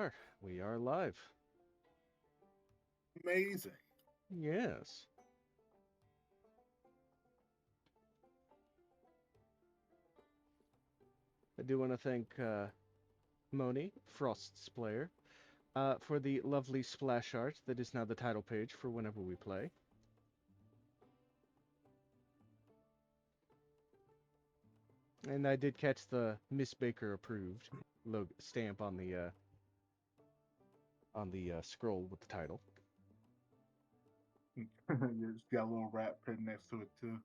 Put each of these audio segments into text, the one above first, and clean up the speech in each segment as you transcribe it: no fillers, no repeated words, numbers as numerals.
are. We are live. Amazing. Yes. I do want to thank Moni, Frost's player, for the lovely splash art that is now the title page for whenever we play. And I did catch the Miss Baker approved stamp on the scroll with the title. It's got a little rap written next to it too.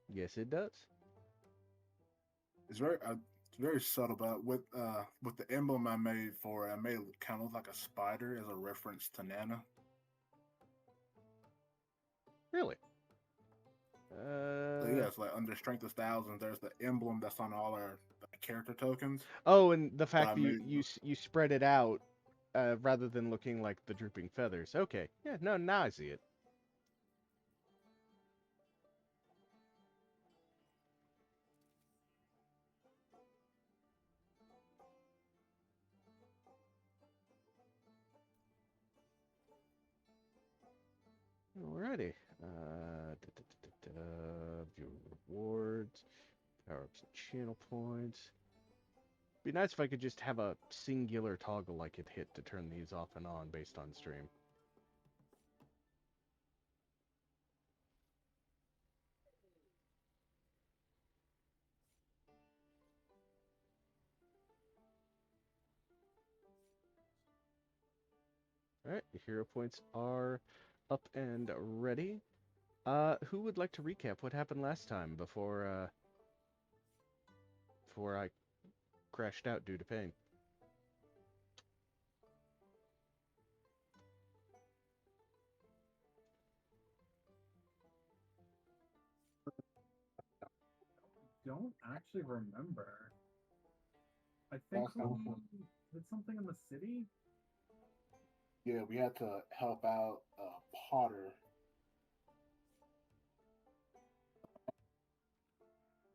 Yes, it does. It's very subtle, but with the emblem I made for it, I made it kind of look like a spider as a reference to Nana. Really. So yeah, it's like under Strength of Thousands, there's the emblem that's on all our character tokens. Oh, and the So fact I that you made you you spread it out rather than looking like the drooping feathers. Okay. Yeah. No. Now I see it. Alrighty. View rewards, power ups and channel points. Be nice if I could just have a singular toggle I could hit to turn these off and on based on stream. Alright, your hero points are up and ready. Who would like to recap what happened last time before I crashed out due to pain? Don't actually remember. I think last we time. did something in the city. Yeah, we had to help out Potter.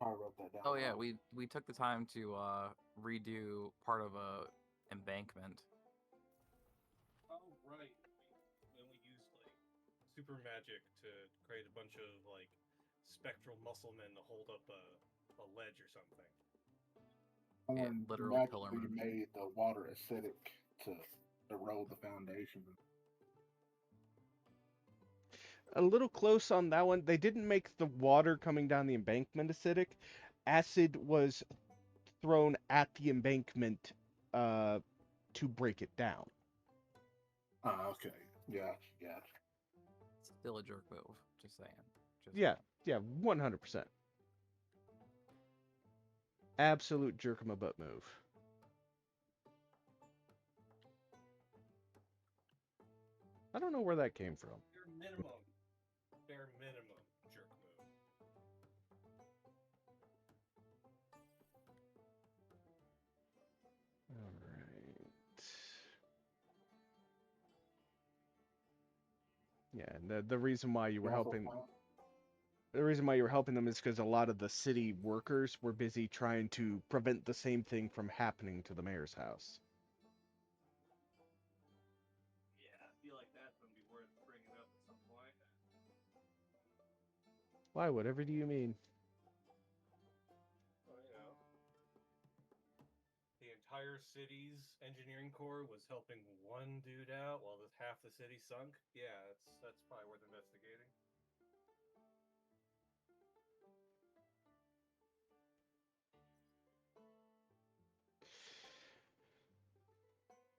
I wrote that down Oh yeah, wrong. we took the time to redo part of a embankment. Oh right, we used like super magic to create a bunch of like spectral muscle men to hold up a ledge or something. Yeah, And literal pillar magically motion. made the water acidic to erode the foundation. A little close on that one. They didn't make the water coming down the embankment acidic. Acid was thrown at the embankment uh, to break it down. Ah, okay. Yeah, yeah. Still a jerk move. Just saying. Just Yeah, saying. yeah, 100%. Absolute jerk 'em a butt move. I don't know where that came from. Bare minimum jerk move. All right. Yeah, and the reason why you You were also helping find the reason why you were helping them is because a lot of the city workers were busy trying to prevent the same thing from happening to the mayor's house. Yeah, I feel like that's gonna be worth bringing up at some point. Why? Whatever do you mean? Well, the entire city's engineering corps was helping one dude out while half the city sunk. Yeah, that's probably worth investigating.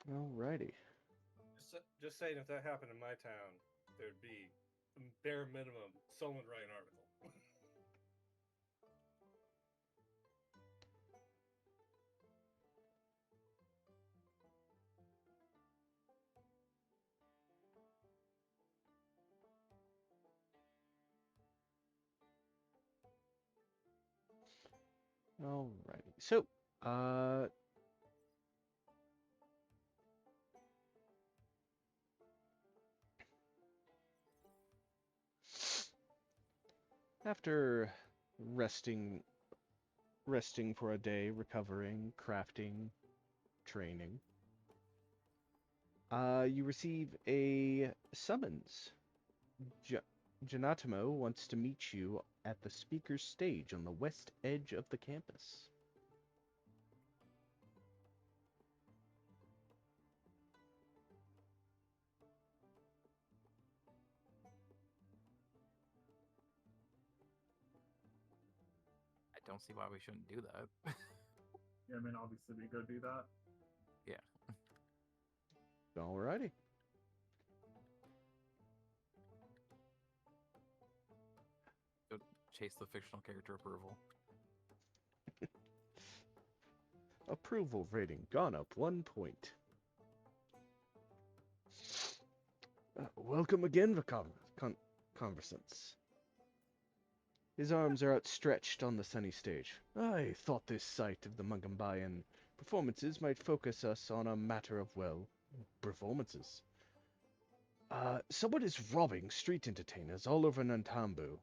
Alrighty. Just saying, if that happened in my town, there'd be bare minimum someone write an article. Alrighty. So, uh, after resting, resting for a day, recovering, crafting, training, You receive a summons. J- Janatimo wants to meet you at the speaker's stage on the west edge of the campus. I don't see why we shouldn't do that. Yeah, I mean, obviously we go do that. Yeah. Alrighty. Go chase the fictional character approval. Approval rating gone up 1 point. Welcome again, conversants. His arms are outstretched on the sunny stage. I thought this sight of the Mugambayan performances might focus us on a matter of, well, performances. Someone is robbing street entertainers all over Nantambu.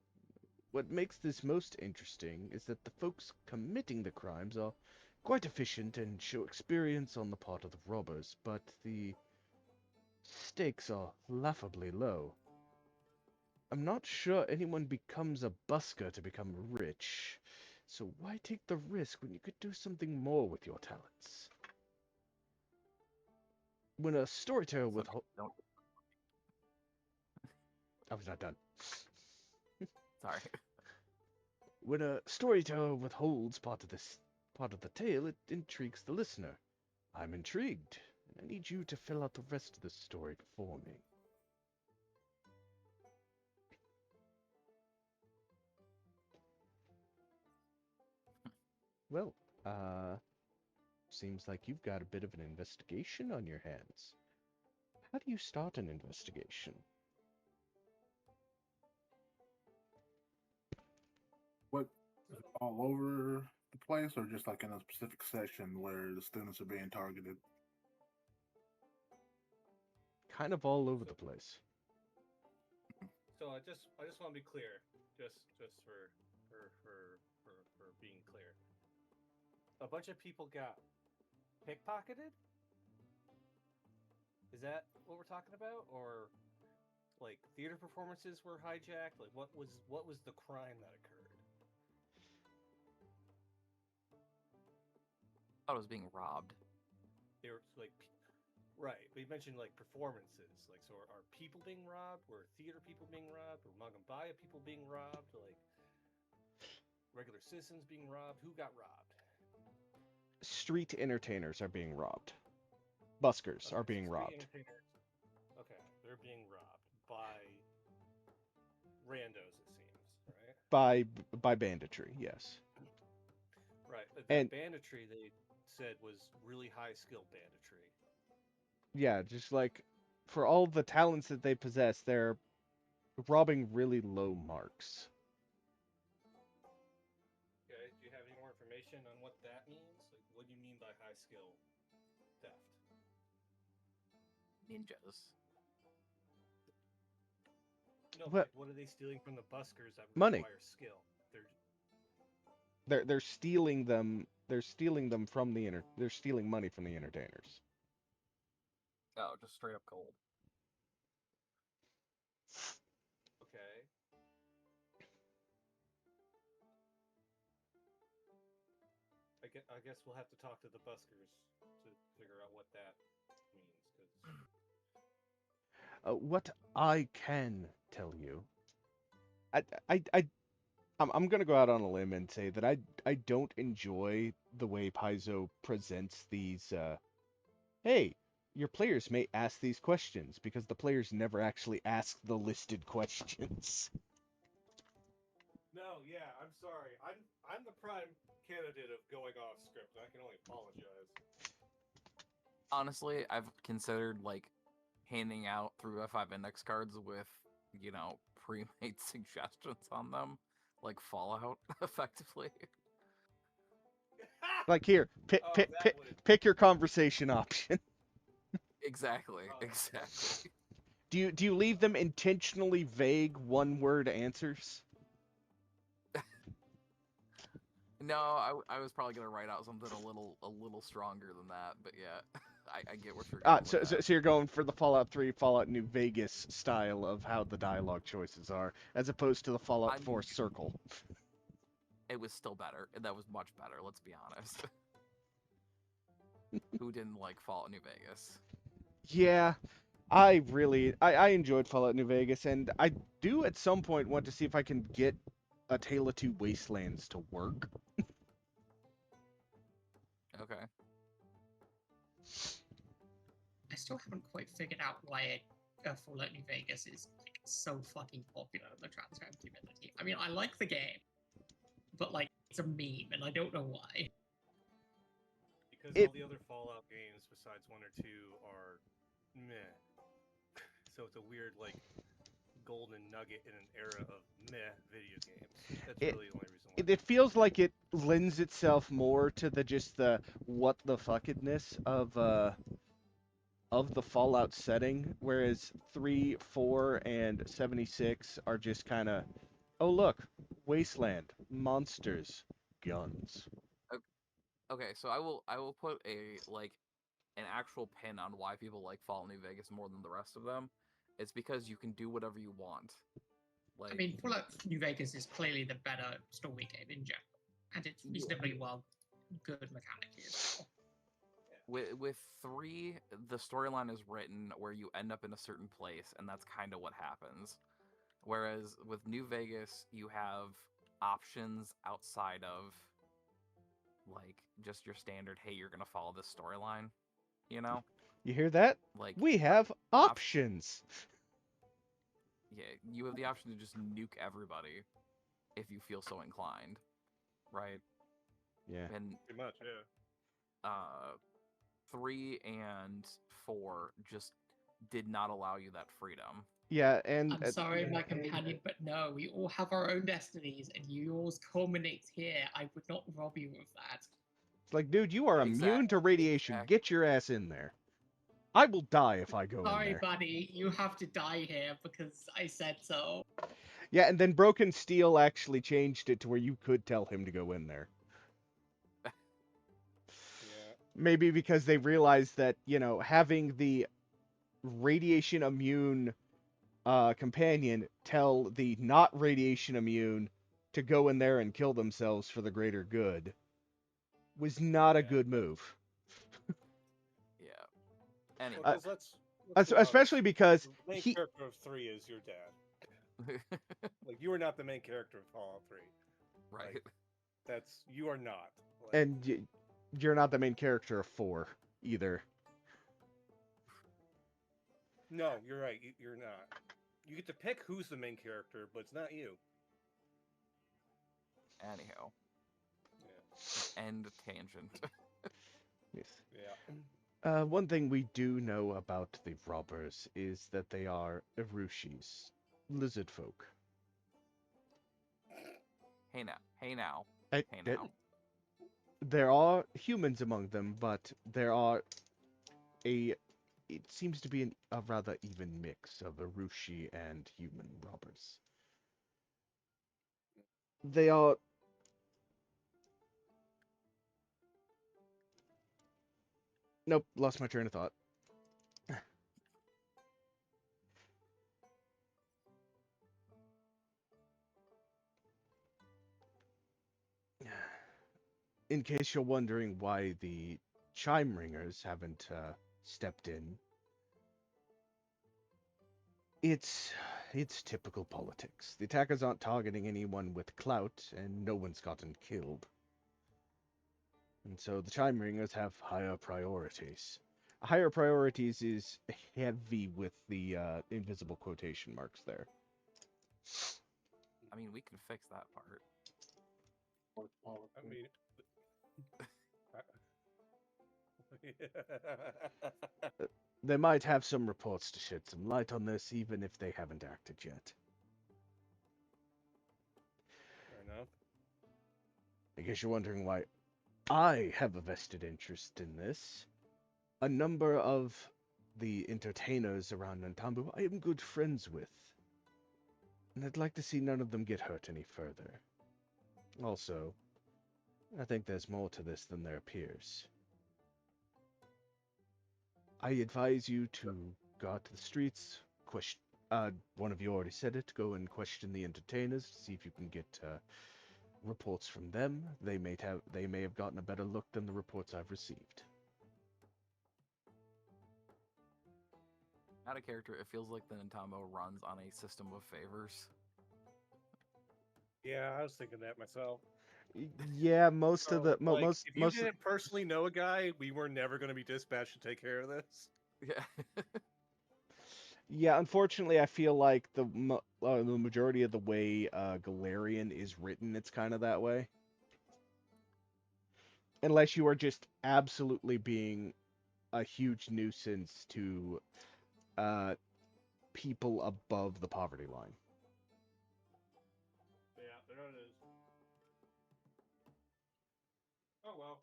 What makes this most interesting is that the folks committing the crimes are quite efficient and show experience on the part of the robbers, but the stakes are laughably low. I'm not sure anyone becomes a busker to become rich, so why take the risk when you could do something more with your talents? When a storyteller So with don't. I was not done. Sorry. When a storyteller withholds part of the tale, it intrigues the listener. I'm intrigued, and I need you to fill out the rest of the story for me. Well, seems like you've got a bit of an investigation on your hands. How do you start an investigation? What is it all over the place, or just like in a specific section where the students are being targeted? Kind of all over the place. So I just want to be clear, just for being clear. A bunch of people got pickpocketed. Is that what we're talking about, or like theater performances were hijacked? Like what was the crime that occurred? I was being robbed. They were like, right? We mentioned like performances. Like, so are people being robbed? Were theater people being robbed? Were Magambaya people being robbed? Like regular citizens being robbed? Who got robbed? Street entertainers are being robbed. Buskers Okay, are so being street robbed. entertainers. Okay, they're being robbed by randos, it seems, right? By banditry, yes. Right, but that And banditry they said was really high skill banditry. yeah, just like for all the talents that they possess, they're robbing really low marks. Okay, do you have any more information on what that means? Like, what do you mean by high skill theft? Ninjas. No, but What like, what are they stealing from the buskers that money? require skill? They're They're stealing them. They're stealing them from the They're stealing money from the entertainers. Oh, just straight up cold. okay. I guess we'll have to talk to the buskers to figure out what that means. Cause What I can tell you, I, I, I, I'm gonna go out on a limb and say that I don't enjoy the way Paizo presents these. Hey, your players may ask these questions because the players never actually ask the listed questions. no, yeah, I'm sorry. I'm the prime candidate of going off script. I can only apologize. Honestly, I've considered like handing out through F5 index cards with, pre-made suggestions on them, like Fallout, effectively. Like here, Oh, that would. pick your conversation option. Exactly, Oh, exactly. Do you leave them intentionally vague one-word answers? No, I was probably gonna write out something a little stronger than that, but yeah, I get what you're going So, with so, that. so you're going for the Fallout 3, Fallout New Vegas style of how the dialogue choices are, as opposed to the Fallout I 4 mean, circle. it was still better. That was much better. Let's be honest. Who didn't like Fallout New Vegas? Yeah, I enjoyed Fallout New Vegas, and I do at some point want to see if I can get a Tale of Two Wastelands to work. Okay. I still haven't quite figured out why Fallout New Vegas is like so fucking popular in the trans fan community. I mean, I like the game, but like it's a meme, and I don't know why. Because It all the other Fallout games besides 1 or 2 are meh. So it's a weird like golden nugget in an era of meh video games. That's it really the only reason why. it feels like it lends itself more to the just the what the fuckedness of the Fallout setting, whereas 3, 4, and 76 are just kind of, oh look, wasteland, monsters, guns. Okay, so I will put a like an actual pin on why people like Fallout New Vegas more than the rest of them. It's because you can do whatever you want. I Like mean, Fallout New Vegas is clearly the better story game in general, and it's reasonably well good mechanically as well. with 3, the storyline is written where you end up in a certain place, and that's kind of what happens. Whereas with New Vegas, you have options outside of like just your standard, hey, you're gonna follow this storyline, you know? You hear that? Like We have op- options. yeah, you have the option to just nuke everybody if you feel so inclined, right? Yeah. And Pretty much, yeah. 3 and 4 just did not allow you that freedom. Yeah, and I'm sorry, my companion, but no, we all have our own destinies, and yours culminates here. I would not rob you of that. it's like, dude, you are immune to radiation. Exact. Get your ass in there. I will die if I go in Sorry, there. buddy, you have to die here because I said so. Yeah, and then Broken Steel actually changed it to where you could tell him to go in there. Yeah. Maybe because they realized that, having the radiation immune companion tell the not radiation immune to go in there and kill themselves for the greater good was not a Yeah. good move. Yeah. Anyway. Well, because let's be Especially honest. because The main he, character of 3 is your dad. Like you are not the main character of Fallout 3. right. Like, you are not. Like, and you're not the main character of 4 either. no, you're right. You're not. You get to pick who's the main character, but it's not you. Anyhow. Yeah. End tangent. Yes. Yeah. One thing we do know about the robbers is that they are Irushis, lizard folk. Hey now. Hey now. I- Hey that- now. There are humans among them, but there are a. It seems to be a rather even mix of Irushi and human robbers. They are. Nope, lost my train of thought. In case you're wondering why the chime ringers haven't stepped in, it's it's typical politics. The attackers aren't targeting anyone with clout, and no one's gotten killed. And so the chime ringers have higher priorities. Higher priorities is heavy with the invisible quotation marks there. I mean, we can fix that part. I mean. They might have some reports to shed some light on this, even if they haven't acted yet. Fair enough. I guess you're wondering why I have a vested interest in this. A number of the entertainers around Nantambu I am good friends with, and I'd like to see none of them get hurt any further. Also, I think there's more to this than there appears. I advise you to go out to the streets, question. One of you already said it. Go and question the entertainers. See if you can get reports from them. They may have gotten a better look than the reports I've received. Out of character, it feels like the Nintendo runs on a system of favors. Yeah, I was thinking that myself. Yeah, most of So, the like, most if you most. didn't personally know a guy, we were never going to be dispatched to take care of this. Yeah. Yeah, unfortunately, I feel like the majority of the way Galarian is written, it's kind of that way. Unless you are just absolutely being a huge nuisance to uh, people above the poverty line. Yeah, there it is. Oh well.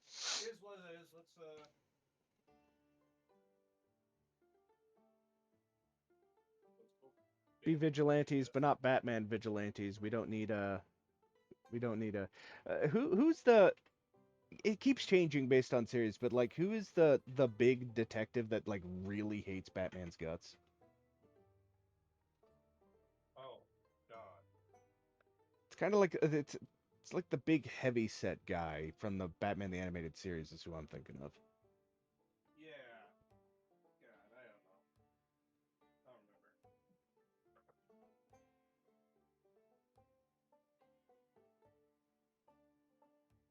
It is what it is. Let's go. Be vigilantes, but not Batman vigilantes. We don't need a. We don't need a. Who's the? It keeps changing based on series, but like, who is the big detective that like really hates Batman's guts? Oh God. It's kind of like it's like the big heavy set guy from the Batman the Animated Series is who I'm thinking of. Yeah. God, I don't know. I don't remember.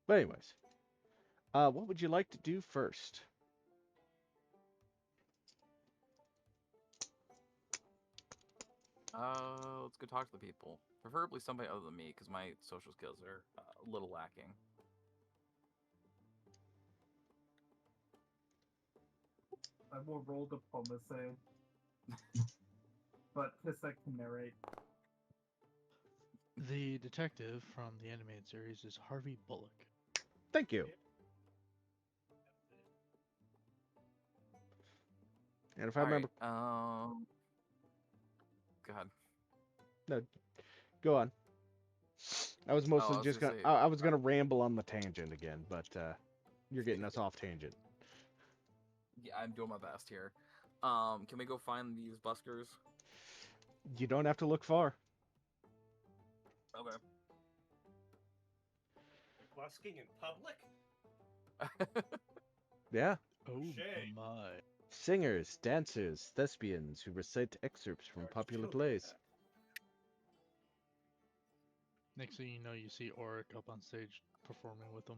But anyways, what would you like to do first? Let's go talk to the people. Preferably somebody other than me, because my social skills are a little lacking. I will roll diplomacy, but Kisek can narrate. The detective from the animated series is Harvey Bullock. Thank you. And if I All remember, right. Go ahead. no, go on. I was Oh, mostly I was just gonna gonna. say. I was gonna ramble on the tangent again, but you're getting us off tangent. Yeah, I'm doing my best here. Can we go find these buskers? You don't have to look far. Okay. Busking in public? Yeah. Oh Shame. my. Singers, dancers, thespians who recite excerpts from Or popular children. plays. Next thing you know, you see Auric up on stage performing with them.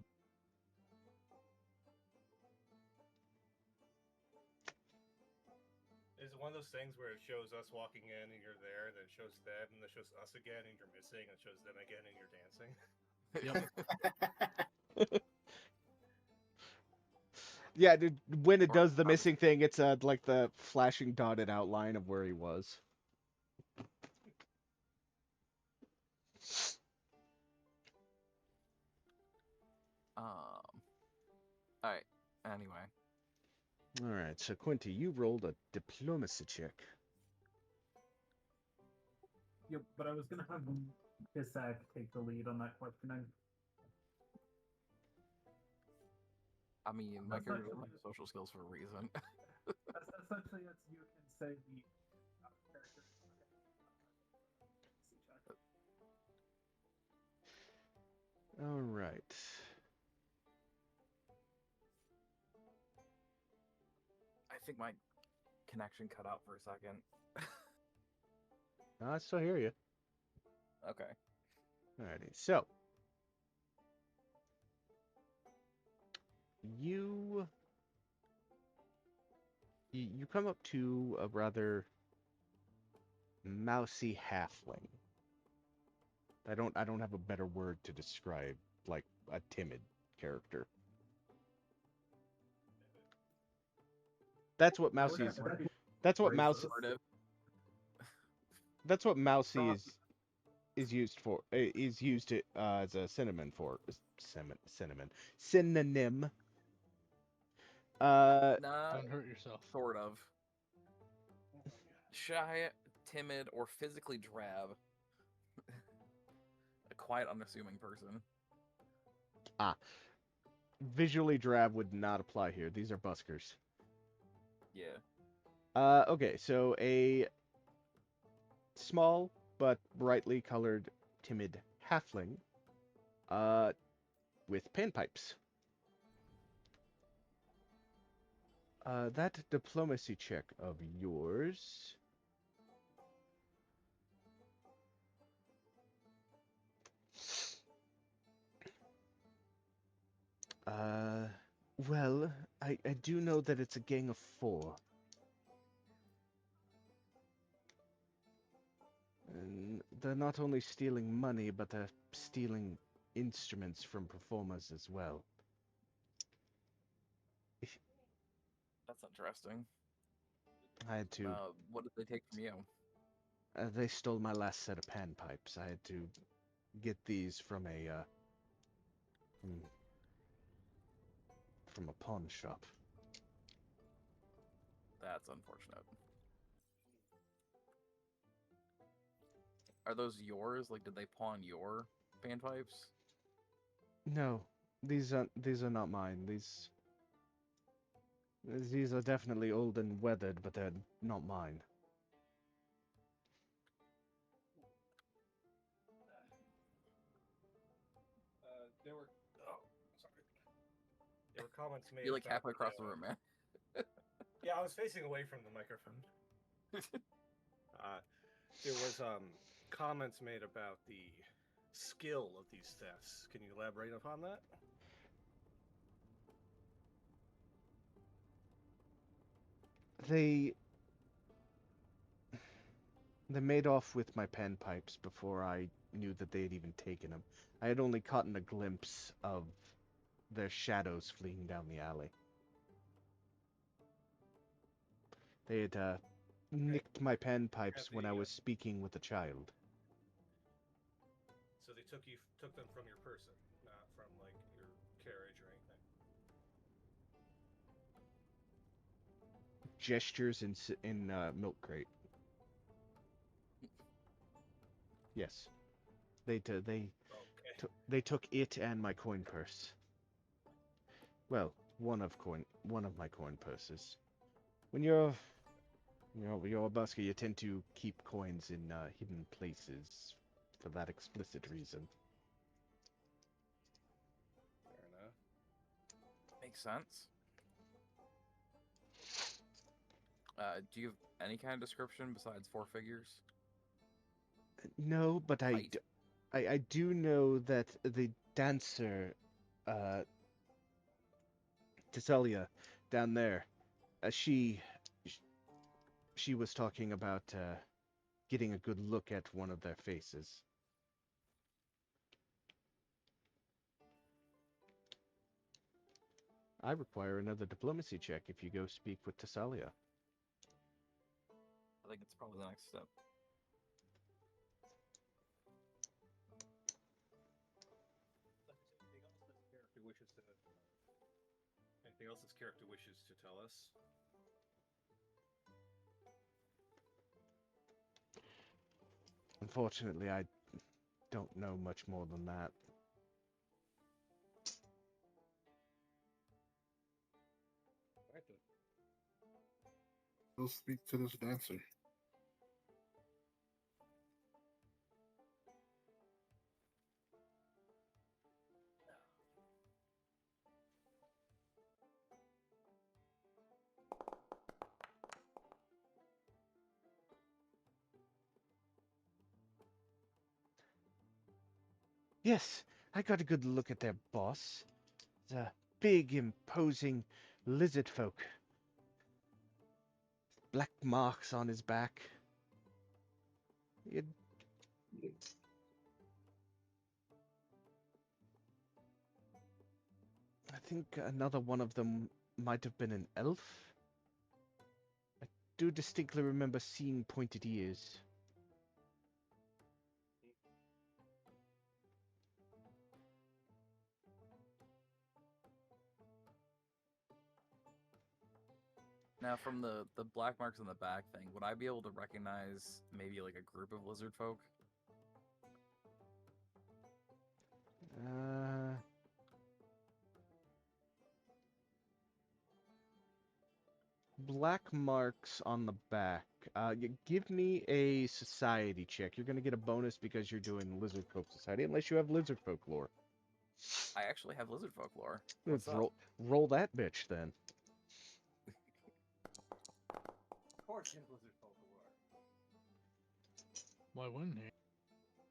Is it one of those things where it shows us walking in and you're there, then it shows them, and then it shows us again and you're missing, and it shows them again and you're dancing? Yep. Yeah, dude, when it Or does the obviously- missing thing, it's like the flashing dotted outline of where he was. All right. Anyway. All right, so Quinty, you rolled a diplomacy check. Yep, but I was gonna have Kisek take the lead on that questioning. I mean, my That's character actually- doesn't have social skills for a reason. Essentially, it's you can say the character. All right. I think my connection cut out for a second. I still hear you. Okay. Alrighty, so you you come up to a rather mousy halfling. I don't have a better word to describe like a timid character. That's what mousy is. That's what mouse. Assertive. That's what mousy is used for. Is used to, as a synonym for synonym. Nah, Don't hurt yourself. sort of. Shy, timid, or physically drab. quite unassuming person. Visually drab would not apply here. These are buskers. Yeah. Okay, so a small but brightly colored, timid halfling, with panpipes. That diplomacy check of yours. Uh, well, I do know that it's a gang of 4. And they're not only stealing money, but they're stealing instruments from performers as well. That's interesting. I had to. What did they take from you? They stole my last set of panpipes. I had to get these from from a pawn shop. That's unfortunate. Are those yours? Like, did they pawn your panpipes? No, these are not mine. These are definitely old and weathered, but they're not mine. There were sorry. There were comments made. You're like about halfway across the the room, man. Yeah, I was facing away from the microphone. There was comments made about the skill of these thefts. Can you elaborate upon that? They made off with my panpipes before I knew that they had even taken them. I had only caught a glimpse of their shadows fleeing down the alley. They had nicked my panpipes when I was speaking with a child. So they took them from your person, not from like your carriage or anything. Gestures in milk crate. Yes, they Okay. they took it and my coin purse. Well, one of my coin purses. When you're a busker, you tend to keep coins in hidden places for that explicit reason. Fair enough. Makes sense. Do you have any kind of description besides 4 figures? No, but Height? I do know that the dancer, Tesselia, down there, she was talking about getting a good look at one of their faces. I require another diplomacy check if you go speak with Tesselia. I think it's probably the next step. Anything else this character wishes to tell us? Unfortunately, I don't know much more than that. Right then. Go speak to this dancer. Yes, I got a good look at their boss. The big, imposing lizard folk. Black marks on his back. I think another one of them might have been an elf. I do distinctly remember seeing pointed ears. Now, from the black marks on the back thing, would I be able to recognize maybe like a group of lizard folk? Uh, black marks on the back. Give me a society check. You're gonna get a bonus because you're doing lizard folk society, unless you have lizard folk lore. I actually have lizard folklore. Let's What's up? roll that bitch then. Of course, you have lizard folklore. Why wouldn't he?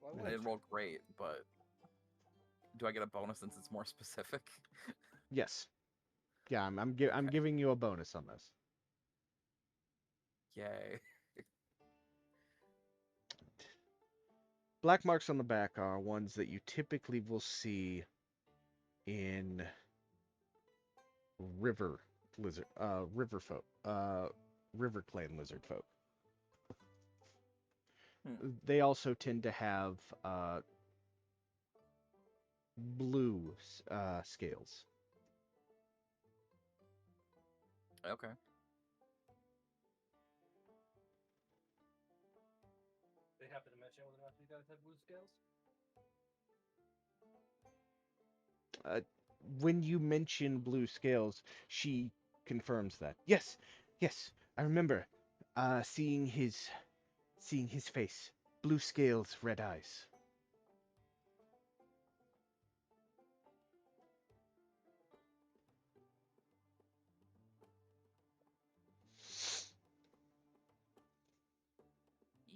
Why I wouldn't didn't you? roll great, but do I get a bonus since it's more specific? Yes. Yeah, I'm Okay. giving you a bonus on this. Yay. Black marks on the back are ones that you typically will see in river river folk, river clan lizard folk. They also tend to have blue scales. Okay. They happen to mention whether or not you guys have blue scales. When you mention blue scales, she confirms that. Yes, yes, I remember seeing his face. Blue scales, red eyes.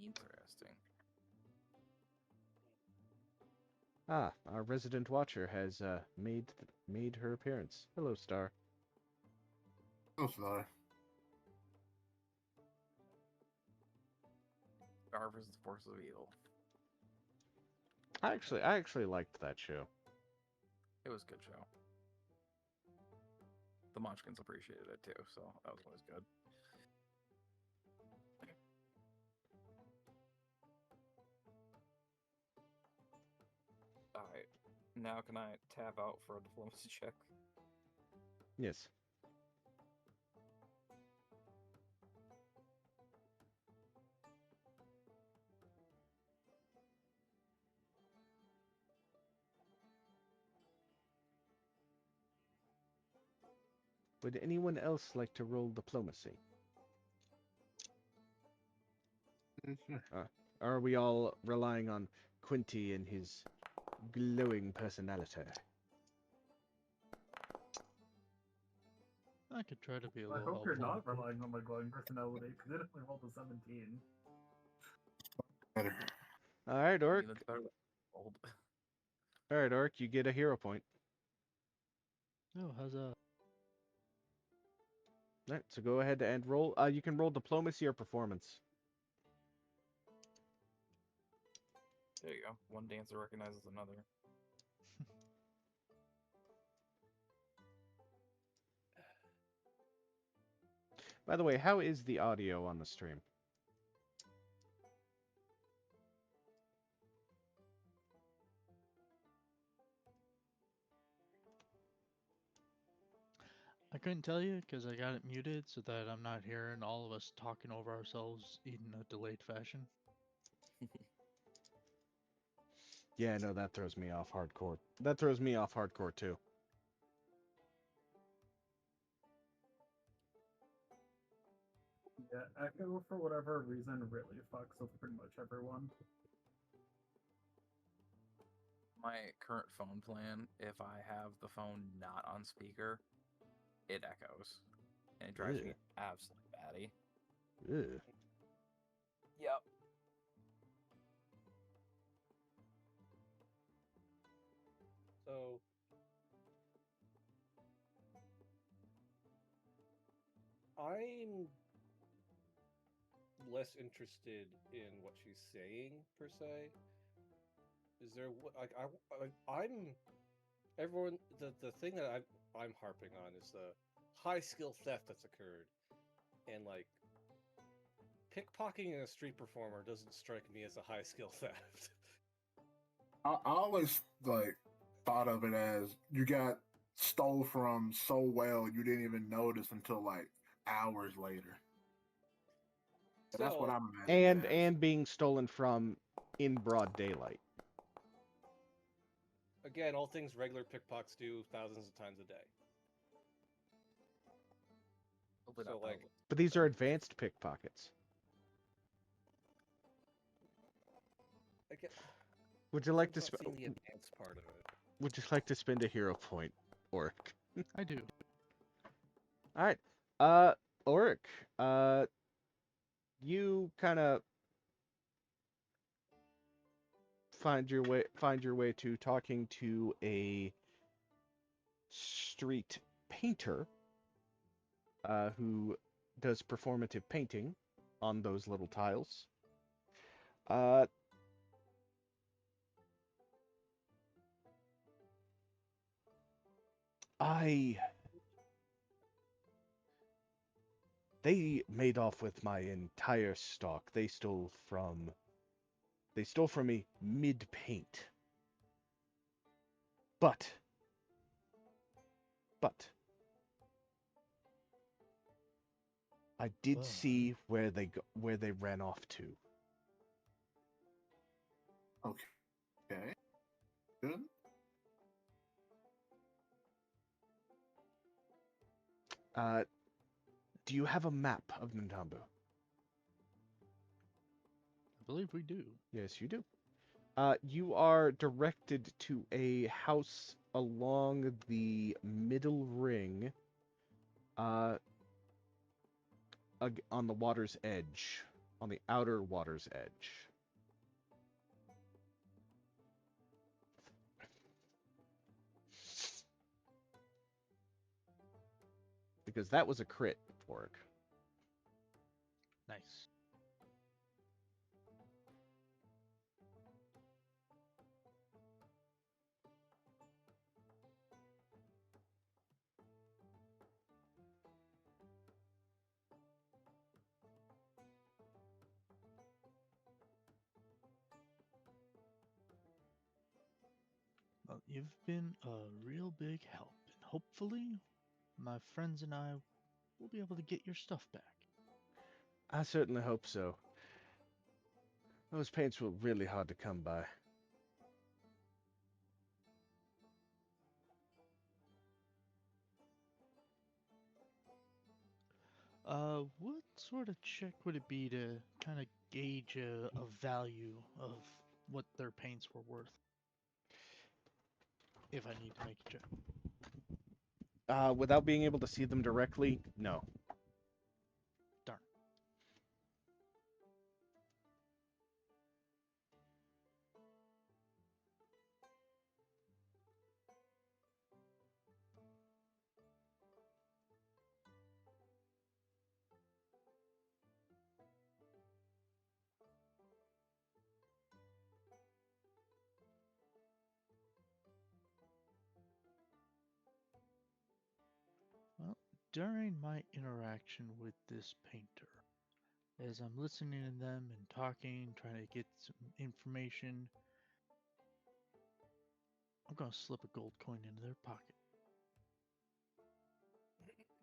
Interesting. Ah, our resident watcher has made her appearance. Hello, Star. I'm sorry. Star versus Forces of Evil. I actually liked that show. It was a good show. The Munchkins appreciated it too, so that was always good. Alright. Now can I tap out for a diplomacy check? Yes. Would anyone else like to roll diplomacy? Are we all relying on Quinty and his glowing personality? I could try to be a I little hope you're helpful. not relying on my glowing personality, because it only rolled a 17. Better. All right, Orc. Even better than old. All right, Orc. You get a hero point. Oh, how's that? All right, so go ahead and roll. You can roll diplomacy or performance. There you go. One dancer recognizes another. By the way, how is the audio on the stream? I couldn't tell you because I got it muted so that I'm not hearing all of us talking over ourselves in a delayed fashion. Yeah, no, that throws me off hardcore. That throws me off hardcore too. Yeah, Echo, for whatever reason, really fucks with pretty much everyone. My current phone plan, if I have the phone not on speaker, it echoes. And it drives me absolutely batty. Ugh. Yep. So I'm less interested in what she's saying per se. Is there like I'm everyone the thing that I'm harping on is the high skill theft that's occurred, and like pickpocketing a street performer doesn't strike me as a high skill theft. I always like thought of it as you got stole from so well you didn't even notice until like hours later. That's what Still, I'm imagining it as. And being stolen from in broad daylight. Again, all things regular pickpockets do thousands of times a day. Hopefully So not like, thousands. But these are advanced pickpockets. again, Would you like to I'm not seeing the spend? advanced part of it. Would you like to spend a hero point, Oric? I do. All right. Oric. You kind of find your way to talking to a street painter, who does performative painting on those little tiles. Uh, I They made off with my entire stock. They stole from me mid paint. But but I did Well, see where they ran off to. Okay. Good. Uh, do you have a map of Ntambu? I believe we do. Yes, you do. You are directed to a house along the middle ring, uh, on the water's edge, on the outer water's edge. Because that was a crit, Oric. Nice. Well, you've been a real big help, and hopefully, my friends and I will be able to get your stuff back. I certainly hope so. Those paints were really hard to come by. What sort of check would it be to kind of gauge a value of what their paints were worth? If I need to make a check. Without being able to see them directly, no. Darn. Well, during my interaction with this painter, as I'm listening to them and talking, trying to get some information, I'm gonna slip a gold coin into their pocket.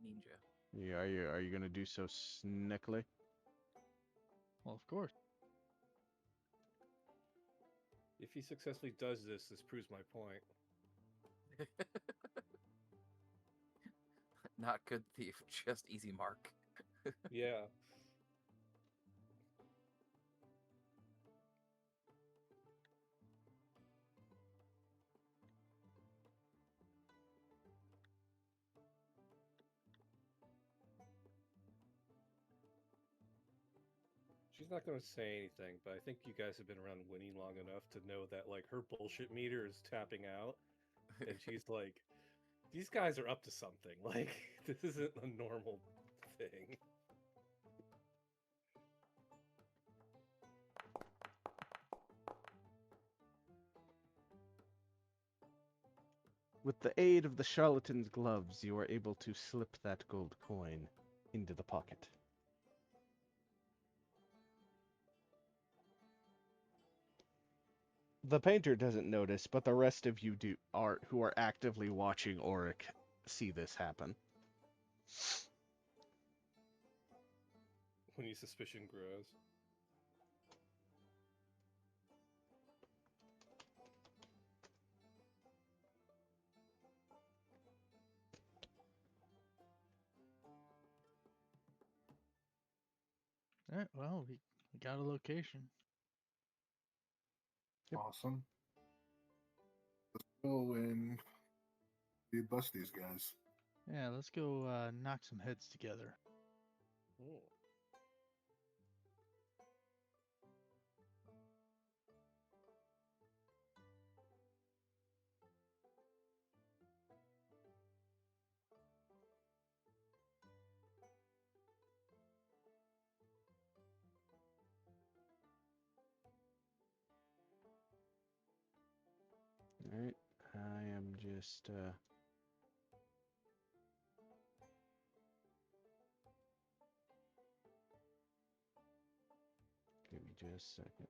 Ninja. Yeah, are you gonna do so sneakily? Well, of course. If he successfully does this, this proves my point. Not good thief, just easy mark. Yeah. She's not going to say anything, but I think you guys have been around Winnie long enough to know that like her bullshit meter is tapping out, and she's like, "These guys are up to something. Like this isn't a normal thing." With the aid of the charlatan's gloves, you are able to slip that gold coin into the pocket. The painter doesn't notice, but the rest of you who are actively watching Oric see this happen. When your suspicion grows. Alright, well, we got a location. Yep. Awesome. Let's go and we bust these guys. Yeah, let's go knock some heads together. Mm. All right. I am just give me just a second.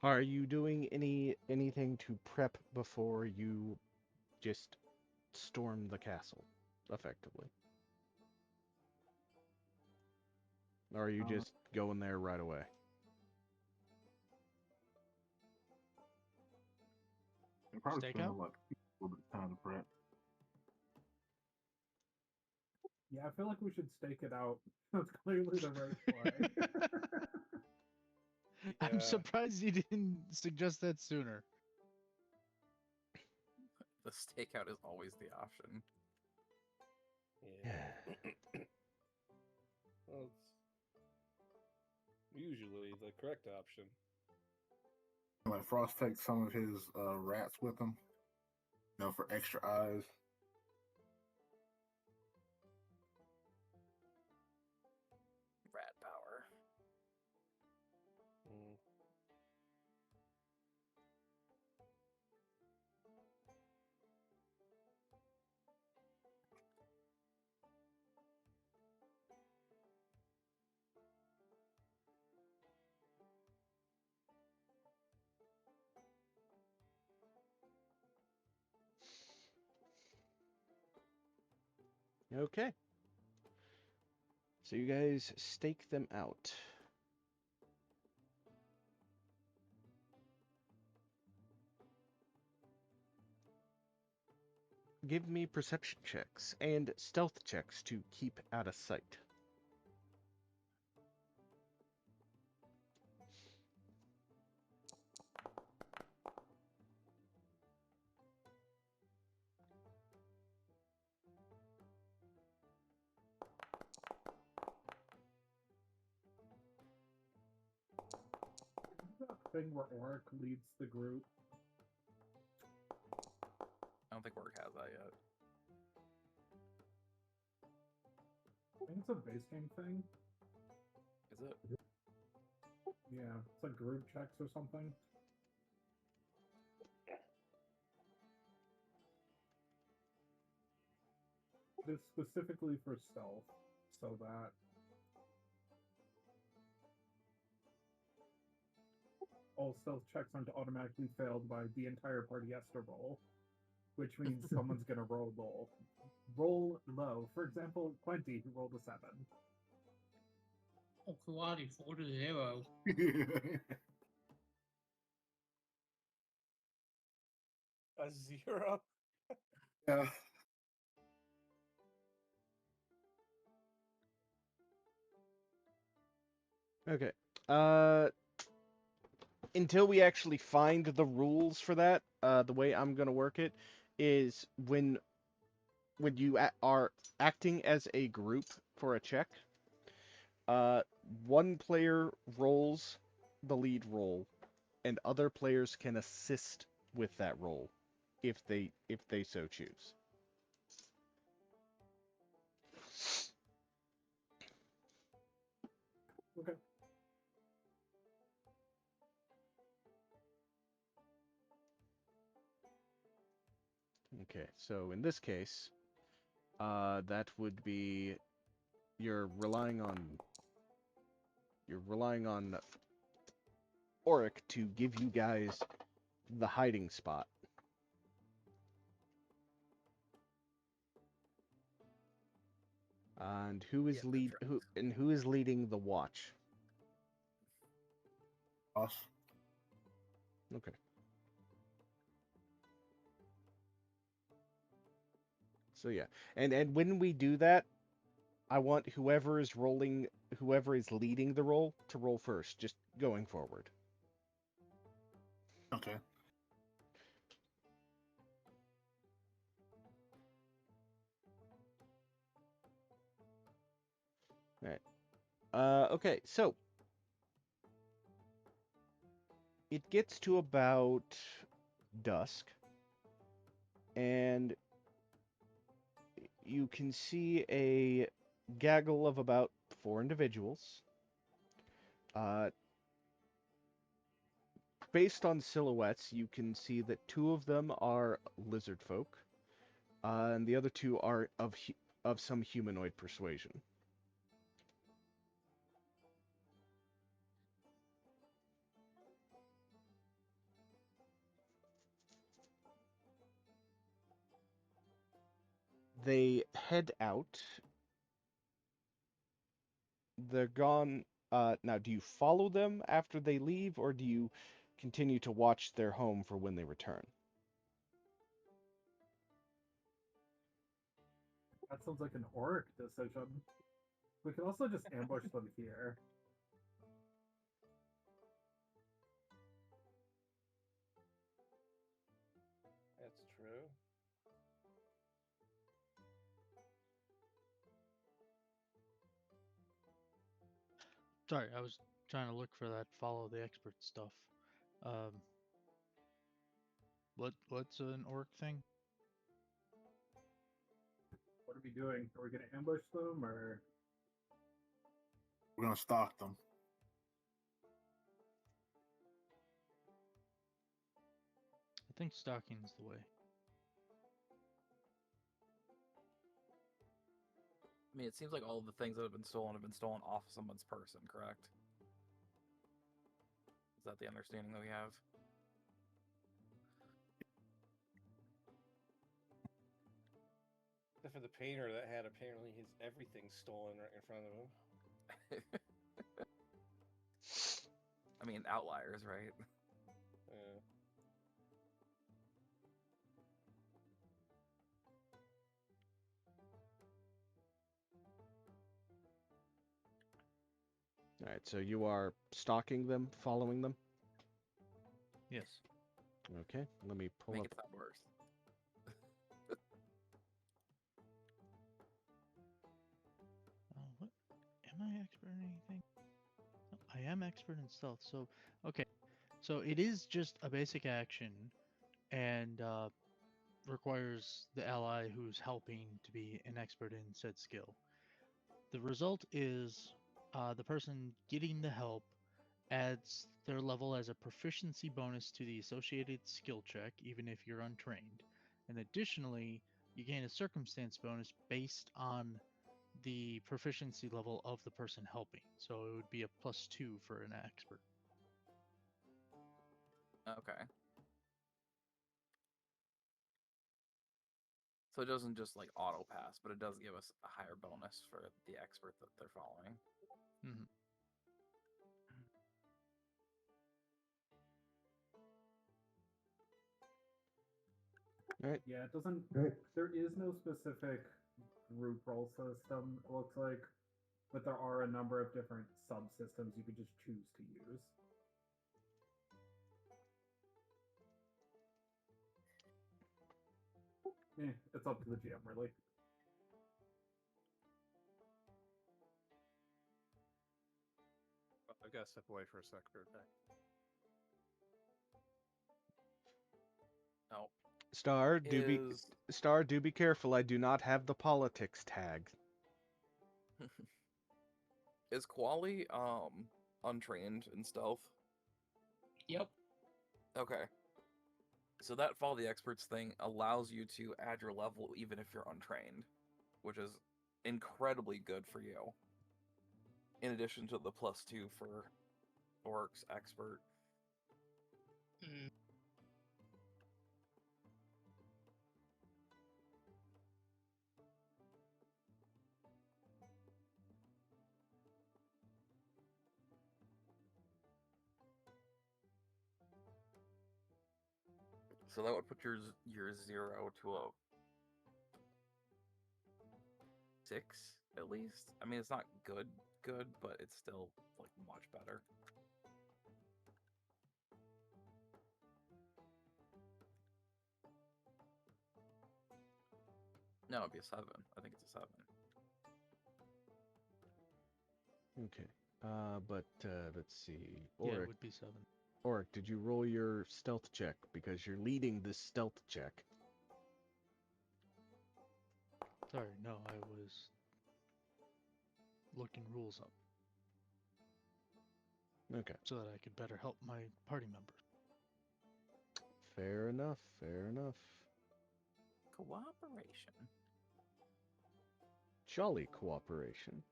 Are you doing anything to prep before you just storm the castle, effectively? Or are you just going there right away? They probably spend Stakeout? like a little bit of time to prep. Yeah, I feel like we should stake it out. That's clearly the right play. I'm Yeah. surprised you didn't suggest that sooner. The stakeout is always the option. Yeah. Well, it's usually the correct option. Like Frost takes some of his rats with him, for extra eyes. Rat power. Mm. Okay. So you guys stake them out. Give me perception checks and stealth checks to keep out of sight. That thing where Oric leads the group. I don't think Orc has that yet. I think it's a base game thing. Is it? Yeah, it's like group checks or something. It's specifically for stealth, so that all stealth checks aren't automatically failed by the entire party has to roll, which means someone's gonna roll low. Roll low. For example, Quenty, who rolled a 7. Oh, karate 4 to 0. A 0? Yeah. Okay. until we actually find the rules for that, the way I'm gonna work it is when you are acting as a group for a check, uh, one player rolls the lead roll, and other players can assist with that roll if they so choose. Okay. Okay, so in this case, that would be you're relying on you're relying on Auric to give you guys the hiding spot. And who is Yeah, that's right. who is leading the watch? Us. Okay. So yeah. And when we do that, I want whoever is leading the roll to roll first, just going forward. Okay. All right. Okay, so it gets to about dusk, and you can see a gaggle of about 4 individuals. Uh, Based on silhouettes, you can see that 2 of them are lizard folk, and the other 2 are of some humanoid persuasion. They head out. They're gone. Now, do you follow them after they leave, or do you continue to watch their home for when they return? That sounds like an Auric decision. We could also just ambush them here. That's true. Sorry, I was trying to look for that follow the expert stuff. Um, what's an orc thing? What are we doing? Are we going to ambush them or? We're gonna stalk them. I think stalking's the way. I mean, it seems like all of the things that have been stolen off someone's person, correct? Is that the understanding that we have? Except for the painter that had apparently his everything stolen right in front of him. I mean, outliers, right? Yeah. All right, so you are stalking them, following them. Yes. Okay, let me pull Make up. it sound worse. What? Am I expert in anything? No, I am expert in stealth. So okay. So it is just a basic action, and requires the ally who's helping to be an expert in said skill. The result is the person getting the help adds their level as a proficiency bonus to the associated skill check, even if you're untrained. And additionally, you gain a circumstance bonus based on the proficiency level of the person helping. So it would be a +2 for an expert. Okay. So it doesn't just like auto pass, but it does give us a higher bonus for the expert that they're following. Mm-hmm. All right. Yeah, it doesn't. There is no specific group roll system, it looks like, but there are a number of different subsystems you could just choose to use. It's up to the GM, really. I've got to step away for a sec for that. No. Star, Is do be careful. I do not have the politics tag. is Quali untrained in stealth? Yep. Okay. So that follow the experts thing allows you to add your level even if you're untrained, which is incredibly good for you. In addition to the +2 for Orcs expert. Mm. So that would put your 0 to a 6 at least. I mean, it's not good, but it's still like much better. No, it'd be a 7. I think it's a 7. Okay. But let's see. Yeah, it Oric, would be 7. Oric, did you roll your stealth check? Because you're leading this stealth check. Sorry, no, I was looking rules up Okay. so that I could better help my party members. Fair enough. Fair enough. Cooperation. Jolly cooperation.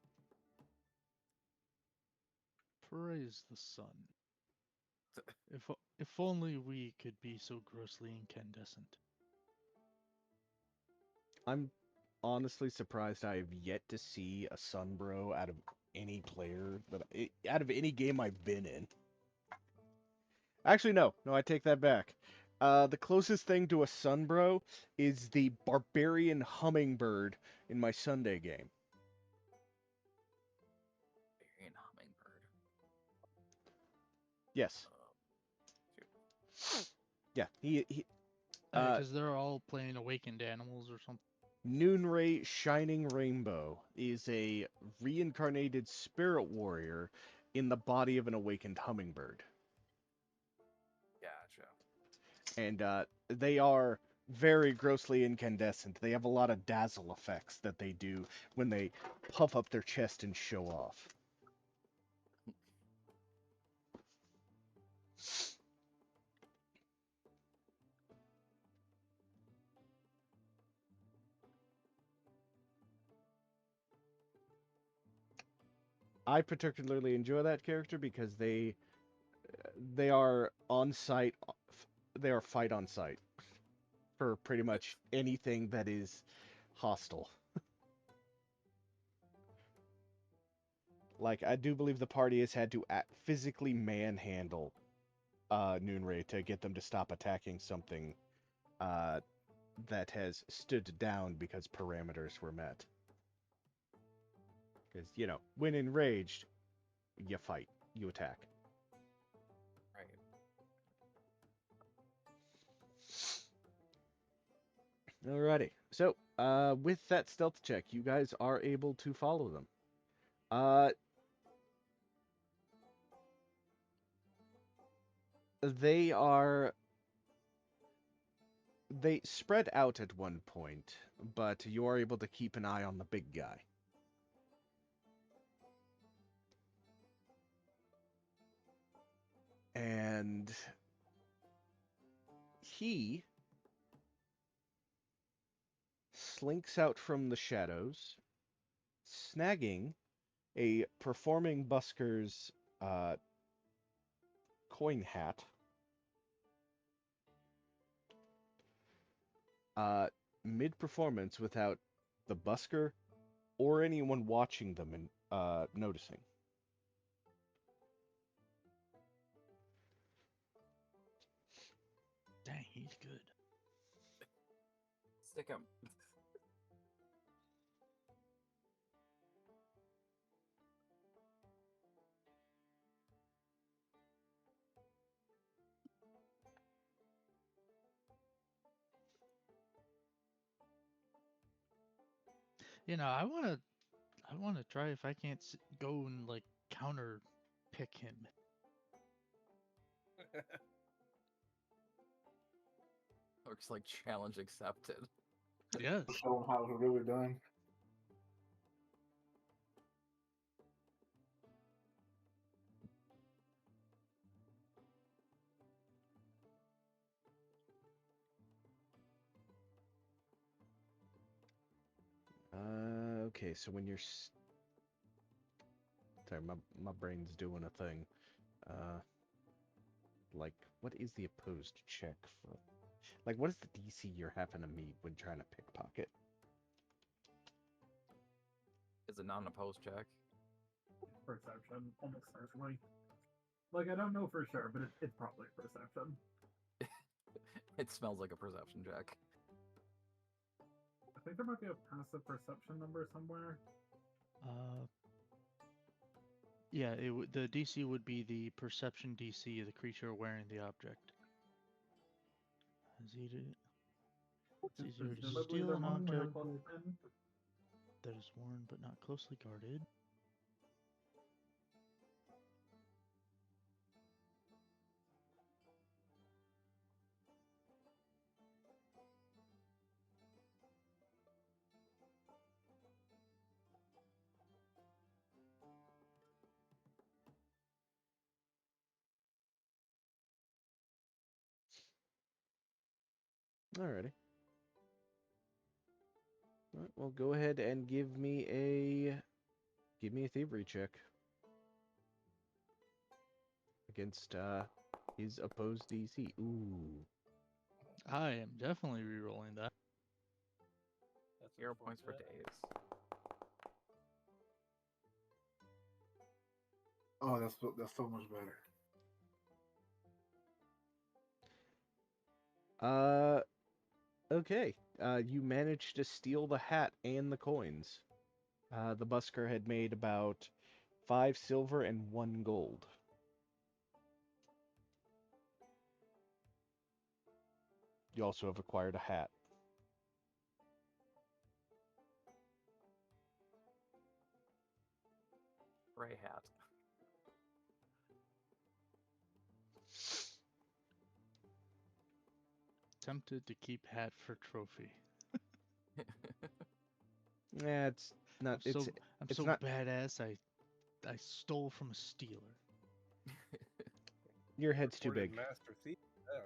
Praise the sun. If only we could be so grossly incandescent. I'm honestly surprised I have yet to see a Sunbro out of any player out of any game I've been in. Actually, no, I take that back. The closest thing to a Sunbro is the Barbarian Hummingbird in my Sunday game. Barbarian Hummingbird. Yes. Shoot. Yeah, he Because they're all playing awakened animals or something. Noonray Shining Rainbow is a reincarnated spirit warrior in the body of an awakened hummingbird. Gotcha. And they are very grossly incandescent. They have a lot of dazzle effects that they do when they puff up their chest and show off. I particularly enjoy that character because they are on site. They are fight on site for pretty much anything that is hostile. Like, I do believe the party has had to physically manhandle Noonray to get them to stop attacking something that has stood down because parameters were met. Because, when enraged, you fight, you attack. Right. Alrighty. So, with that stealth check, you guys are able to follow them. They spread out at one point, but you are able to keep an eye on the big guy. And he slinks out from the shadows, snagging a performing busker's coin hat. Mid-performance without the busker or anyone watching them and noticing. Dang, he's good. Stick him. I wanna try if I can't go and like counter pick him. Looks like challenge accepted. Yes. Show them how it's really done. Okay, so when you're sorry, my brain's doing a thing. Like, what is the opposed check for? Like, what is the DC you're having to meet when trying to pickpocket? Is it not an opposed check? Perception, almost certainly. Like, I don't know for sure, but it's probably perception. It smells like a perception check. I think there might be a passive perception number somewhere. Yeah, the DC would be the perception DC of the creature wearing the object. It's easier to Presumably steal they're an one when they're object close in. that is worn but not closely guarded. Alrighty. All right, well, go ahead and give me a thievery check against his opposed DC. Ooh. I am definitely re-rolling that. That's 0 points for unfortunate. days. Oh, that's so much better. Okay. You managed to steal the hat and the coins. The busker had made about 5 silver and 1 gold. You also have acquired a hat. Gray hat. Tempted to keep hat for trophy. Yeah, it's not. I'm It's so not. badass. I stole from a stealer. Your head's too Reported big. Master Thief. Yeah.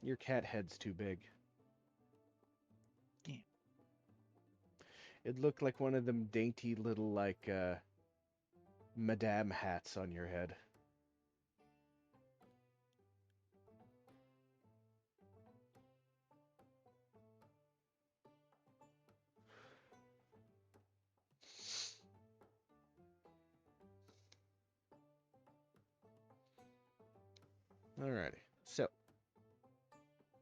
Your cat head's too big. Yeah. It looked like one of them dainty little like madame hats on your head. Alrighty. So,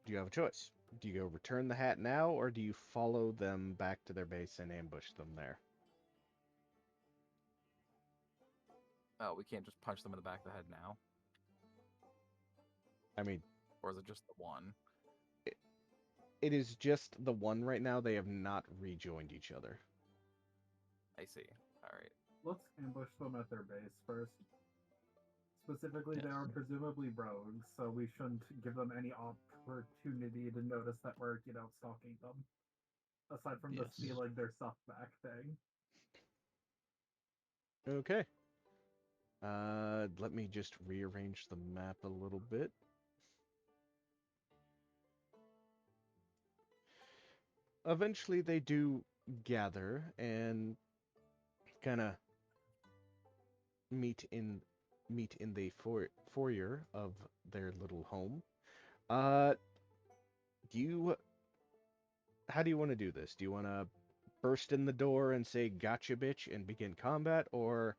do you have a choice? Do you go return the hat now, or do you follow them back to their base and ambush them there? Oh, we can't just punch them in the back of the head now? I mean, Or is it just the one? it is just the one right now. They have not rejoined each other. I see. Alright. Let's ambush them at their base first. Specifically, they Yes. are presumably rogues, so we shouldn't give them any opportunity to notice that we're, stalking them. Aside from the Yes. stealing their stuff back thing. Okay. Let me just rearrange the map a little bit. Eventually, they do gather and kind of meet in the foyer of their little home. Uh, do you how do you want to do this? Do you want to burst in the door and say "Gotcha, bitch" and begin combat, or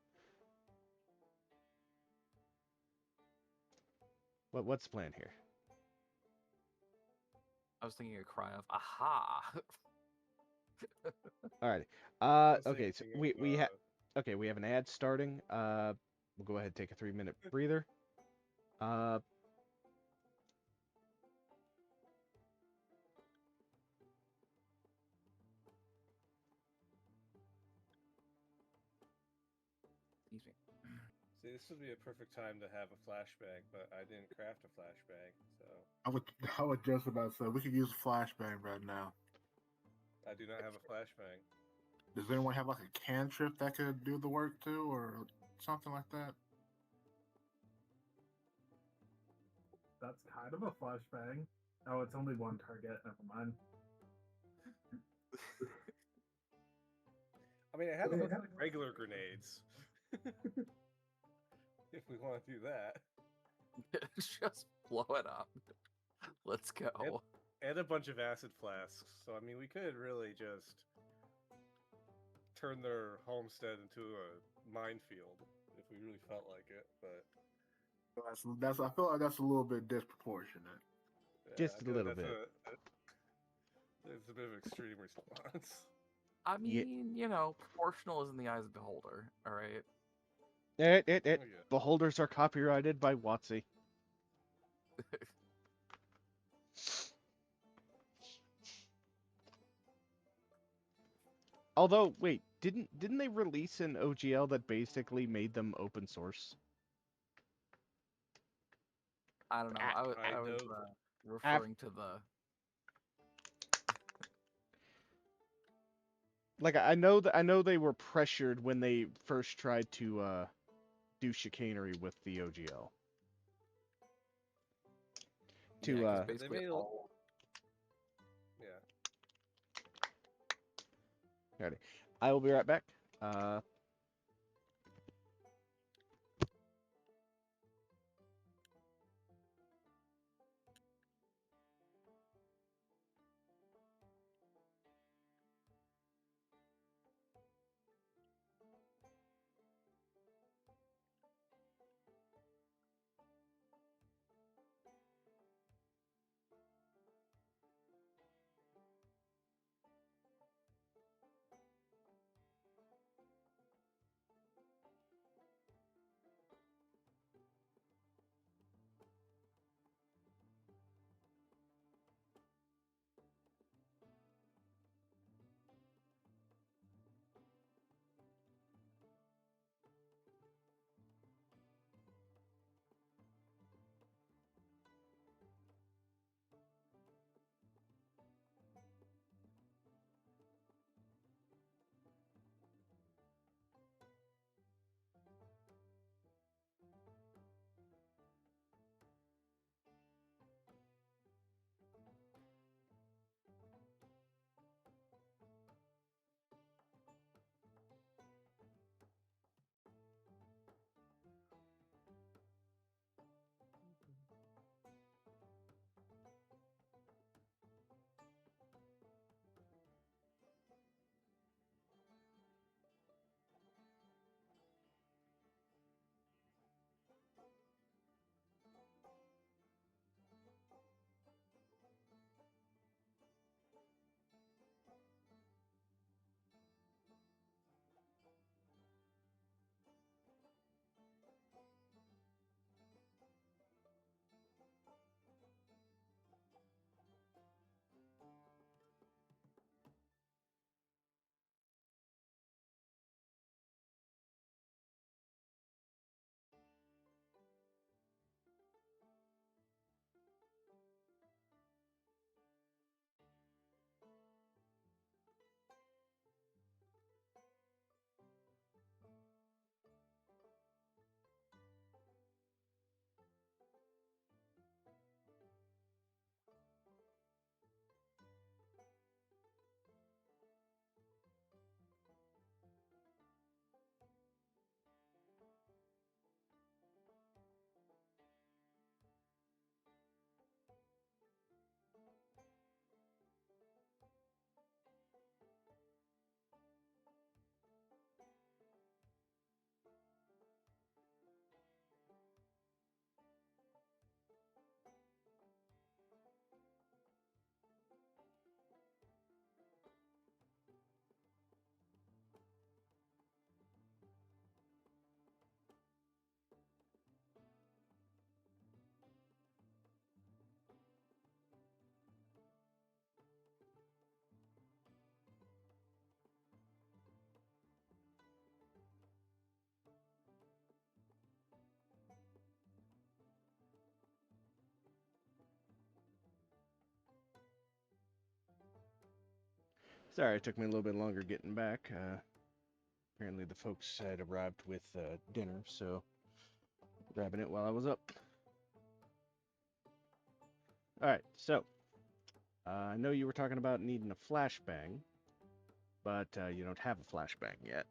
what's the plan here? I was thinking a cry of aha. All right. I was Okay. So thinking we have an ad starting. We'll go ahead and take a 3-minute breather. Uh, Excuse me. See, this would be a perfect time to have a flashbang, but I didn't craft a flashbang, so I would just about say we could use a flashbang right now. I do not have a flashbang. Does anyone have like a cantrip that could do the work too, or something like that? That's kind of a flashbang. Oh, it's only one target. Never mind. I mean, I have Okay, enough have a- regular grenades. If we want to do that, Just blow it up. Let's go. and a bunch of acid flasks. So I mean, we could really just turn their homestead into a minefield if we really felt like it. But That's I feel like that's a little bit disproportionate. yeah, Just I a feel like little that's bit. it's a bit of an extreme response. I Yeah. mean, you know, proportional is in the eyes of the beholder. All right. It. Oh, yeah. Beholders are copyrighted by WotC. Although, wait, didn't they release an OGL that basically made them open source? I don't know. I I was know. referring to the. Like I know they were pressured when they first tried to do chicanery with the OGL. Yeah, To because They basically made a, all. yeah. Alrighty. I will be right back. Uh, Sorry, it took me a little bit longer getting back. Apparently the folks had arrived with dinner, so grabbing it while I was up. Alright, so I know you were talking about needing a flashbang, but you don't have a flashbang yet.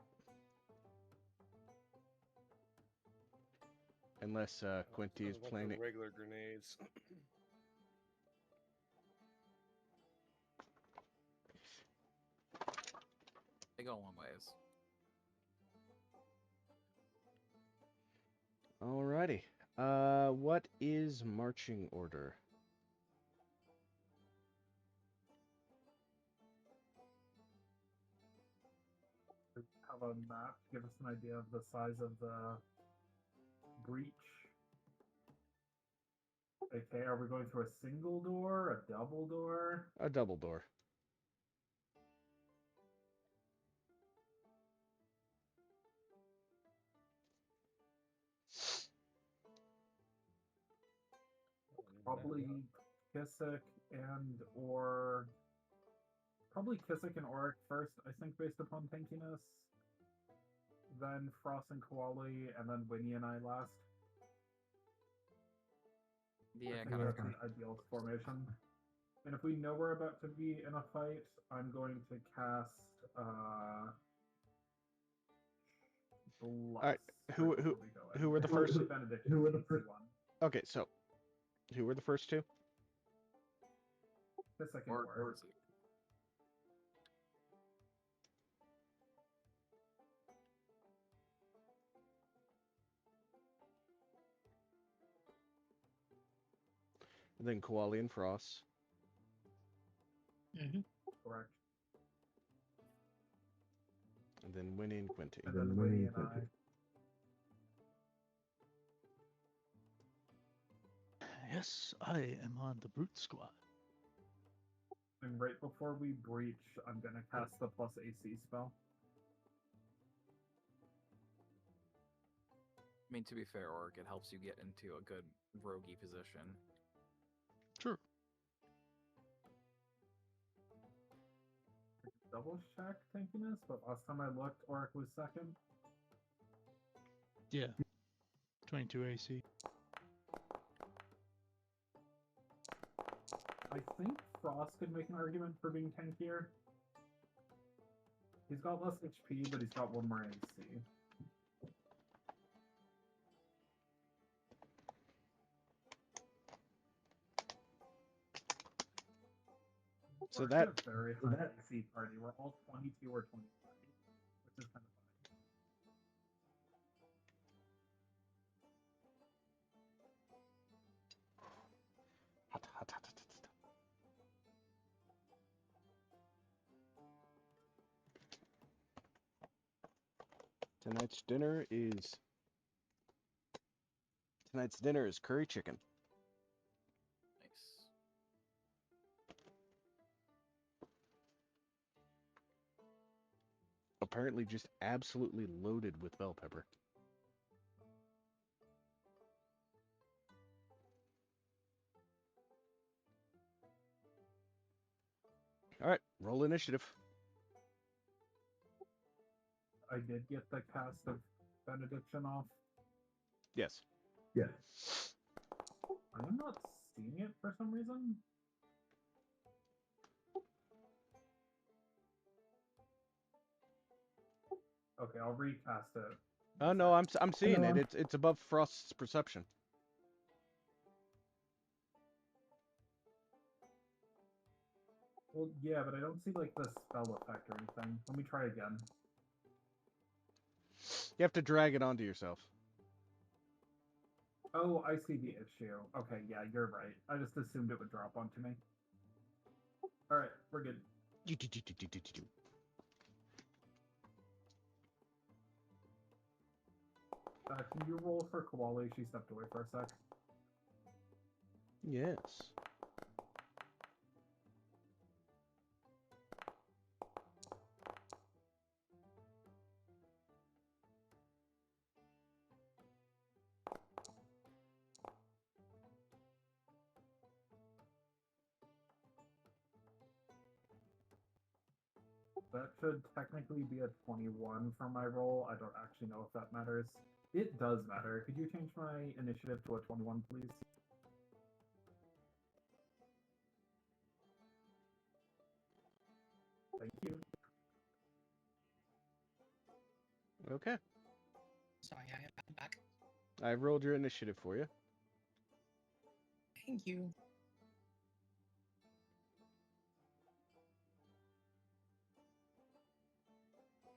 Unless Quinty is I went playing for it. regular grenades. They go a long ways. Alrighty. What is marching order? Have a map to give us an idea of the size of the breach. Okay, are we going through a single door, a double door? A double door. Probably Kissick and or probably Kissick and Oric first, I think, based upon tankiness. Then Frost and Koali, and then Winnie and I last. Yeah, I think kind of. that's the ideal formation. And if we know we're about to be in a fight, I'm going to cast Bless. Alright, who were the first? Who were the first one? Okay, so who were the first two? The second Or war. is it? And then Koali and Frost. Mm-hmm. Correct. And then Winnie and Quinty. And then Winnie and I. Yes, I am on the brute squad. And right before we breach, I'm gonna cast the plus AC spell. I mean, to be fair, Orc, it helps you get into a good roguey position. Sure. Double check tankiness, but last time I looked, Oric was second. Yeah. 22 AC. I think Frost could make an argument for being tankier. He's got less HP, but he's got one more AC. So We're that actually a very high AC party. We're all 22 or 23, which is kind of funny. hot, hot, hot, hot, hot. Tonight's dinner is curry chicken. Nice. Apparently just absolutely loaded with bell pepper. Alright, roll initiative. I did get the cast of Benediction off. Yes. Yeah. I'm not seeing it for some reason. Okay, I'll recast it. Oh no, I'm seeing it. It's above Frost's perception. Well, yeah, but I don't see like the spell effect or anything. Let me try again. You have to drag it onto yourself. Oh, I see the issue. Okay, yeah, you're right. I just assumed it would drop onto me. Alright, we're good. Can you roll for Koali? She stepped away for a sec. Yes. That should technically be a 21 for my roll. I don't actually know if that matters. It does matter. Could you change my initiative to a 21, please? Thank you. Okay. Sorry, I'm back. I rolled your initiative for you. Thank you.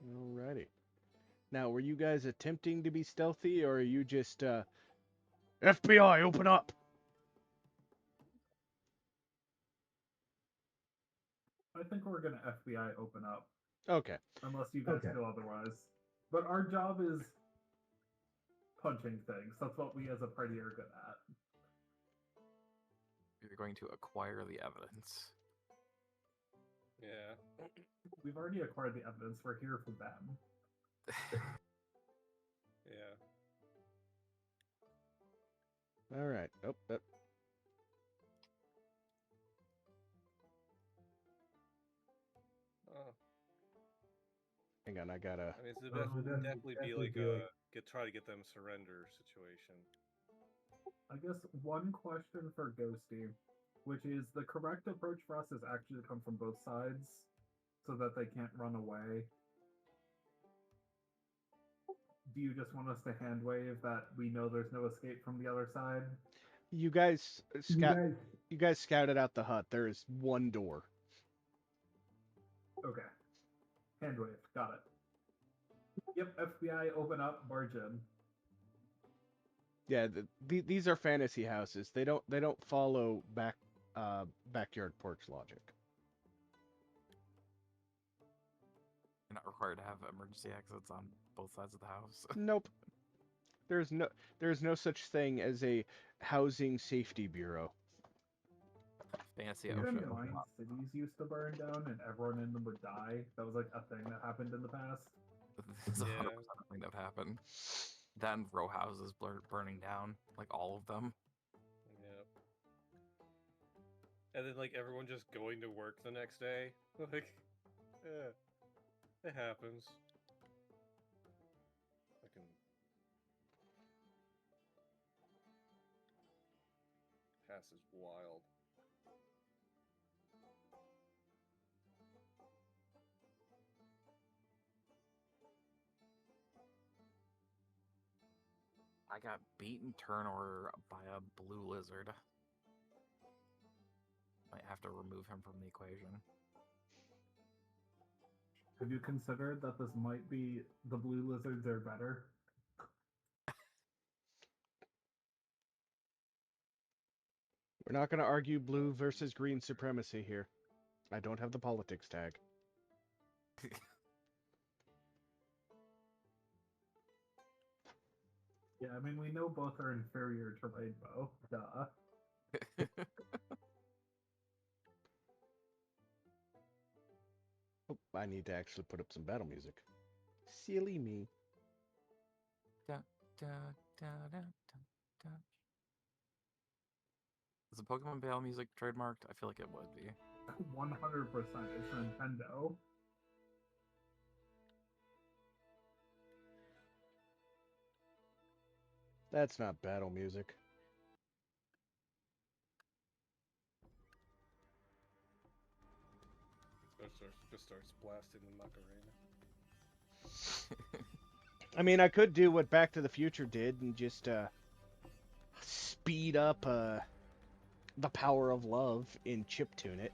Alrighty. Now, were you guys attempting to be stealthy, or are you just, FBI, open up? I think we're gonna FBI open up, Okay. unless you guys feel otherwise. But our job is punching things. That's what we as a party are good at. You're going to acquire the evidence. Yeah. We've already acquired the evidence. We're here for them. Yeah. All right. Oh, Oh. hang on. I gotta. I mean, it's definitely be like a try to get them surrender situation. I guess one question for Ghosty, which is the correct approach for us is actually to come from both sides so that they can't run away. Do you just want us to hand wave that we know there's no escape from the other side? You guys scouted out the hut. There is one door. Okay. Hand wave. Got it. Yep, FBI, open up, barge in. Yeah, these are fantasy houses. They don't follow backyard porch logic. You're not required to have emergency exits on both sides of the house. Nope. There's no such thing as a housing safety bureau. Fancy Keep in OSHA. mind, cities used to burn down and everyone in them would die. That was like a thing that happened in the past. This is 100% Yeah. a thing that happened. Then row houses burning down, like all of them. Yep. And then like everyone just going to work the next day. Like, yeah, it happens. Fucking pass is wild. I got beaten turnover by a blue lizard. Might have to remove him from the equation. Have you considered that this might be the blue lizards are better? We're not going to argue blue versus green supremacy here. I don't have the politics tag. Yeah, I mean, we know both are inferior to Rainbow. Duh. Oh, I need to actually put up some battle music. Silly me. Da, da, da, da, da, da. Is the Pokemon Battle music trademarked? I feel like it would be. 100%. It's Nintendo. That's not battle music. Just starts blasting the Macarena. I mean, I could do what Back to the Future did and just speed up the power of love in chiptune it.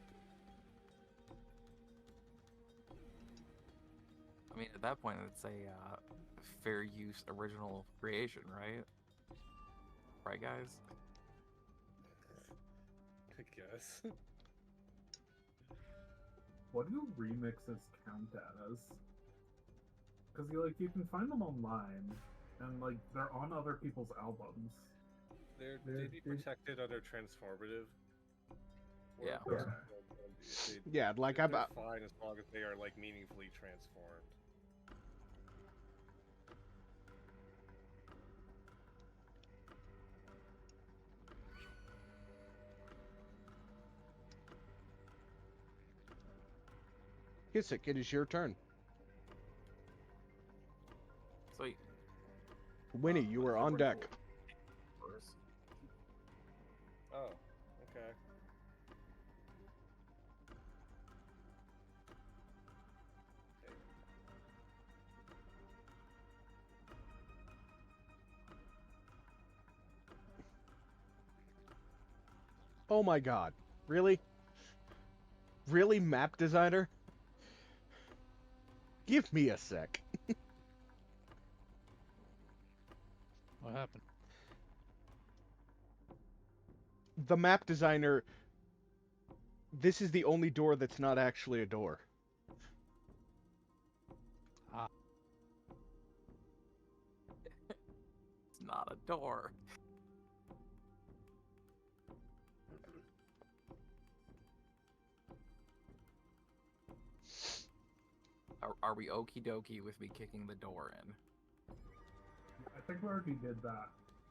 I mean, at that point, it's a fair use original creation, right? Right, guys? I guess. What do remixes count as? Because you can find them online, and like they're on other people's albums. They'd be protected under transformative. Yeah. Yeah, like they're fine as long as they are like meaningfully transformed. Kisik, it is your turn. Sweet. Winnie, you are on deck. First. Oh, okay. Oh my god. Really? Really, map designer? Give me a sec. What happened? The map designer... This is the only door that's not actually a door. Ah, It's not a door. Are we okie dokie with me kicking the door in? I think we already did that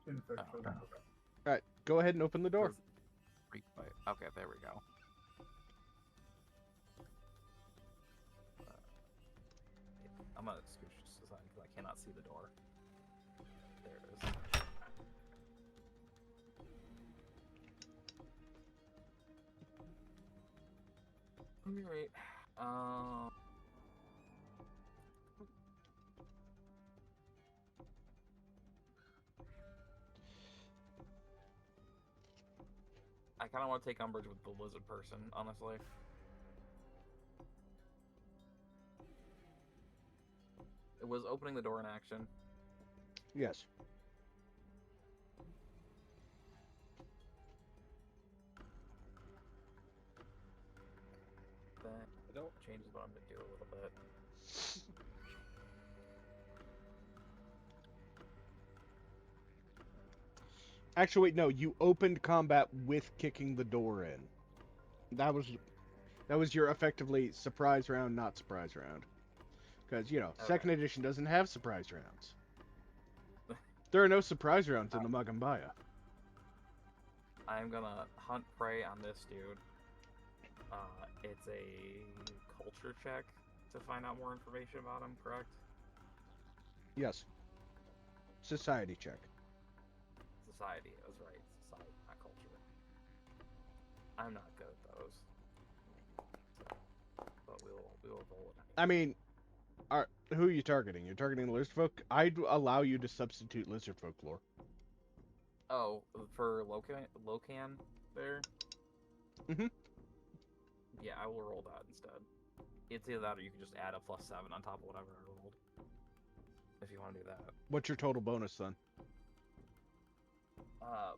in fiction. Oh, okay. Alright, go ahead and open the door. Okay, there we go. I'm gonna scooch this aside because I cannot see the door. There it is. Alright. I kind of want to take umbrage with the lizard person, honestly. It was opening the door in action. Yes. That changes what I'm going to do a little bit. Actually, wait, no. You opened combat with kicking the door in. That was your effectively surprise round, not surprise round. Because, you know, Okay. second edition doesn't have surprise rounds. There are no surprise rounds in the Magambaya. I'm gonna hunt prey on this dude. It's a culture check to find out more information about him, correct? Yes. Society check. Society, I was right. Society, not culture. I'm not good at those. So, but we will roll it anyway. I mean, who are you targeting? You're targeting lizard folk? I'd allow you to substitute lizard folklore. Oh, for Locan there? Mhm. Yeah, I will roll that instead. It's either that or you can just add a +7 on top of whatever I rolled. If you want to do that. What's your total bonus then?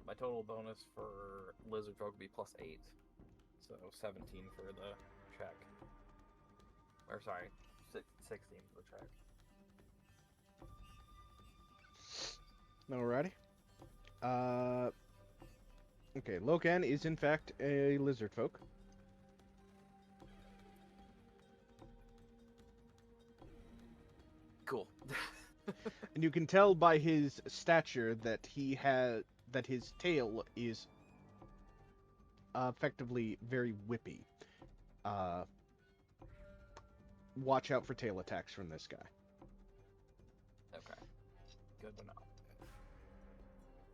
My total bonus for lizard folk would be +8. So 17 for the check. Or sorry, 16 for the check. Alrighty. Okay, Locan is in fact a lizard folk. Cool. And you can tell by his stature that his tail is effectively very whippy. Watch out for tail attacks from this guy. Okay. Good to know.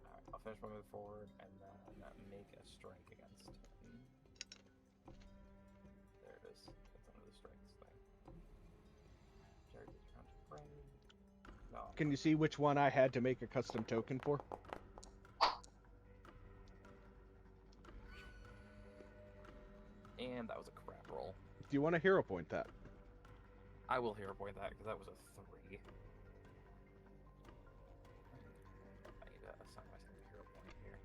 Alright, I'll finish my move forward and then make a strike against him. There it is. It's under the strikes thing. Charges round to prey. No. Can you see which one I had to make a custom token for? And that was a crap roll. Do you want to hero point that? I will hero point that because that was a 3. I need to assign myself a hero point here.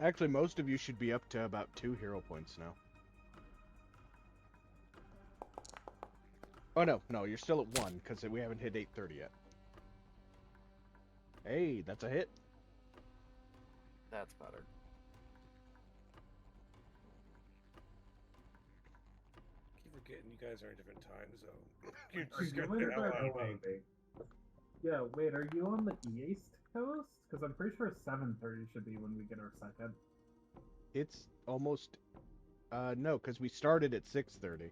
Actually, most of you should be up to about 2 hero points now. Oh, no, you're still at 1, because we haven't hit 830 yet. Hey, that's a hit. That's better. Keep forgetting you guys are in a different time zone. You're Are you just gonna doing get it out by on me. Yeah, wait, are you on the east coast? Because I'm pretty sure 7:30 should be when we get our second. It's almost no, because we started at 6:30.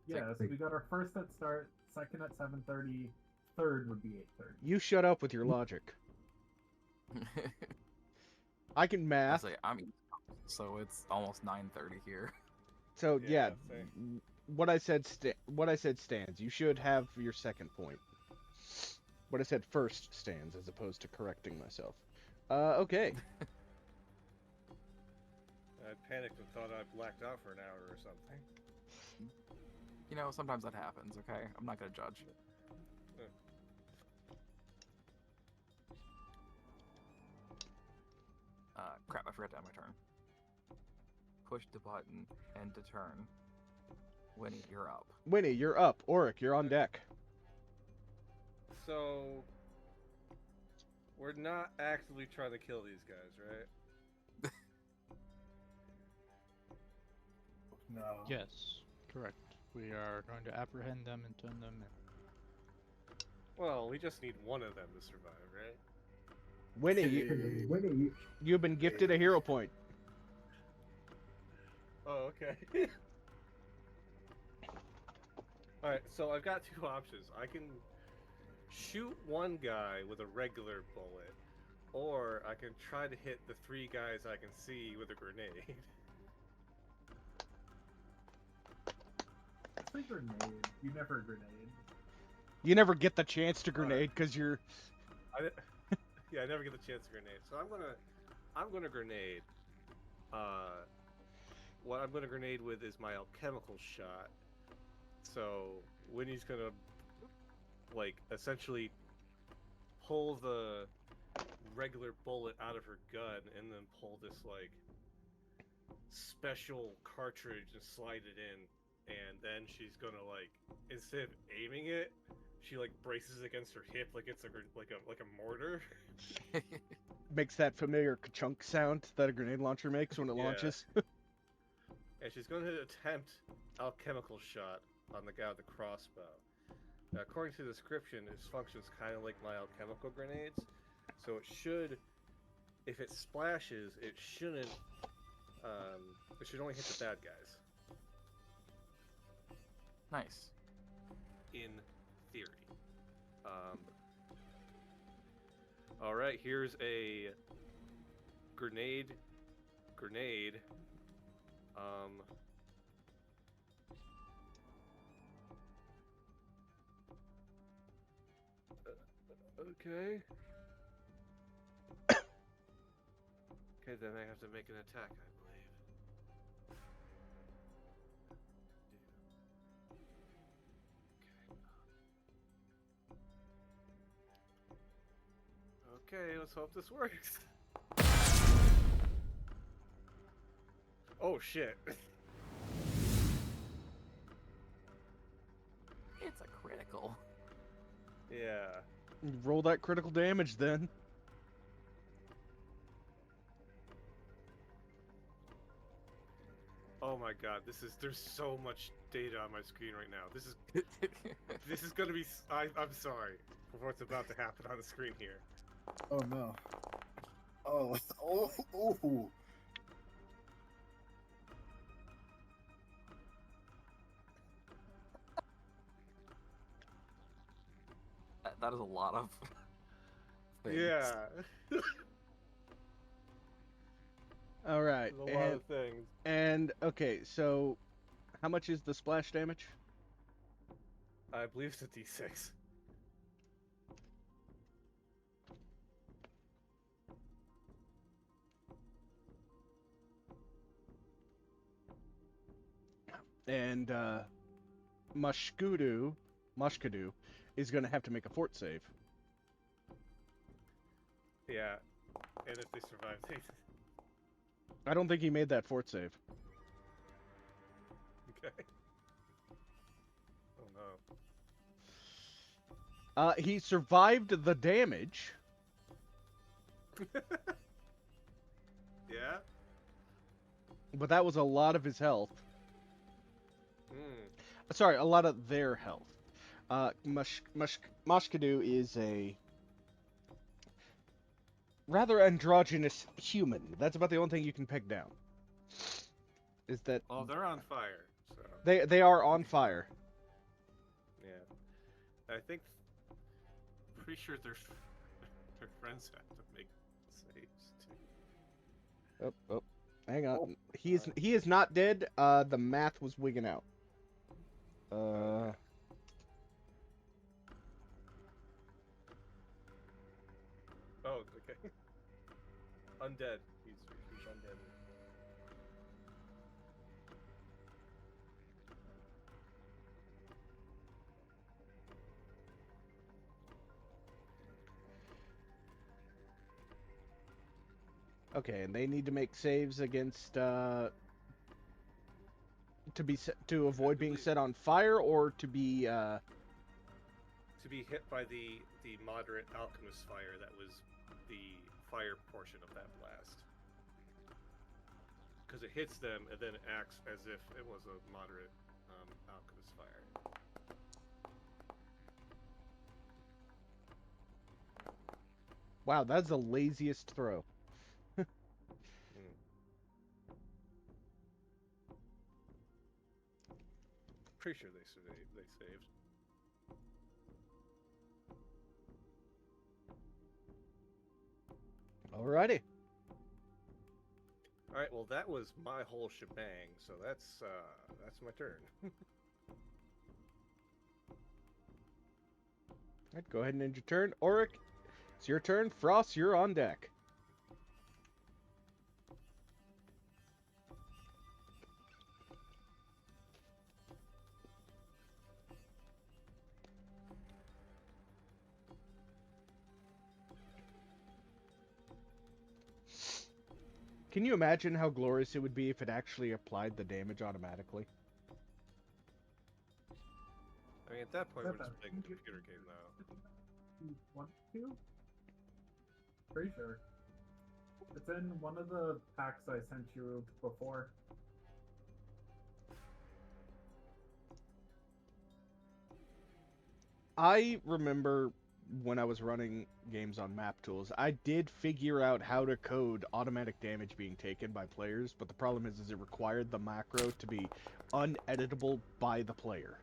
Yeah, so we got our first at start, second at 7:30, third would be 8:30. You shut up with your logic. I can I math. say I'm East Coast, so it's almost 9:30 here. So yeah, same. what I said stands. You should have your second point. What I said first stands, as opposed to correcting myself. Okay. I panicked and thought I blacked out for an hour or something. You know, sometimes that happens. Okay, I'm not gonna judge. Crap! I forgot to end my turn. Push the button and to turn. Winnie, you're up. Winnie, you're up. Auric, you're on deck. So we're not actively trying to kill these guys, right? No. Yes, correct. We are going to apprehend them and turn them in. Well, we just need one of them to survive, right? Winnie, you've been gifted a hero point. Oh, okay. Alright, so I've got two options. I can shoot one guy with a regular bullet, or I can try to hit the three guys I can see with a grenade. It's a grenade. You never grenade. You never get the chance to grenade because you're. Yeah, I never get the chance to grenade. So I'm gonna grenade. What I'm gonna grenade with is my alchemical shot. So Winnie's gonna like essentially pull the regular bullet out of her gun and then pull this like special cartridge and slide it in, and then she's gonna like, instead of aiming it, she like braces against her hip like it's like a mortar. Makes that familiar ka-chunk sound that a grenade launcher makes when it launches. And she's going to attempt alchemical shot on the guy with the crossbow. Now, according to the description, it functions kind of like my alchemical grenades. So it should, if it splashes, it shouldn't. It should only hit the bad guys. Nice. In theory. All right, here's a grenade. Okay. Okay, then I have to make an attack, I believe. Okay, let's hope this works. Oh shit. It's a critical. Yeah. Roll that critical damage then. Oh my god, there's so much data on my screen right now. This is gonna be, I'm sorry for what's about to happen on the screen here. Oh no. Oh, oh. That is a lot of things. Yeah. All right. There's a lot of things. And okay, so how much is the splash damage? I believe it's a D6. And Mashkudu is going to have to make a fort save. Yeah. And if they survive, they... I don't think he made that fort save. Okay. Oh no. He survived the damage. Yeah? But that was a lot of his health. Sorry, a lot of their health. Moshkadu is a rather androgynous human. That's about the only thing you can peg down. Is that Oh, they're on fire. So they are on fire. yeah, I think pretty sure their friends have to make saves too. Oh, hang on. Oh, He is not dead. The math was wigging out. Okay. Oh, okay. Undead. He's undead. Okay, and they need to make saves against to avoid being believe- set on fire or to be To be hit by the moderate alchemist fire that was the fire portion of that blast. Because it hits them and then acts as if it was a moderate alchemist fire. wow, that's the laziest throw. Pretty sure they saved. Alrighty. All right, well that was my whole shebang, so that's my turn. Alright, go ahead and end your turn. Auric, it's your turn. Frost, you're on deck. Can you imagine how glorious it would be if it actually applied the damage automatically? I mean, at that point, we're That's just playing a computer game now. You want to? Pretty sure. It's in one of the packs I sent you before. I remember when I was running games on map tools, I did figure out how to code automatic damage being taken by players, but the problem is it required the macro to be uneditable by the player.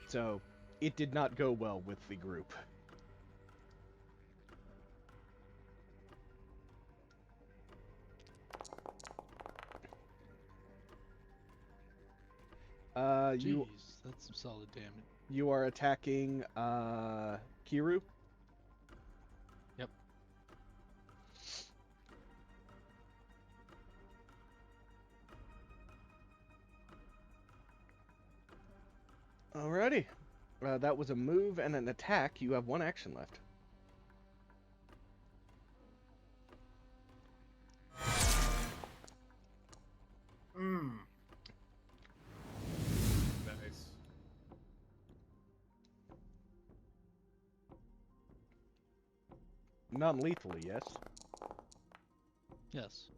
So, it did not go well with the group. Jeez, that's some solid damage. You are attacking Kiru. Yep. Alrighty. That was a move and an attack. You have one action left. Nice. Non-lethally, yes. Yes.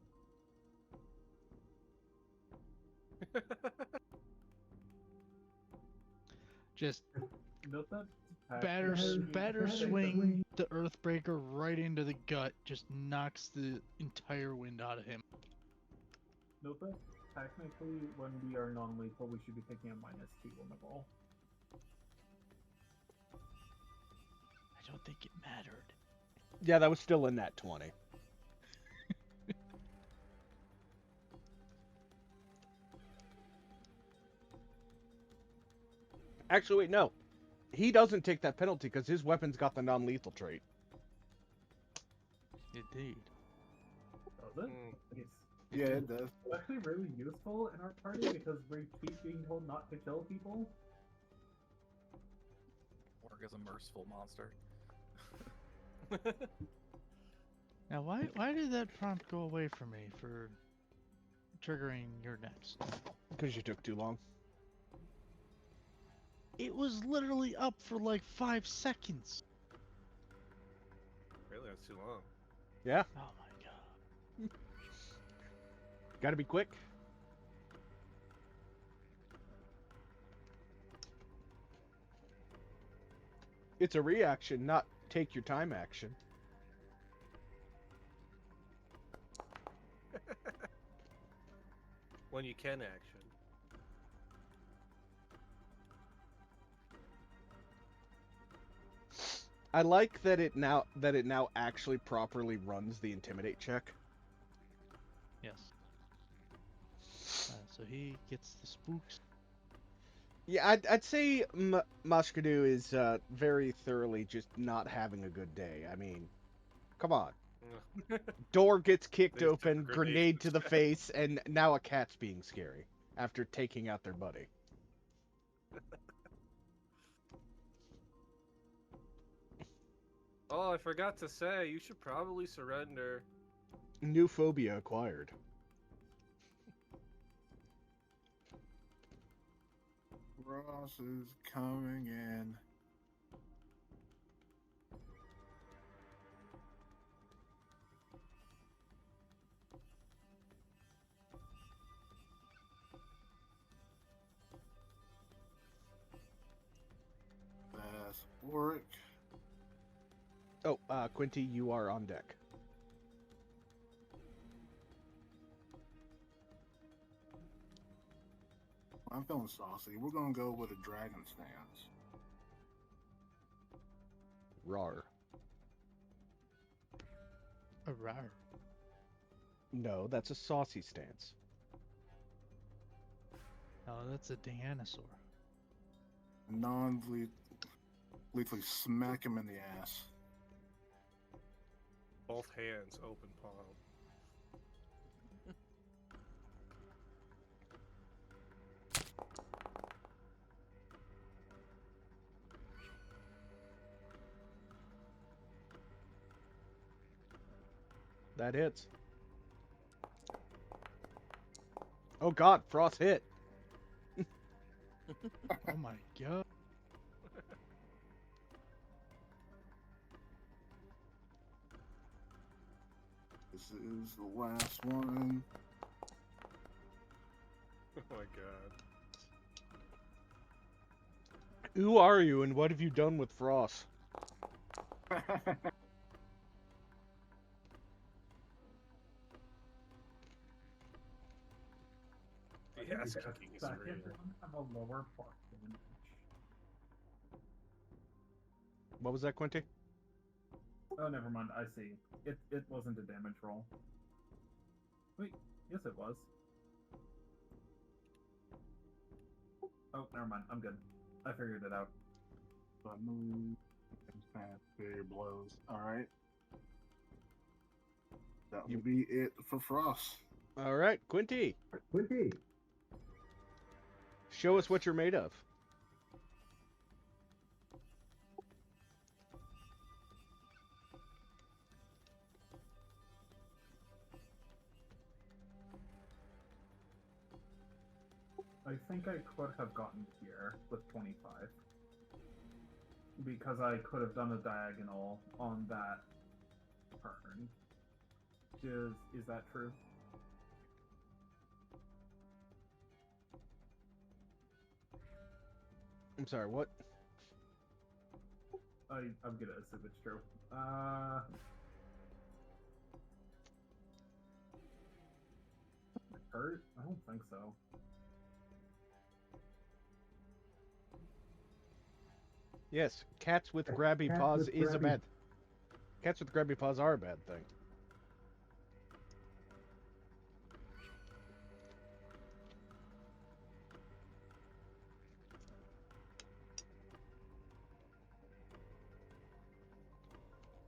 Just Note that batter swing the Earthbreaker right into the gut, just knocks the entire wind out of him. Note that technically, when we are non-lethal, we should be taking a -2 on the roll. I don't think it mattered. Yeah, that was still in that 20. Actually, wait, no. He doesn't take that penalty because his weapon's got the non-lethal trait. Indeed. Does it? Yes. Yeah, it does. It's actually really useful in our party because we keep being told not to kill people. Org is a merciful monster. Now, why did that prompt go away from me for triggering your next? Because you took too long. It was literally up for like 5 seconds. Really, that's too long. Yeah, Oh my god. gotta be quick. It's a reaction, not take your time action. When you can action. I like that it now actually properly runs the intimidate check. Yes. So he gets the spooks. Yeah, I'd say Mashkadu is very thoroughly just not having a good day. I mean, come on. Door gets kicked There's some open, grenades grenade in to the chat. face, and now a cat's being scary after taking out their buddy. Oh, I forgot to say, you should probably surrender. New phobia acquired. Ross is coming in. That's Warwick. Oh, Quinty, you are on deck. I'm feeling saucy. We're gonna go with a dragon stance. Rar. A rar. No, that's a saucy stance. No, that's a dinosaur. Non-lethally smack him in the ass. Both hands, open palm. That hits. Oh god, Frost hit. Oh my god. This is the last one. Oh my god. Who are you and what have you done with Frost? The ass kicking is Second real. one have a lower plus damage. What was that, Quinty? Oh, never mind. I see. It wasn't a damage roll. Wait, yes it was. Oh, never mind. I'm good. I figured it out. So I move. Fair blows. All right. That will be it for Frost. All right, Quinty, Quinty! show us what you're made of. I think I could have gotten here with 25. Because I could have done a diagonal on that turn. Is that true? I'm sorry, what? I'm gonna assume it's true. Hurt? I don't think so. Yes, cats with grabby paws is a bad. Cats with grabby paws are a bad thing.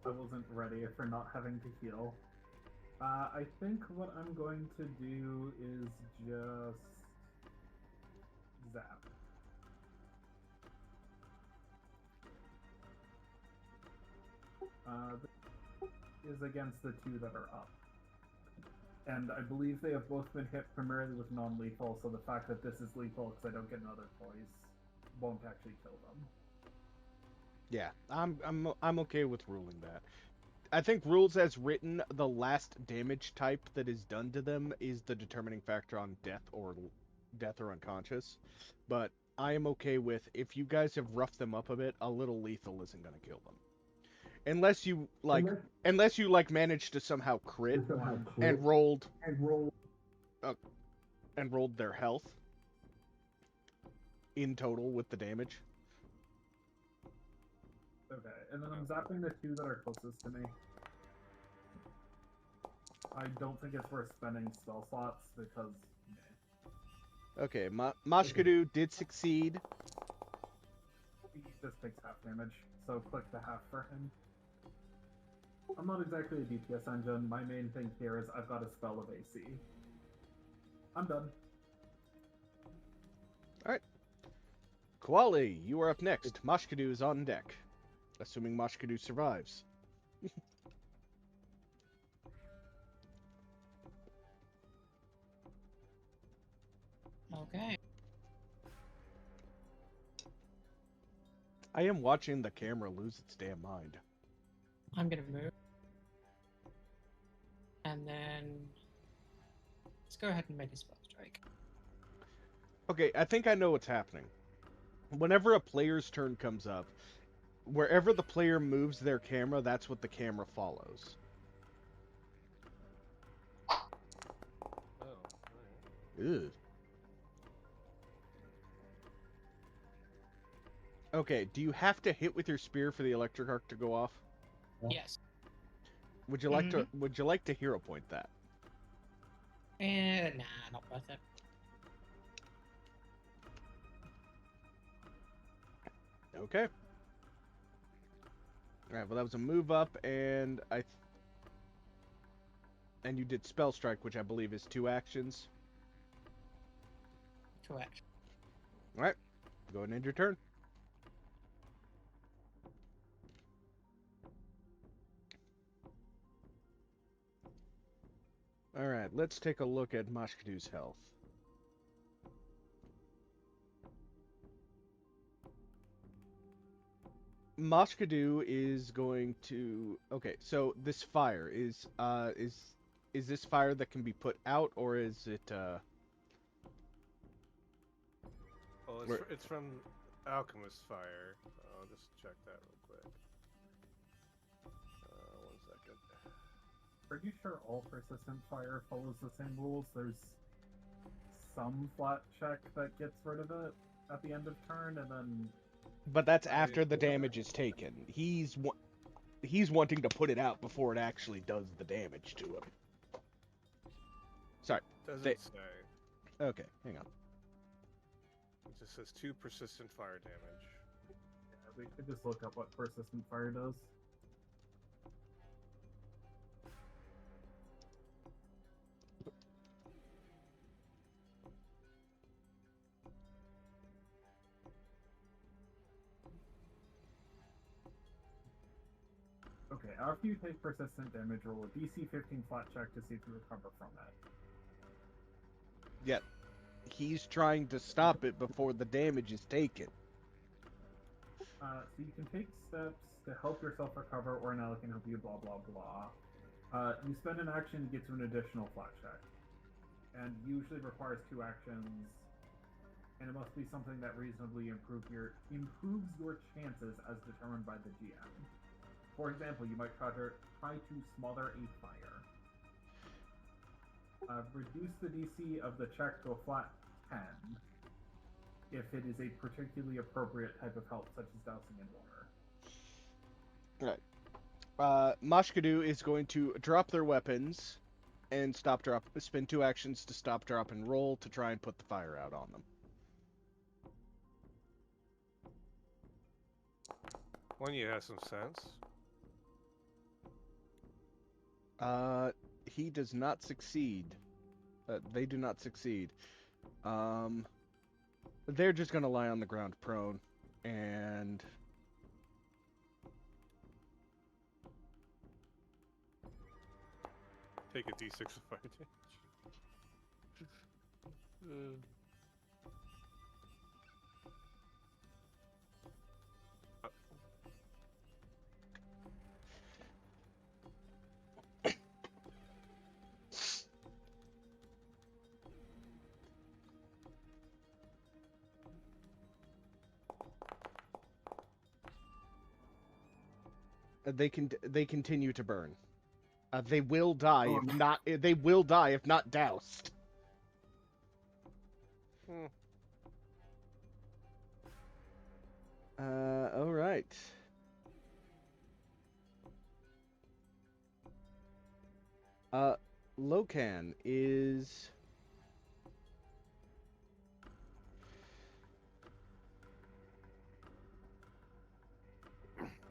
I wasn't ready for not having to heal. I think what I'm going to do is just zap. This is against the two that are up. And I believe they have both been hit primarily with non-lethal, so the fact that this is lethal because I don't get another choice won't actually kill them. Yeah, I'm okay with ruling that. I think rules as written, the last damage type that is done to them is the determining factor on death or unconscious. But I am okay with, if you guys have roughed them up a bit, a little lethal isn't going to kill them. Unless you managed to somehow crit and rolled uh, and rolled their health in total with the damage. Okay, and then I'm zapping the two that are closest to me. I don't think it's worth spending spell slots because. Okay, Mashkadu did succeed. He just takes half damage, so click the half for him. I'm not exactly a DPS engine. My main thing here is I've got a spell of AC. I'm done. Alright. Koali, you are up next. Mashkadu is on deck. Assuming Mashkadu survives. Okay. I am watching the camera lose its damn mind. I'm gonna move. And then let's go ahead and make a spell strike. Okay, I think I know what's happening. Whenever a player's turn comes up, wherever the player moves their camera, that's what the camera follows. Oh, alright. Ugh. Okay, do you have to hit with your spear for the electric arc to go off? Yes. Would you like to hero point that? Nah, not worth it. Okay. Alright, well that was a move up, and and you did spell strike, which I believe is 2 actions. Correct. Alright, go ahead and end your turn. Alright, let's take a look at Mashkadu's health. Mashkadu is going to... Okay, so this fire is this fire that can be put out, or is it Well, it's from Alchemist Fire. I'll just check that real quick. 1 second. Pretty sure all persistent fire follows the same rules. There's some flat check that gets rid of it at the end of turn, and then. But that's after the damage is taken. He's wanting to put it out before it actually does the damage to him. Sorry. Doesn't say. Okay, hang on. It just says 2 persistent fire damage. Yeah, we could just look up what persistent fire does. Okay, after you take persistent damage, roll a DC 15 flat check to see if you recover from it. Yeah, he's trying to stop it before the damage is taken. So you can take steps to help yourself recover, or an ally can help you, blah, blah, blah. You spend an action to get to an additional flat check. And usually requires 2 actions, and it must be something that reasonably improves your chances as determined by the GM. For example, you might try to smother a fire. Reduce the DC of the check to a flat 10 if it is a particularly appropriate type of help, such as dousing in water. Right. Mashkadu is going to drop their weapons and spend 2 actions to stop, drop, and roll to try and put the fire out on them. One, you have some sense. He does not succeed. They do not succeed. They're just gonna lie on the ground prone, and Take a d6 of fire damage. They continue to burn. They will die Oh, if no. not. They will die if not doused. Hmm. All right. Uh, Locan is.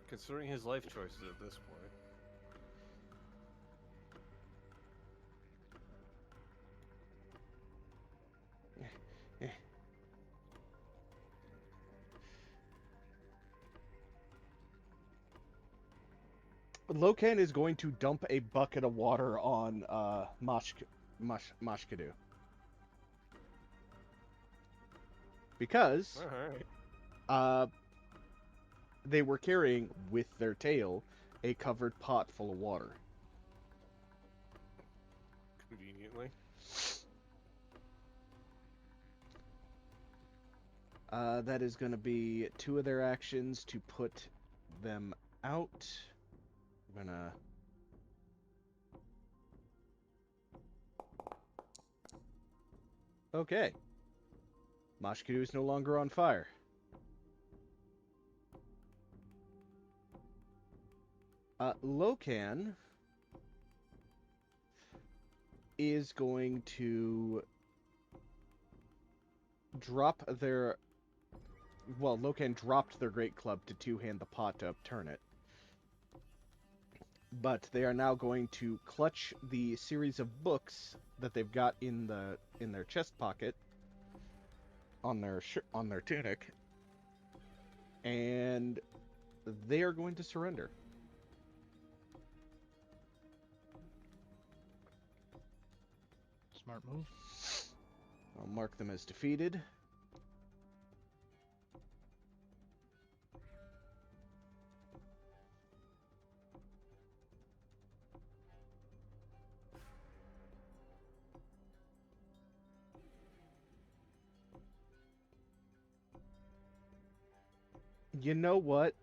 Considering his life choices at this point. Locan is going to dump a bucket of water on Mashkadu. Because Alright. uh, they were carrying, with their tail, a covered pot full of water. Conveniently. That is going to be 2 of their actions to put them out. I'm gonna. Okay. Mashkadu is no longer on fire. Locan is going to drop their. Well, Locan dropped their great club to two-hand the pot to upturn it. But they are now going to clutch the series of books that they've got in their chest pocket on their tunic, and they are going to surrender. Smart move. I'll mark them as defeated. You know what?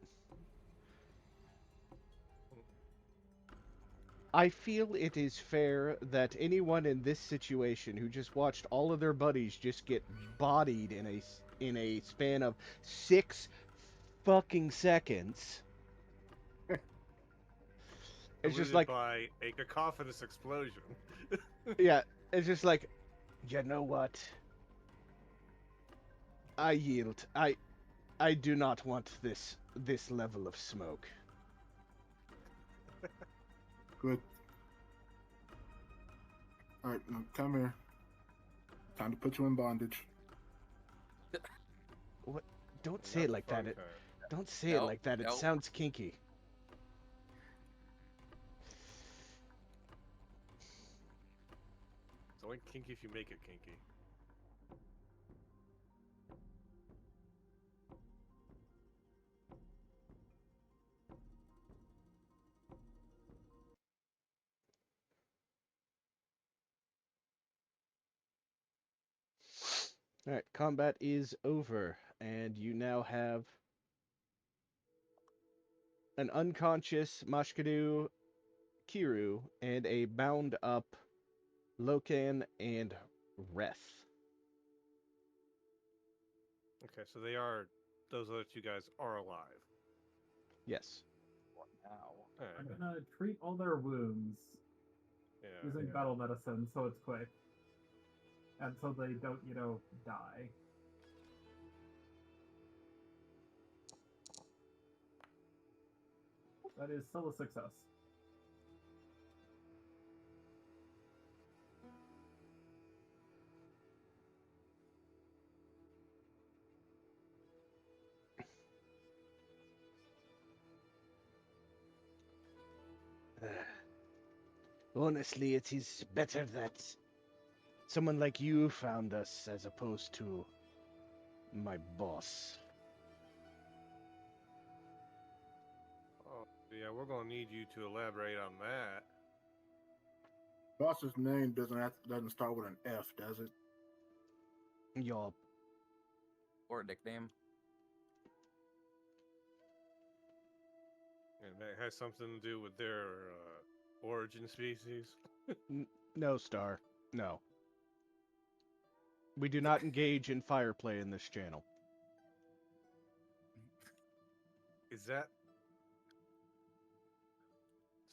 I feel it is fair that anyone in this situation who just watched all of their buddies just get bodied in a span of 6 fucking seconds. It's just Eluded like, by a cacophonous explosion. yeah, it's just like, you know what? I yield. I do not want this level of smoke. Good. All right, now come here. Time to put you in bondage. What? Don't say Not it the like fun that. kind. Don't say it Nope, like that. It nope. sounds kinky. It's only kinky if you make it kinky. All right, combat is over, and you now have an unconscious Mashkadu Kiru and a bound up Locan and Reth. Okay, so those other two guys are alive. Yes. Now. I'm Alright. gonna treat all their wounds Yeah. using battle medicine, so it's quick, and so they don't, die. That is still a success. Honestly, it is better that someone like you found us as opposed to my boss. Oh, yeah, we're gonna need you to elaborate on that. Boss's name doesn't start with an F, does it? Your Or a nickname. And It has something to do with their origin species. No, Star. No. We do not engage in fire play in this channel. Is that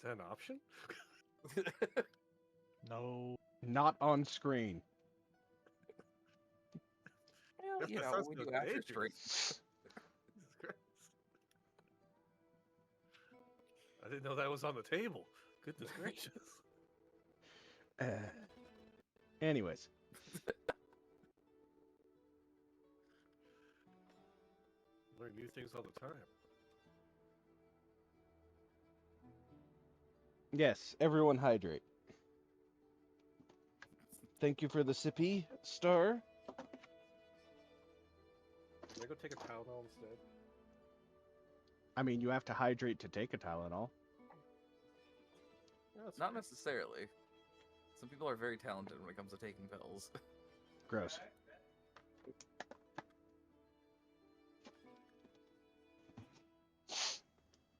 an option? No. Not on screen. Well, That you know, sounds we do so after dangerous. stream. Jesus Christ. I didn't know that was on the table. Goodness gracious. Uh, anyways, Learn new things all the time. yes, everyone hydrate. Thank you for the sippy, Star. Can I go take a Tylenol instead? I mean, you have to hydrate to take a Tylenol. No, that's Not fine. necessarily. Some people are very talented when it comes to taking pills. Gross.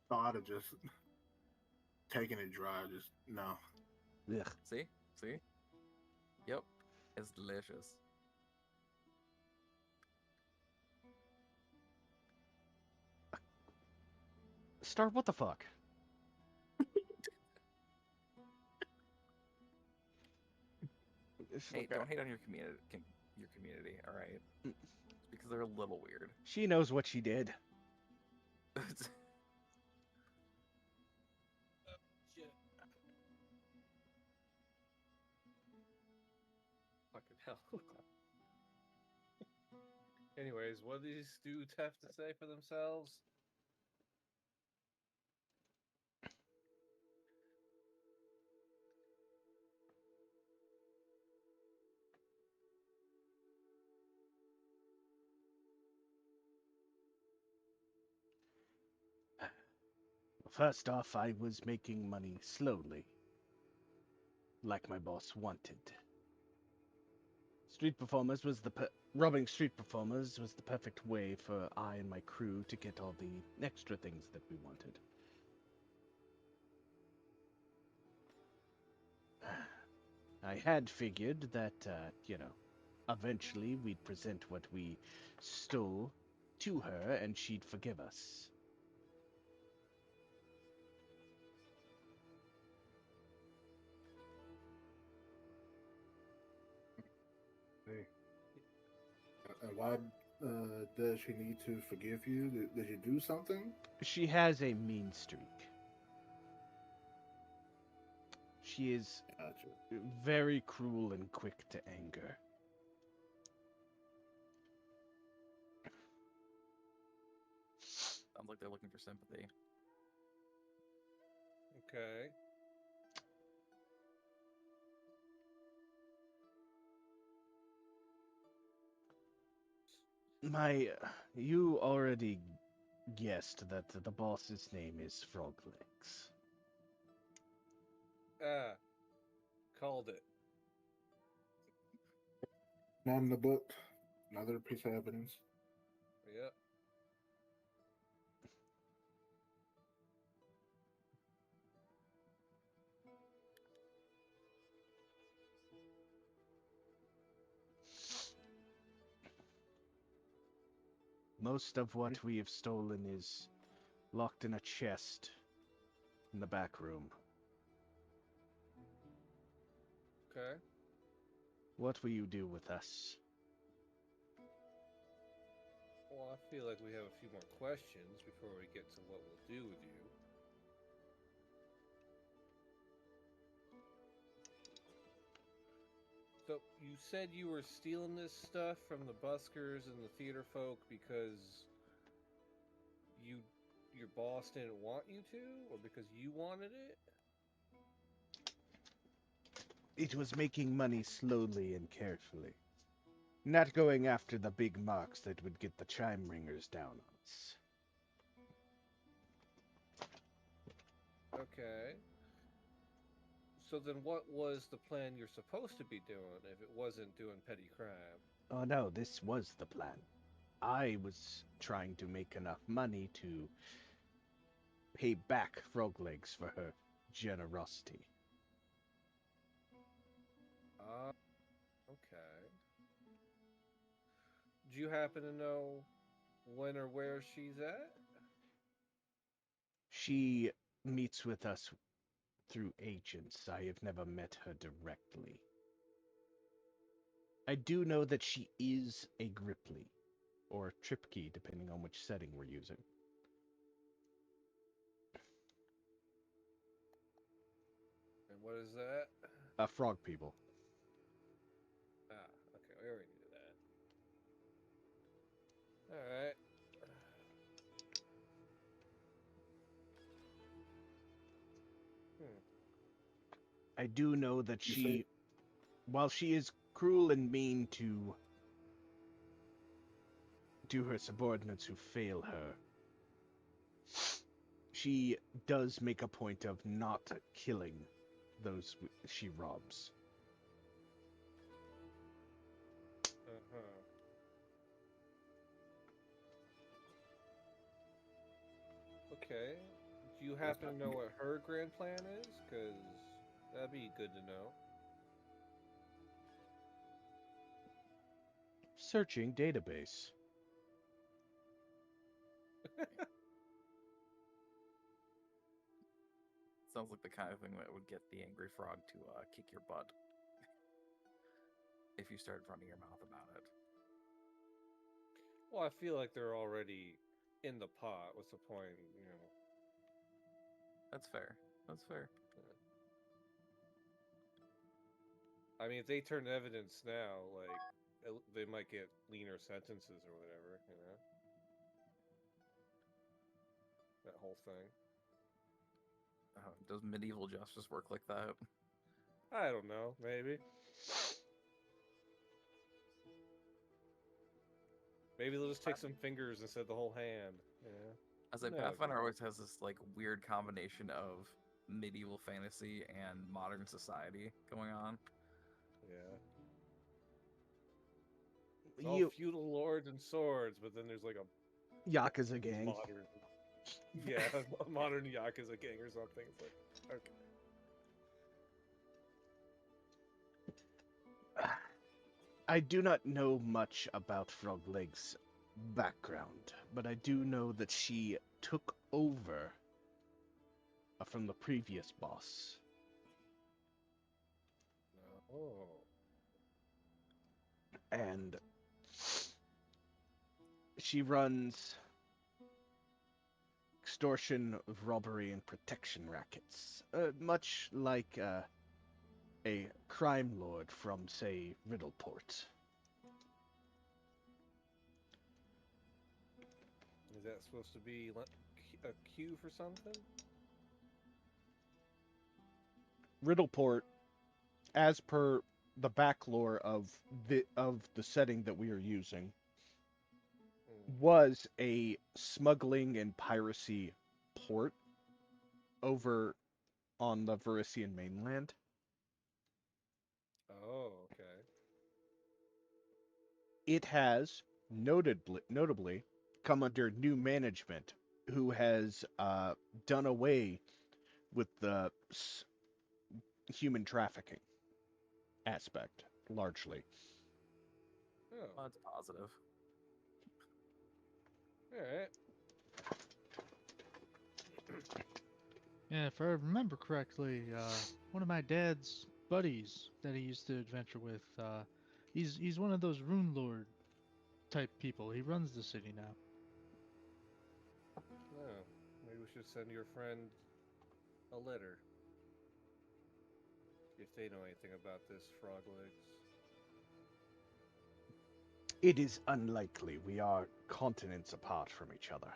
Thought of just taking it dry, just no. Ugh. See? See? Yep. It's delicious. Star, what the fuck? Hey, don't hate on your community. Your community, all right? Because they're a little weird. She knows what she did. Fucking hell. Anyways, what do these dudes have to say for themselves? First off, I was making money slowly, like my boss wanted. Robbing street performers was the perfect way for I and my crew to get all the extra things that we wanted. I had figured that, eventually we'd present what we stole to her and she'd forgive us. Hey. And why does she need to forgive you? Did you do something? She has a mean streak. She is Gotcha. very cruel and quick to anger. Sounds like they're looking for sympathy. Okay. You already guessed that the boss's name is Froglegs. Ah, called it. Not in the book. Another piece of evidence. Yep. Most of what we have stolen is locked in a chest in the back room. Okay. What will you do with us? Well, I feel like we have a few more questions before we get to what we'll do with you. So, you said you were stealing this stuff from the buskers and the theater folk because you your boss didn't want you to, or because you wanted it? It was making money slowly and carefully. Not going after the big marks that would get the chime ringers down on us. Okay. So then what was the plan you're supposed to be doing if it wasn't doing petty crime? Oh no, this was the plan. I was trying to make enough money to pay back Froglegs for her generosity. Okay. Do you happen to know when or where she's at? She meets with us through agents. I have never met her directly. I do know that she is a Gripply, or Tripkey, depending on which setting we're using. And what is that? Frog people. Ah, okay, we already knew that. Alright. Hmm. I do know that You say while she is cruel and mean to her subordinates who fail her, she does make a point of not killing those she robs. Uh-huh. Okay. Do you happen to know what her grand plan is? Because that'd be good to know. Searching database. Sounds like the kind of thing that would get the angry frog to kick your butt if you started running your mouth about it. Well, I feel like they're already in the pot. What's the point, you know? That's fair. That's fair. I mean, if they turn evidence now, like, they might get leaner sentences or whatever, you know? That whole thing. Does medieval justice work like that? I don't know, maybe. Maybe they'll just take some fingers instead of the whole hand. Yeah. As a No, Pathfinder okay. always has this like weird combination of medieval fantasy and modern society going on. Yeah. It's all You feudal lords and swords, but then there's like a Yakuza gang. modern, yeah, a modern Yakuza gang or something. It's like, okay. I do not know much about Frogleg's background, but I do know that she took over from the previous boss. Oh. And she runs extortion, robbery, and protection rackets, much like a crime lord from, say, Riddleport. Is that supposed to be a cue for something? Riddleport, as per the backlore of the setting that we are using, Hmm. was a smuggling and piracy port over on the Verisian mainland. Oh, okay. It has notably come under new management, who has done away with the human trafficking aspect largely. Oh, Well, that's positive. all right. Yeah, if I remember correctly, one of my dad's buddies that he used to adventure with, he's one of those rune lord type people. He runs the city now. Oh, maybe we should send your friend a letter if they know anything about this frog legs. It is unlikely. We are continents apart from each other.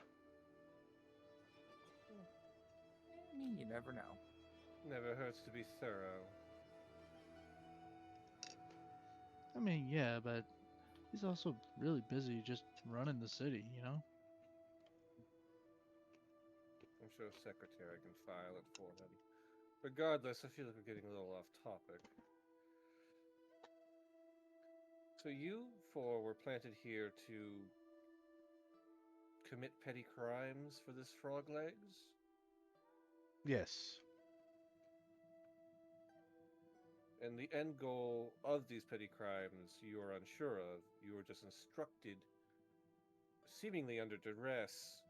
I mean, you never know. Never hurts to be thorough. I mean, yeah, but he's also really busy just running the city, you know? I'm sure a secretary can file it for him. Regardless, I feel like we're getting a little off topic. So you four were planted here to commit petty crimes for this frog legs? Yes. And the end goal of these petty crimes you are unsure of. You are just instructed, seemingly under duress,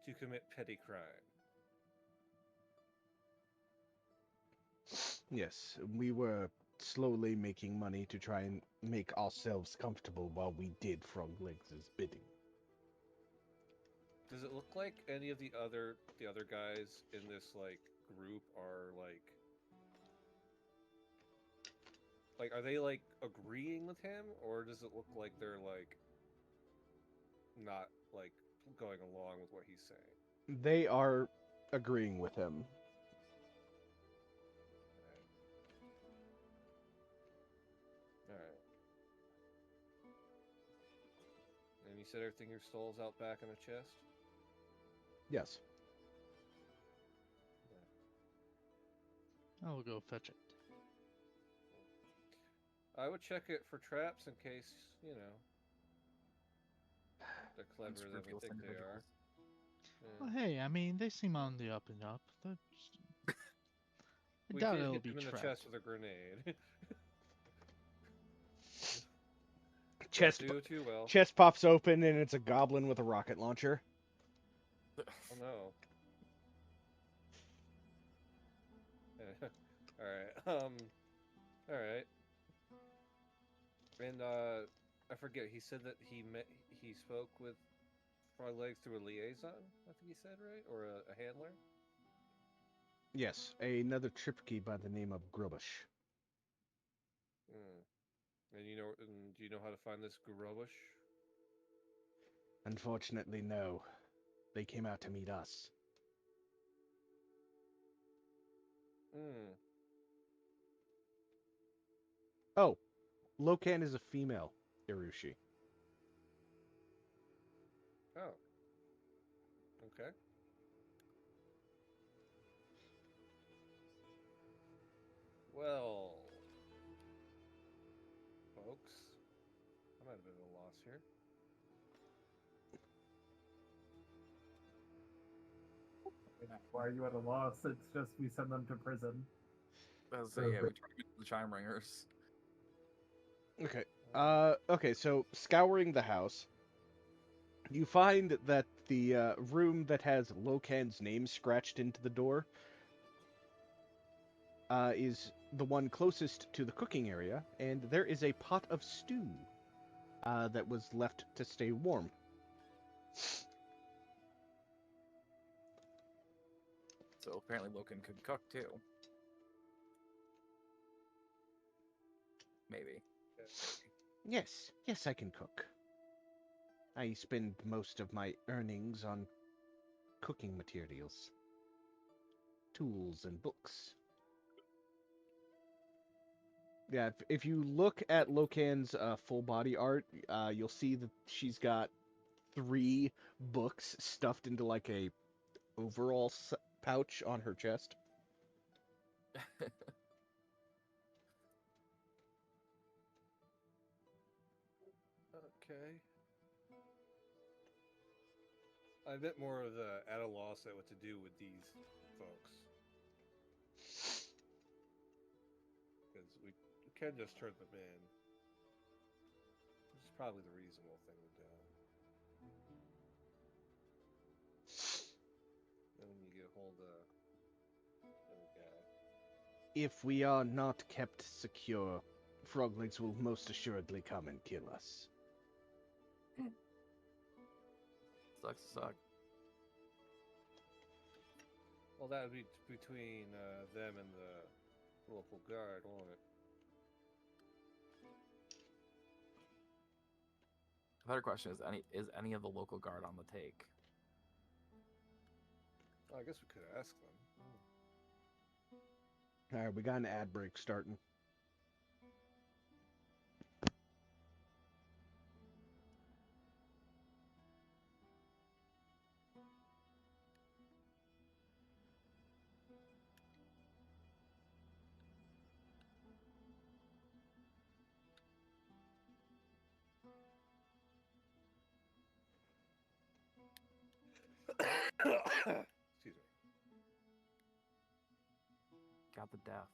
to commit petty crime. Yes. We were slowly making money to try and make ourselves comfortable while we did Frog Legs' bidding. Does it look like any of the other guys in this like group are like are they like agreeing with him, or does it look like they're like not like going along with what he's saying? They are agreeing with him. All right. And you said everything you stole is out back in a chest? Yes. I will go fetch it. I would check it for traps in case, they're cleverer than we Unscrupulous think they are. individuals. Well, Yeah. hey, I mean, they seem on the up and up. I We doubt did it'll hit be him in the trapped. chest with a grenade. Don't Chest, do too well. chest pops open and it's a goblin with a rocket launcher. Oh no. All right. All right. And I forget. He said that he spoke with Frog Legs through a liaison. I think he said right, or a handler. Yes, another Tripkey by the name of Grubush. Hmm. And do you know how to find this Gurobush? Unfortunately, no. They came out to meet us. Hmm. Oh, Locan is a female Irushi. Oh. Okay. Well, folks, I'm at a bit of a loss here. Why are you at a loss? It's just we send them to prison. So yeah, we try to get the chime ringers. Okay. Okay, so scouring the house, you find that the room that has Locan's name scratched into the door is the one closest to the cooking area, and there is a pot of stew that was left to stay warm. So apparently Loken could cook too. Maybe. Yes, yes, I can cook. I spend most of my earnings on cooking materials, tools, and books. Yeah, if you look at Locan's full body art, you'll see that she's got 3 books stuffed into like a overall pouch on her chest. Okay. I'm a bit more of the at a loss at what to do with these folks. Because we can just turn them in. Which is probably the reasonable thing to do. Then when you get hold of the guy. If we are not kept secure, Froglegs will most assuredly come and kill us. Sucks to suck. Well, that would be between them and the local guard, won't it? The better question is any of the local guard on the take? Well, I guess we could ask them. All right, we got an ad break starting. Excuse me. death.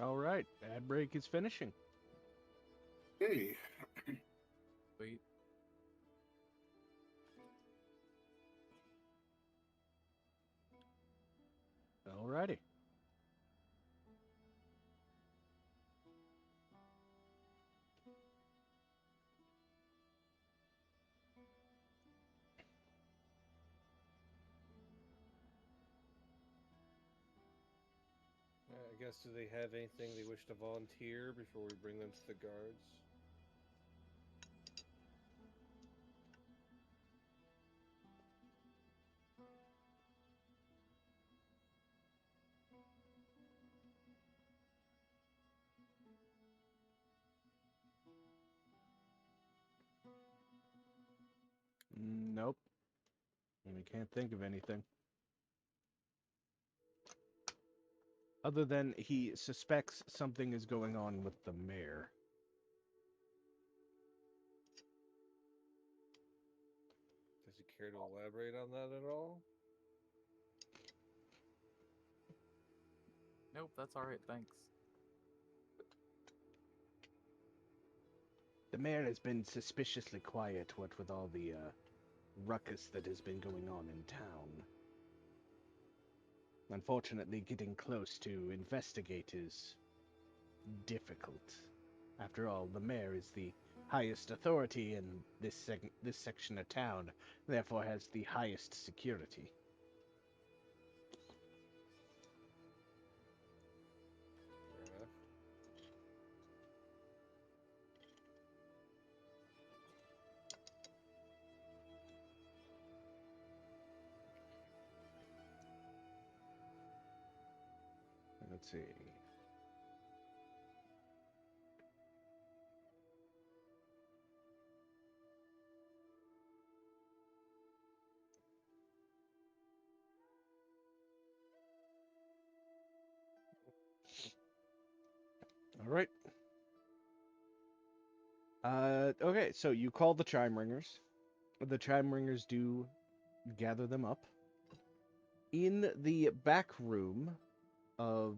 All right, ad break is finishing. Hey, Sweet. All righty. I guess, do they have anything they wish to volunteer before we bring them to the guards? Nope. We can't think of anything. Other than he suspects something is going on with the mayor. Does he care to elaborate on that at all? Nope, that's all right. Thanks. The mayor has been suspiciously quiet, what with all the ruckus that has been going on in town. Unfortunately, getting close to investigate is difficult. After all, the mayor is the highest authority in this section of town, therefore has the highest security. Fair enough. Let's see. All right. Okay, so you call the chime ringers. The chime ringers do gather them up. In the back room of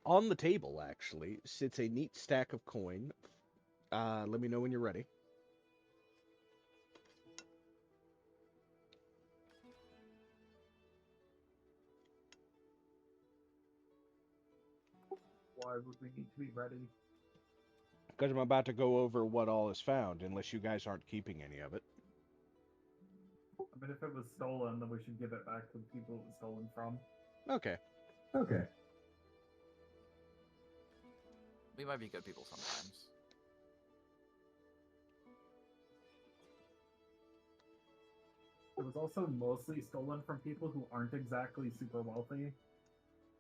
On the table, actually, sits a neat stack of coin. Let me know when you're ready. Why would we need to be ready? Because I'm about to go over what all is found, unless you guys aren't keeping any of it. I mean, if it was stolen, then we should give it back to the people it was stolen from. Okay. Okay. We might be good people sometimes. It was also mostly stolen from people who aren't exactly super wealthy.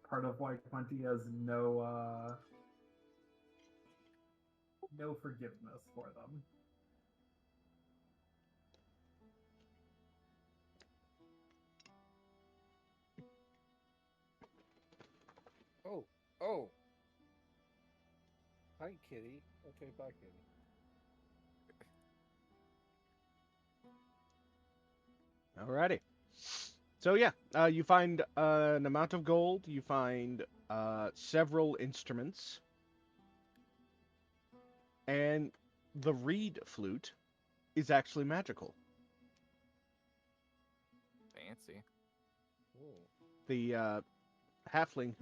Part of why Plenty has no forgiveness for them. Oh, oh. Hi, kitty. Okay, bye, kitty. Alrighty. So yeah, you find an amount of gold. You find several instruments, and the reed flute is actually magical. Fancy. Ooh. The halfling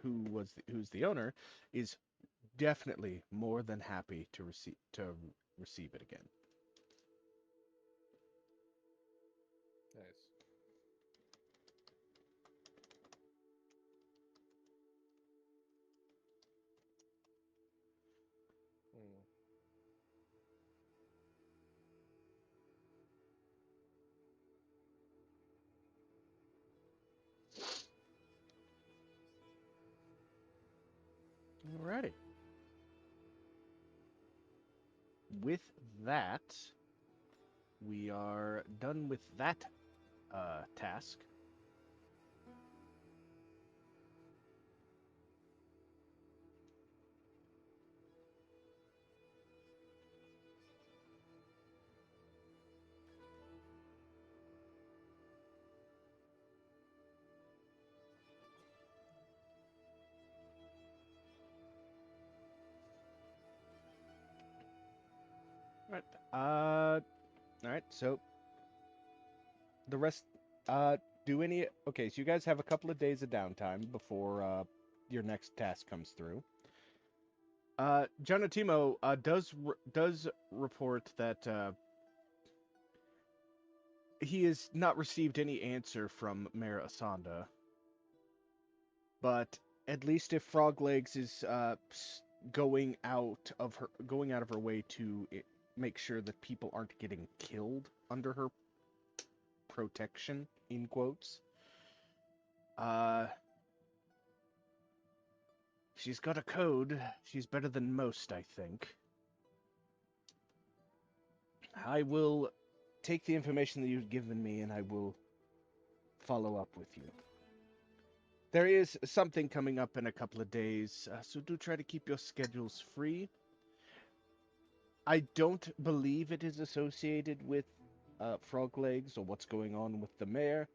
who's the owner is definitely more than happy to receive it again. Nice. Hmm. Alrighty. With that, we are done with that task. Right. All right. So the rest. Do any? Okay. So you guys have a couple of days of downtime before your next task comes through. Jonatimo does report that he has not received any answer from Mayor Asanda, but at least if Froglegs is going out of her way to make sure that people aren't getting killed under her protection in quotes. Uh, she's got a code. She's better than most, I think. I will take the information that you've given me and I will follow up with you. There is something coming up in a couple of days, so do try to keep your schedules free. I don't believe it is associated with Frog Legs or what's going on with the mayor,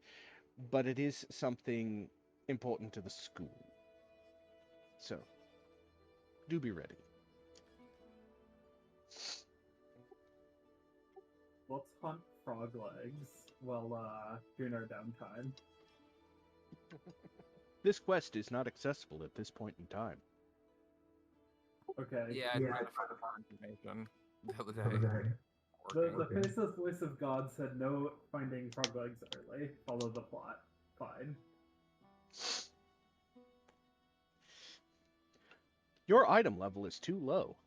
but it is something important to the school. So, do be ready. Let's hunt frog legs while during our downtime. This quest is not accessible at this point in time. Okay. Yeah, I tried to find more information the other day. The faceless voice of God said no finding frog legs early. Follow the plot. Fine. Your item level is too low.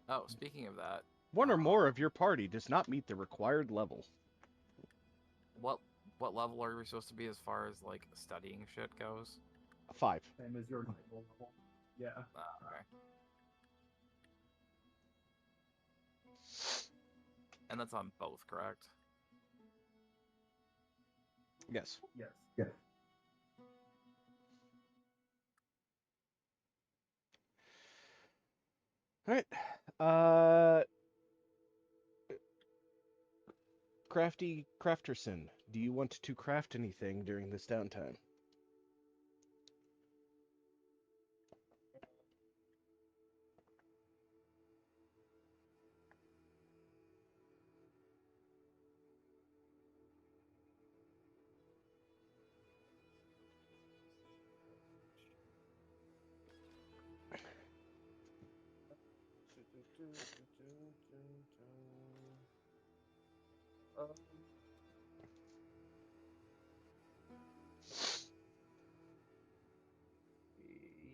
Oh, speaking of that, One or more of your party does not meet the required level. what what level are we supposed to be as far as like studying shit goes? 5. Same as your Bible level. Yeah. Okay. And that's on both, correct? Yes. Yes. Yes. All right. Crafty Crafterson, Do you want to craft anything during this downtime? Um,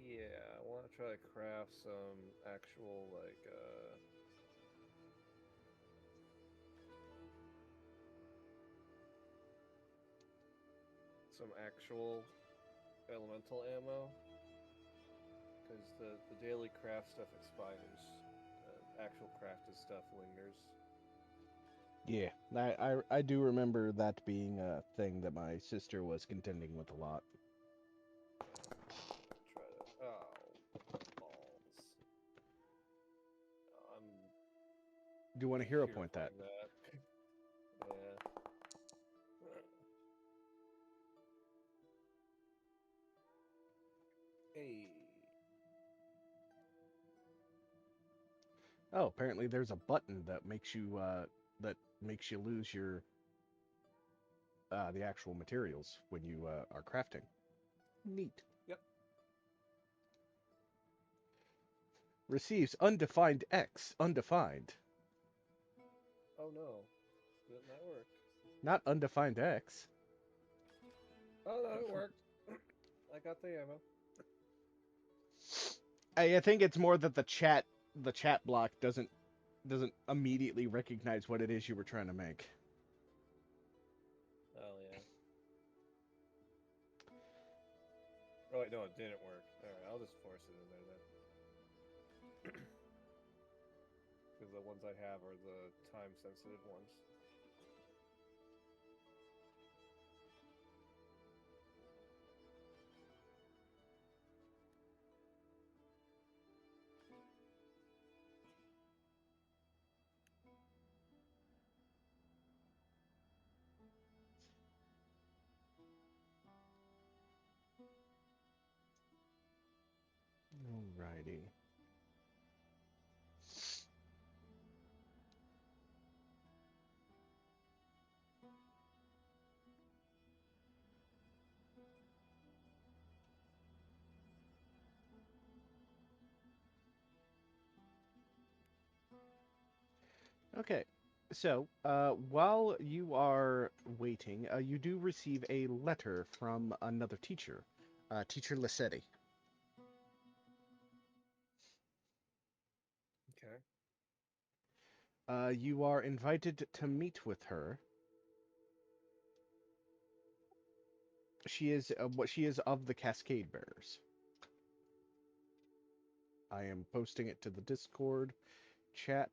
yeah, I want to try to craft some actual some actual elemental ammo because the daily craft stuff expires. Actual crafted stuff lingers. Yeah, I do remember that being a thing that my sister was contending with a lot. Try to. Oh, balls. I'm Do you want to hero hero point that? pointing that. Yeah. Hey. Oh, apparently there's a button that makes you lose your the actual materials when you are crafting. Neat. Yep. Receives undefined X, undefined. Oh no. Didn't that work? Not undefined X. Oh no, it worked. I got the ammo. I think it's more that the chat block doesn't immediately recognize what it is you were trying to make. Oh yeah. Oh wait, no, it didn't work. Alright, I'll just force it in there then. Because the ones I have are the time-sensitive ones. Alrighty. Okay. So, while you are waiting, you do receive a letter from another teacher, Teacher Lissetti. Okay. You are invited to meet with her. She is of the Cascade Bearers. I am posting it to the Discord chat.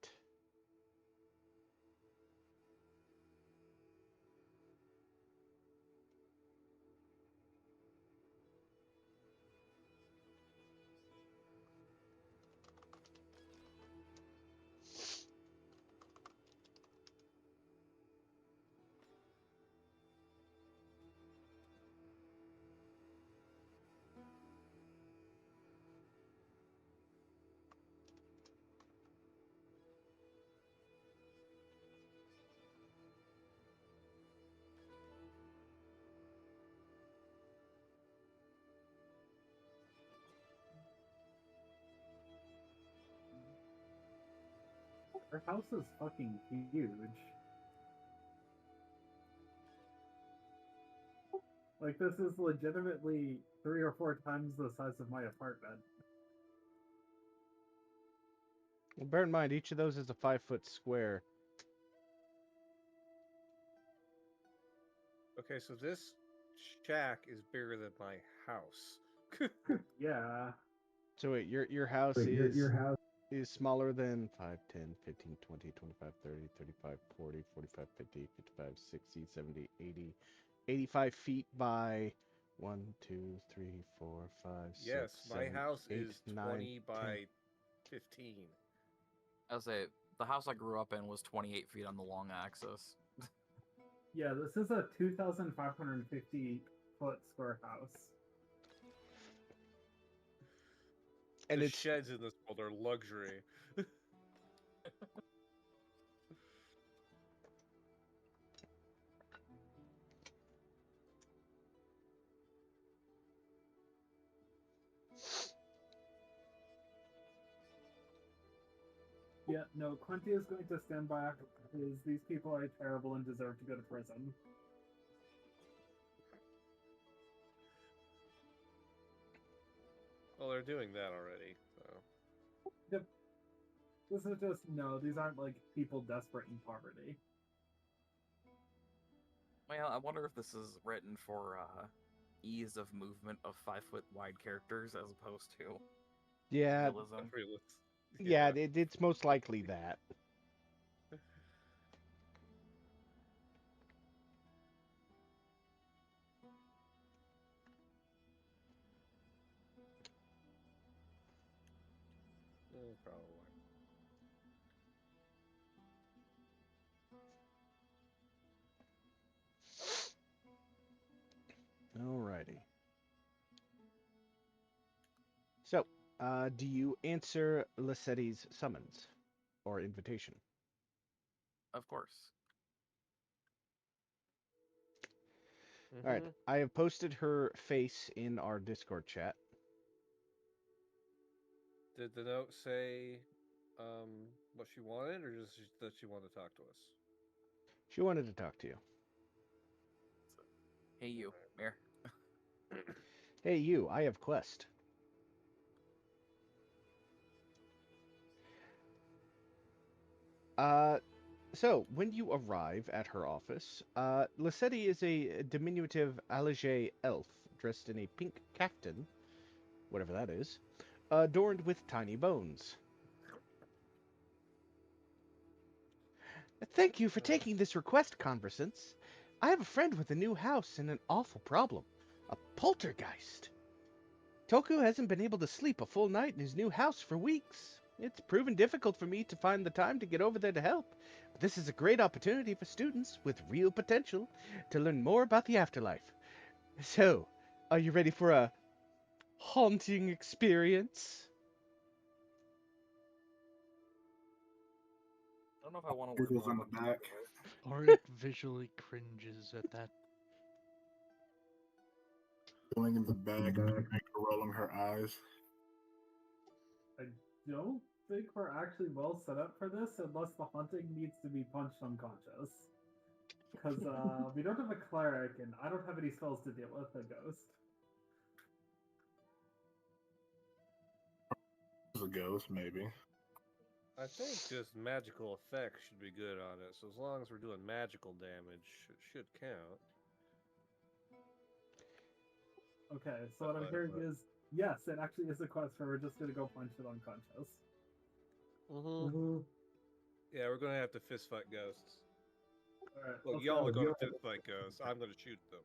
Her house is fucking huge. Like, this is legitimately 3 or 4 times the size of my apartment. Well, bear in mind, each of those is a 5-foot square. Okay, so this shack is bigger than my house. Yeah. So wait, your house But your house. is smaller than 5, 10, 15, 20, 25, 30, 35, 40, 45, 50, 55, 60, 70, 80, 85 feet by 1, 2, 3, 4, 5, 6, Yes, my 7, house 8, is 9, 20 10. by 15. I'll say the house I grew up in was 28 feet on the long axis. Yeah, this is a 2,550 foot square house. And The it's sheds in this world are luxury. Yeah, no, Quinty is going to stand back because these people are terrible and deserve to go to prison. Well, they're doing that already. So. Yep. This is just, no, these aren't like people desperate in poverty. Well, I wonder if this is written for ease of movement of 5 foot wide characters as opposed to yeah, realism. yeah, it's most likely that. Probably. Alrighty. So, do you answer Lissetti's summons or invitation? Of course. All right, Mm-hmm. I have posted her face in our Discord chat. Did the note say what she wanted, or just that she wanted to talk to us? She wanted to talk to you. Hey, you, Mir. Hey, you, I have quest. Uh, so when you arrive at her office, Lissetti is a diminutive allege elf dressed in a pink caftan, whatever that is, adorned with tiny bones. Thank you for taking this request, Conversants. I have a friend with a new house and an awful problem. A poltergeist. Toku hasn't been able to sleep a full night in his new house for weeks. It's proven difficult for me to find the time to get over there to help, but this is a great opportunity for students with real potential to learn more about the afterlife. So, are you ready for a haunting experience? I don't know if I want to learn Giggles more in about the the back. afterlife. Auric visually cringes at that. Going in the back and rolling her eyes. I don't think we're actually well set up for this unless the hunting needs to be punched unconscious. Because we don't have a cleric, and I don't have any spells to deal with a ghost. It's a ghost, maybe. I think just magical effects should be good on it. So as long as we're doing magical damage, it should count. Okay, so what I'm hearing is, yes, it actually is a quest where we're just gonna go punch it unconscious. Mm-hmm. Yeah, we're gonna have to fist fight ghosts. Alright, Look, let's y'all go. are gonna fist fight ghosts. I'm gonna shoot them.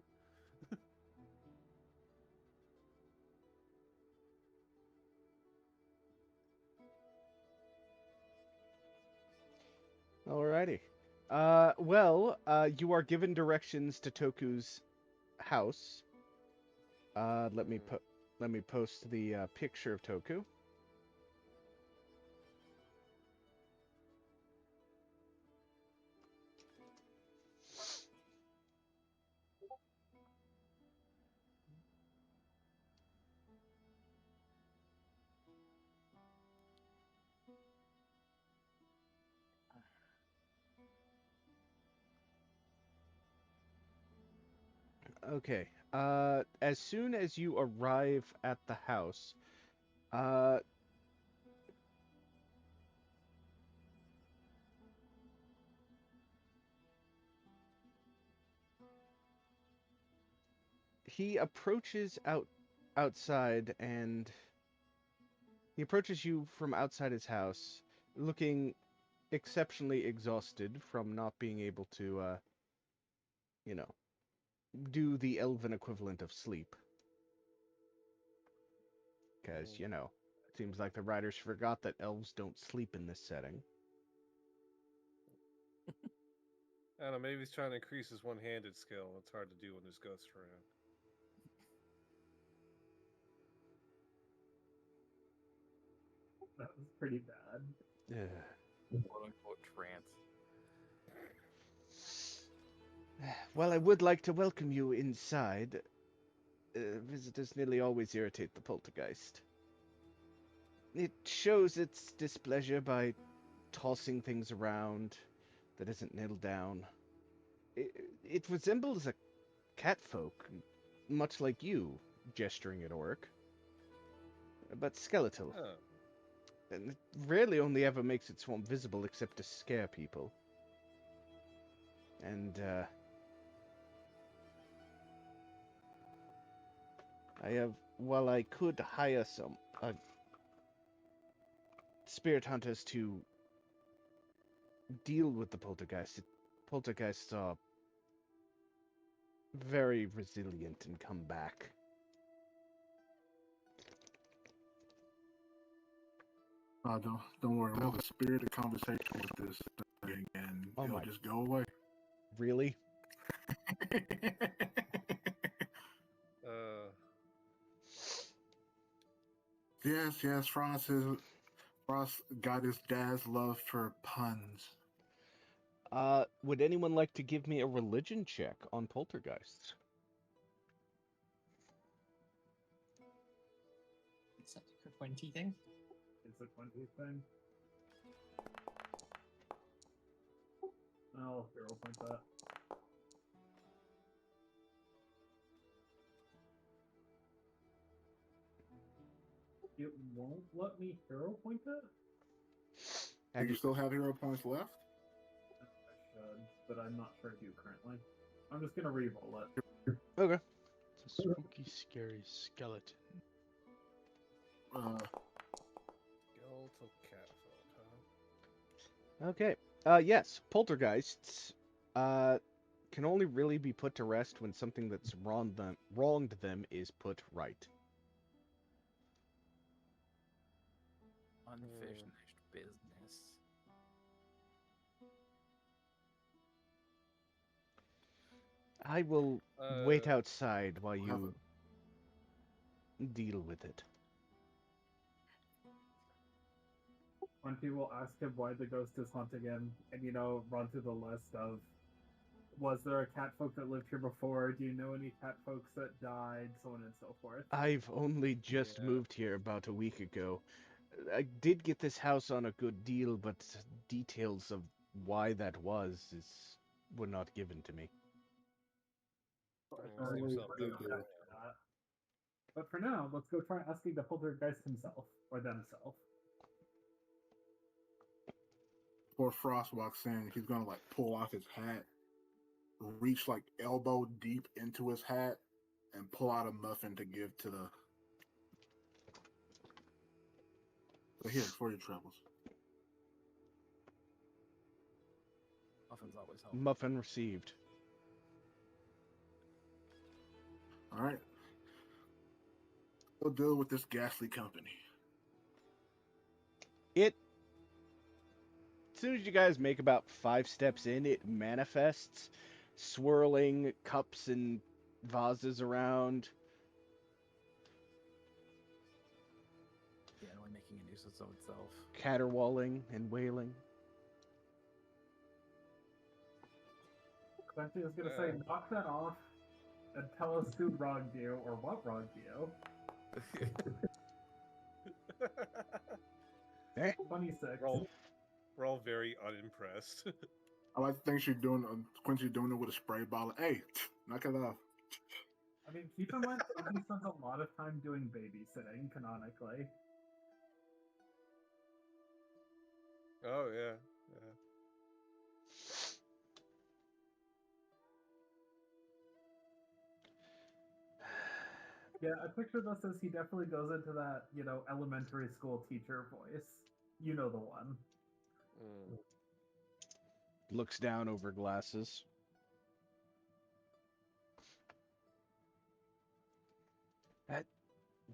Alrighty. You are given directions to Toku's house. Let me put. Let me post the picture of Toku. Okay. As soon as you arrive at the house, uh, he approaches outside and he approaches you from outside his house, looking exceptionally exhausted from not being able to, you know, do the elven equivalent of sleep. Because, it seems like the writers forgot that elves don't sleep in this setting. I don't know, maybe he's trying to increase his one-handed skill. It's hard to do when there's ghosts around. That was pretty bad. Quote unquote trance. Well, I would like to welcome you inside. Visitors nearly always irritate the poltergeist. It shows its displeasure by tossing things around that isn't nailed down. It resembles a catfolk, much like you, gesturing at Oric, but skeletal. Oh. And it rarely only ever makes its form visible except to scare people. And, while I could hire some spirit hunters to deal with the poltergeists are very resilient and come back. Don't worry. We'll have a spirited conversation with this thing, and it'll just go away. Really? Yes. Frost got his dad's love for puns. Would anyone like to give me a religion check on poltergeists? It's like a 20 thing. It's a 20 thing. I'll hero point that. It won't let me hero point it? Do you still have hero points left? I should, but I'm not sure I do currently. I'm just gonna re-roll it. Okay. It's a spooky, scary skeleton. Skeletal catfolk, huh? Okay. Yes, poltergeists can only really be put to rest when something that's wronged them is put right. Unfinished business. I will wait outside while you deal with it. When people ask him why the ghost is haunting him, and run through the list of, was there a catfolk that lived here before? Do you know any catfolks that died? So on and so forth. I've only just moved here about a week ago. I did get this house on a good deal, but details of why that were not given to me. But for now, let's go try asking the poltergeist himself, or themselves. Before Frost walks in, he's gonna pull off his hat, reach elbow deep into his hat, and pull out a muffin to give to the. So here, for your troubles. Muffin's always help. Muffin received. All right. We'll deal with this ghastly company. As soon as you guys make about 5 steps in, it manifests, swirling cups and vases around. Generally making a nuisance of itself. Caterwauling and wailing. Quincy was gonna say, knock that off and tell us who wronged you or what wronged you. 26. We're all very unimpressed. I like to think Quincy's doing it with a spray bottle. Hey, knock it off. I mean, keep in mind, he spends a lot of time doing babysitting, canonically. Oh, yeah. Yeah, I picture this as he definitely goes into that, elementary school teacher voice. You know the one. Looks down over glasses.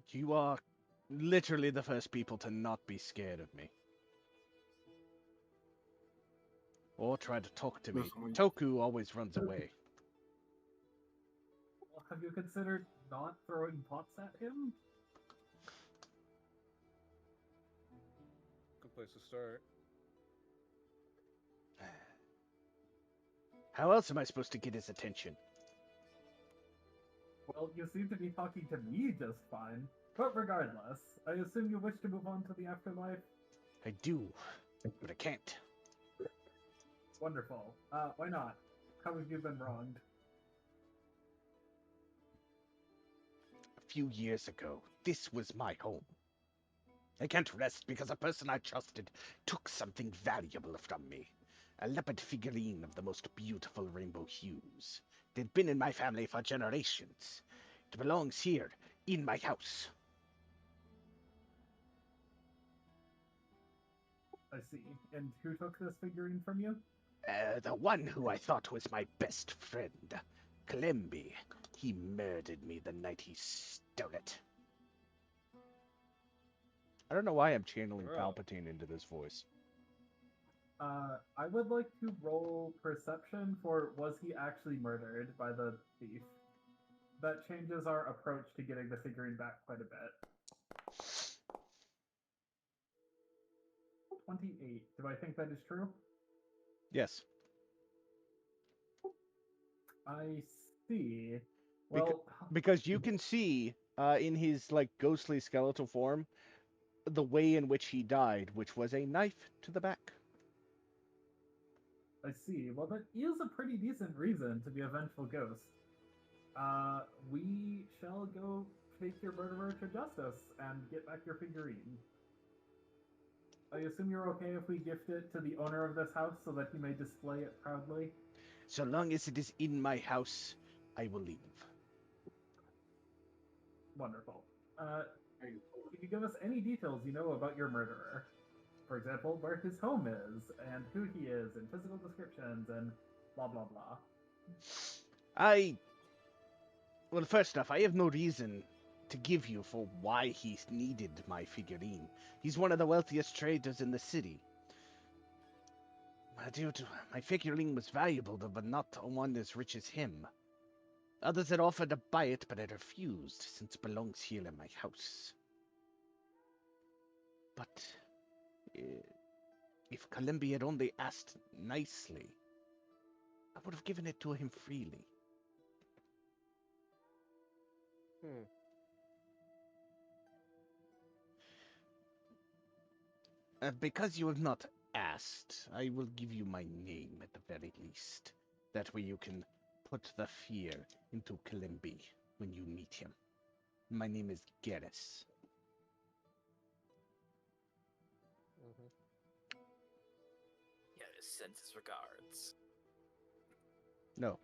You are literally the first people to not be scared of me. or try to talk to me. Listen, when- Toku always runs away. Well, have you considered not throwing pots at him? Good place to start. How else am I supposed to get his attention? Well, you seem to be talking to me just fine. But regardless, I assume you wish to move on to the afterlife? I do, but I can't. Wonderful. Why not? How have you been wronged? A few years ago, this was my home. I can't rest because a person I trusted took something valuable from me. A leopard figurine of the most beautiful rainbow hues. They'd been in my family for generations. It belongs here, in my house. I see. And who took this figurine from you? The one who I thought was my best friend, Clemby. He murdered me the night he stole it. I don't know why I'm channeling Well. Palpatine into this voice. I would like to roll perception for was he actually murdered by the thief? That changes our approach to getting the figurine back quite a bit. 28. Do I think that is true? Yes. I see. Well, Because you can see in his like ghostly skeletal form the way in which he died, which was a knife to the back. I see. Well, that is a pretty decent reason to be a vengeful ghost. We shall go take your murderer to justice and get back your figurine. I assume you're okay if we gift it to the owner of this house so that he may display it proudly? So long as it is in my house, I will leave. Wonderful. Can you give us any details you know about your murderer? For example, where his home is, and who he is, and physical descriptions, and blah blah blah. Well, first off, I have no reason to give you for why he needed my figurine. He's one of the wealthiest traders in the city. My figurine was valuable, but not one as rich as him. Others had offered to buy it, but I refused, since it belongs here in my house. But if Kalimbi had only asked nicely, I would have given it to him freely. Hmm. Because you have not asked, I will give you my name at the very least. That way you can put the fear into Kalimbi when you meet him. My name is Geras. Mm-hmm. Yeah, sends his regards. No.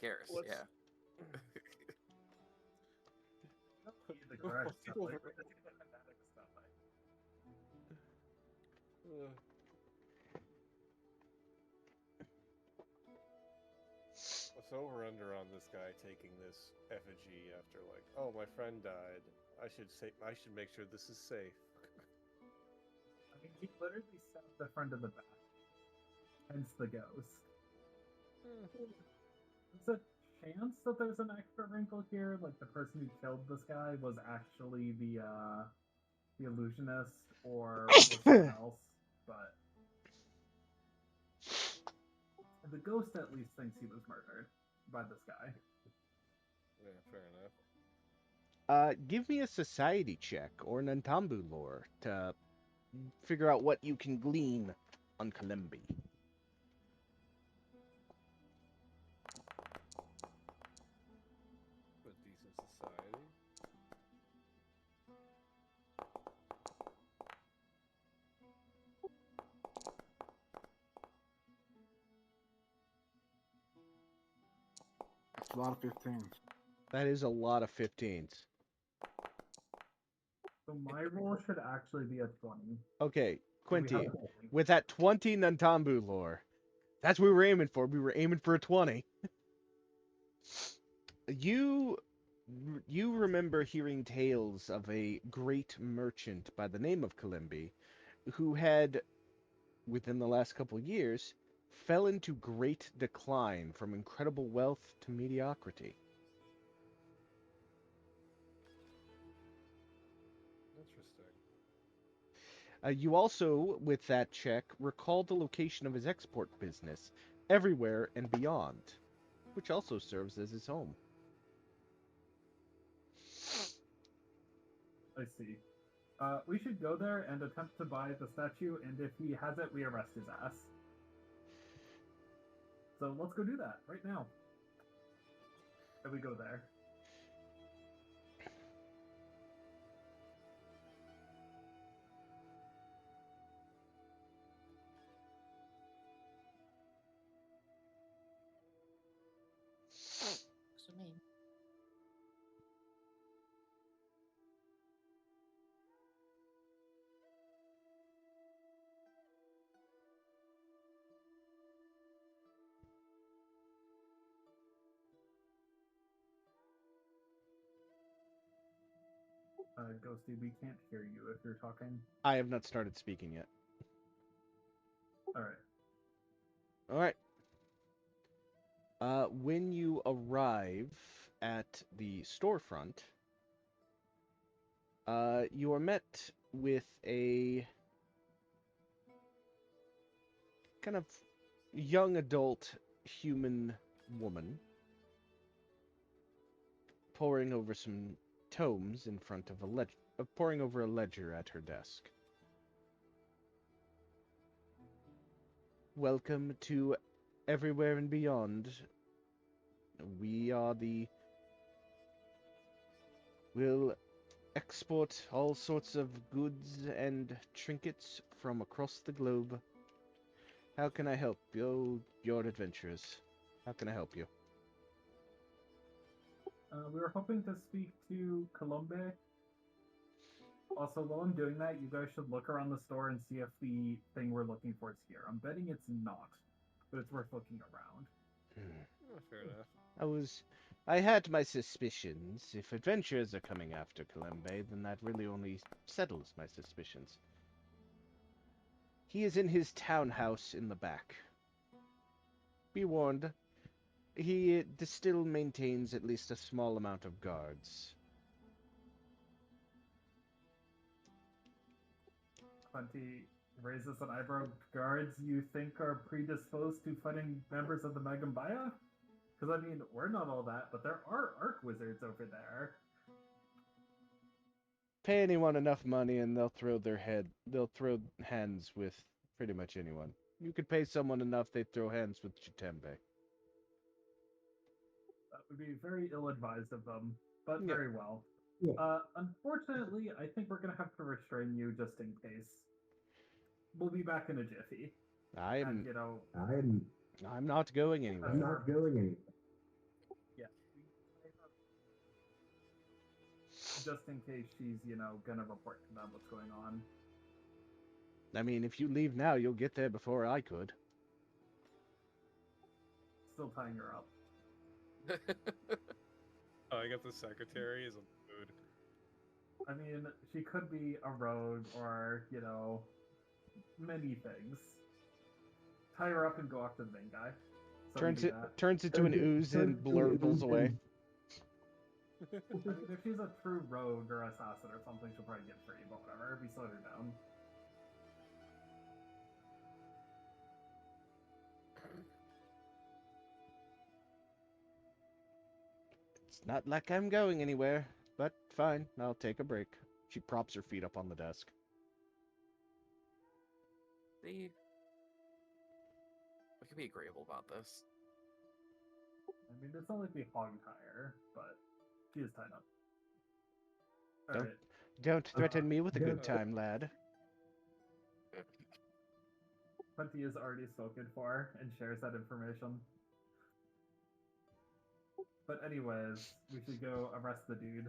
Garrus, What's- yeah. The garage What's stuff, over- like, we're thinking about thematic stuff, What's over under on this guy taking this effigy after like, oh, my friend died. I should make sure this is safe. I mean, he literally stabbed the friend in the back. Hence the ghost. There's a chance that there's an extra wrinkle here, like the person who killed this guy was actually the illusionist or was someone else, but the ghost at least thinks he was murdered by this guy. Yeah, fair enough. Give me a society check or an Nantambu lore to figure out what you can glean on Kalimbi. But decent society. That's a lot of 15s. That is a lot of 15s. So my roll should actually be a 20. Okay, So we have Quinty, a 20. with that 20 Nantambu lore, that's what we were aiming for. We were aiming for a 20. You remember hearing tales of a great merchant by the name of Kalimbi who had within the last couple years, fell into great decline from incredible wealth to mediocrity. Interesting. You also, with that check, recalled the location of his export business, everywhere and beyond, which also serves as his home. I see. We should go there and attempt to buy the statue, and if he has it, we arrest his ass. So let's go do that right now. And we go there. Looks to me. Ghosty, we can't hear you if you're talking. I have not started speaking yet. Alright. All right. When you arrive at the storefront, you are met with a kind of young adult human woman poring over some tomes in front of a poring over a ledger at her desk. Welcome to Everywhere and Beyond. We are the... We'll export all sorts of goods and trinkets from across the globe. How can I help you, your adventurers? How can I help you? We were hoping to speak to Colombe. Also, while I'm doing that, you guys should look around the store and see if the thing we're looking for is here. I'm betting it's not, but it's worth looking around. Oh, fair enough. I had my suspicions. If adventurers are coming after Colombe, then that really only settles my suspicions. He is in his townhouse in the back. Be warned, he still maintains at least a small amount of guards. Plenty raises an eyebrow. Guards you think are predisposed to fighting members of the Megambaya? Because, I mean, we're not all that, but there are arc wizards over there. Pay anyone enough money and they'll throw hands with pretty much anyone. You could pay someone enough, they'd throw hands with Chitembe. That would be very ill-advised of them, but Yeah. very well. Unfortunately, I think we're going to have to restrain you just in case. We'll be back in a jiffy. And, you know, I'm not going anywhere. yeah. Just in case she's, you know, going to report to them what's going on. I mean, if you leave now, you'll get there before I could. Still tying her up. Oh, I got the secretary is a mood. I mean, she could be a rogue or, you know, many things. Tie her up and go after the main guy. So Turns into an ooze and blurbles away. I mean, if she's a true rogue or assassin or something, she'll probably get free, but whatever. We slowed her down. It's not like I'm going anywhere, but fine, I'll take a break. She props her feet up on the desk. We could be agreeable about this. I mean, it's not like we hog tie her, but she is tied up. Don't- Alright. Don't threaten me with a good time, lad. Plenty is already spoken for and shares that information. But anyways, we should go arrest the dude.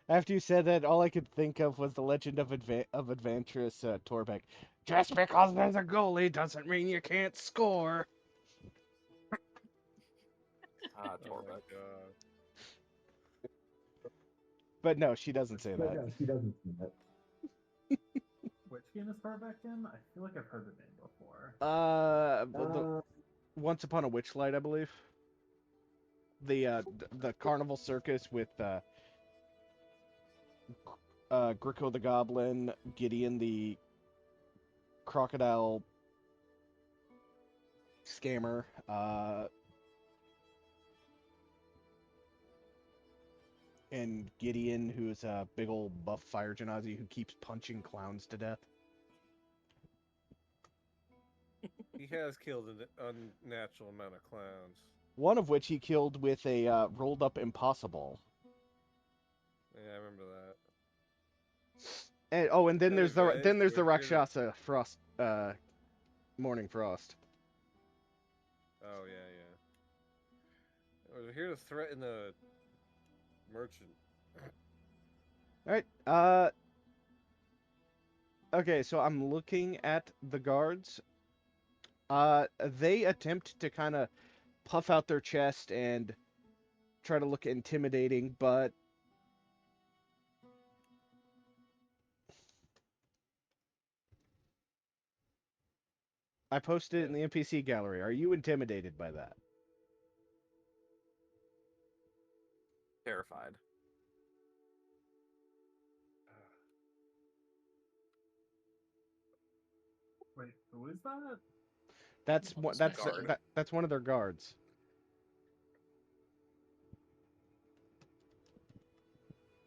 After you said that, all I could think of was the legend of Adventurous Torbeck. Just because there's a goalie doesn't mean you can't score. Ah, Oh my Torbeck. god. But no, she doesn't say that. Which game is Tarbekin? I feel like I've heard the name before. Once Upon a Witchlight, I believe. The carnival circus with Gricko the Goblin, Gideon the crocodile scammer, and Gideon, who's a big old buff fire genasi who keeps punching clowns to death. He has killed an unnatural amount of clowns. One of which he killed with a rolled up impossible. Yeah, I remember that. And then there's the We're here to- Rakshasa Frost, Morning Frost. Oh yeah, yeah. We're here to threaten the merchant. All right. Okay, so I'm looking at the guards. They attempt to kind of puff out their chest and try to look intimidating, but I posted it in the NPC gallery. Are you intimidated by that? Terrified. Wait, who is that? That's What is that's guard? that's one of their guards.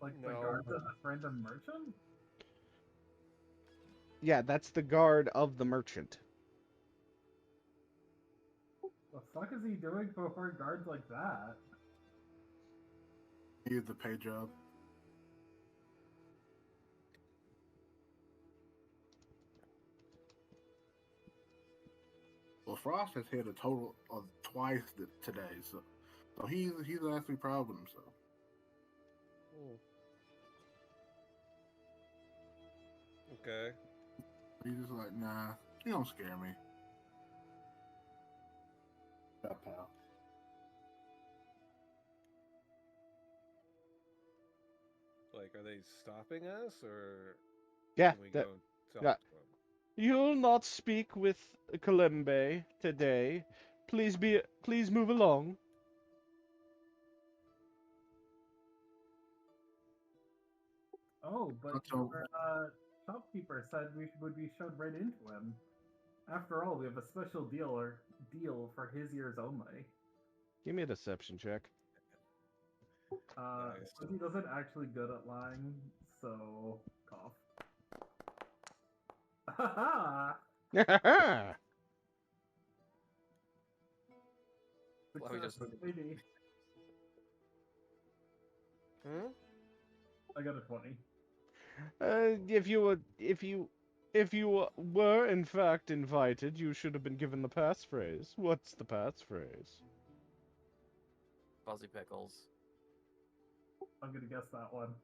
Like the No. guard of this random merchant? Yeah, that's the guard of the merchant. The fuck is he doing before guards like that? He's the pay job. Well, Frost has hit a total of twice today, so he's actually proud of himself. Okay. He's just like, nah, you don't scare me. Yeah, pal. Like, are they stopping us, or Yeah, can we go and talk yeah. to them? You'll not speak with Kalembe today. Please move along. Oh, but That's your shopkeeper said we would be showed right into him. After all, we have a special deal for his ears only. Give me a deception check. Nice. But he doesn't actually good at lying, so cough. Haha! Let me just- Success, maybe. Hmm? I got a 20. If you were in fact invited, you should have been given the passphrase. What's the passphrase? Fuzzy pickles. I'm gonna guess that one.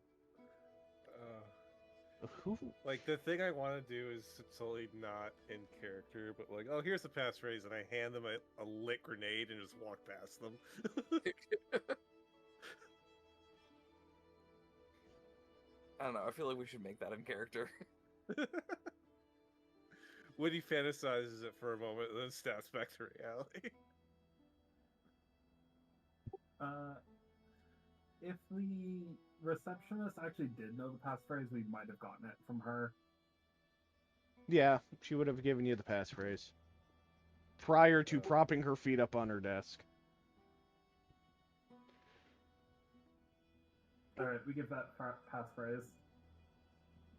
Who? Like, the thing I want to do is totally not in character, but like, oh, here's the passphrase, and I hand them a lit grenade and just walk past them. I don't know. I feel like we should make that in character. Woody fantasizes it for a moment, and then snaps back to reality. If the receptionist actually did know the passphrase, we might have gotten it from her. Yeah, she would have given you the passphrase prior to propping her feet up on her desk. Alright, we give that passphrase.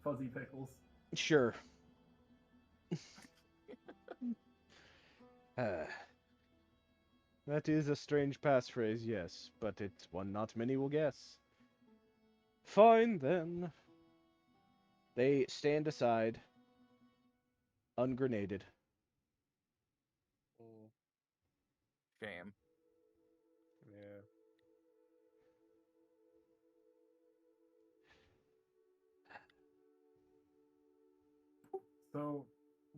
Fuzzy pickles. Sure. That is a strange passphrase, yes, but it's one not many will guess. Fine, then. They stand aside, ungrenaded. Shame. Yeah. So,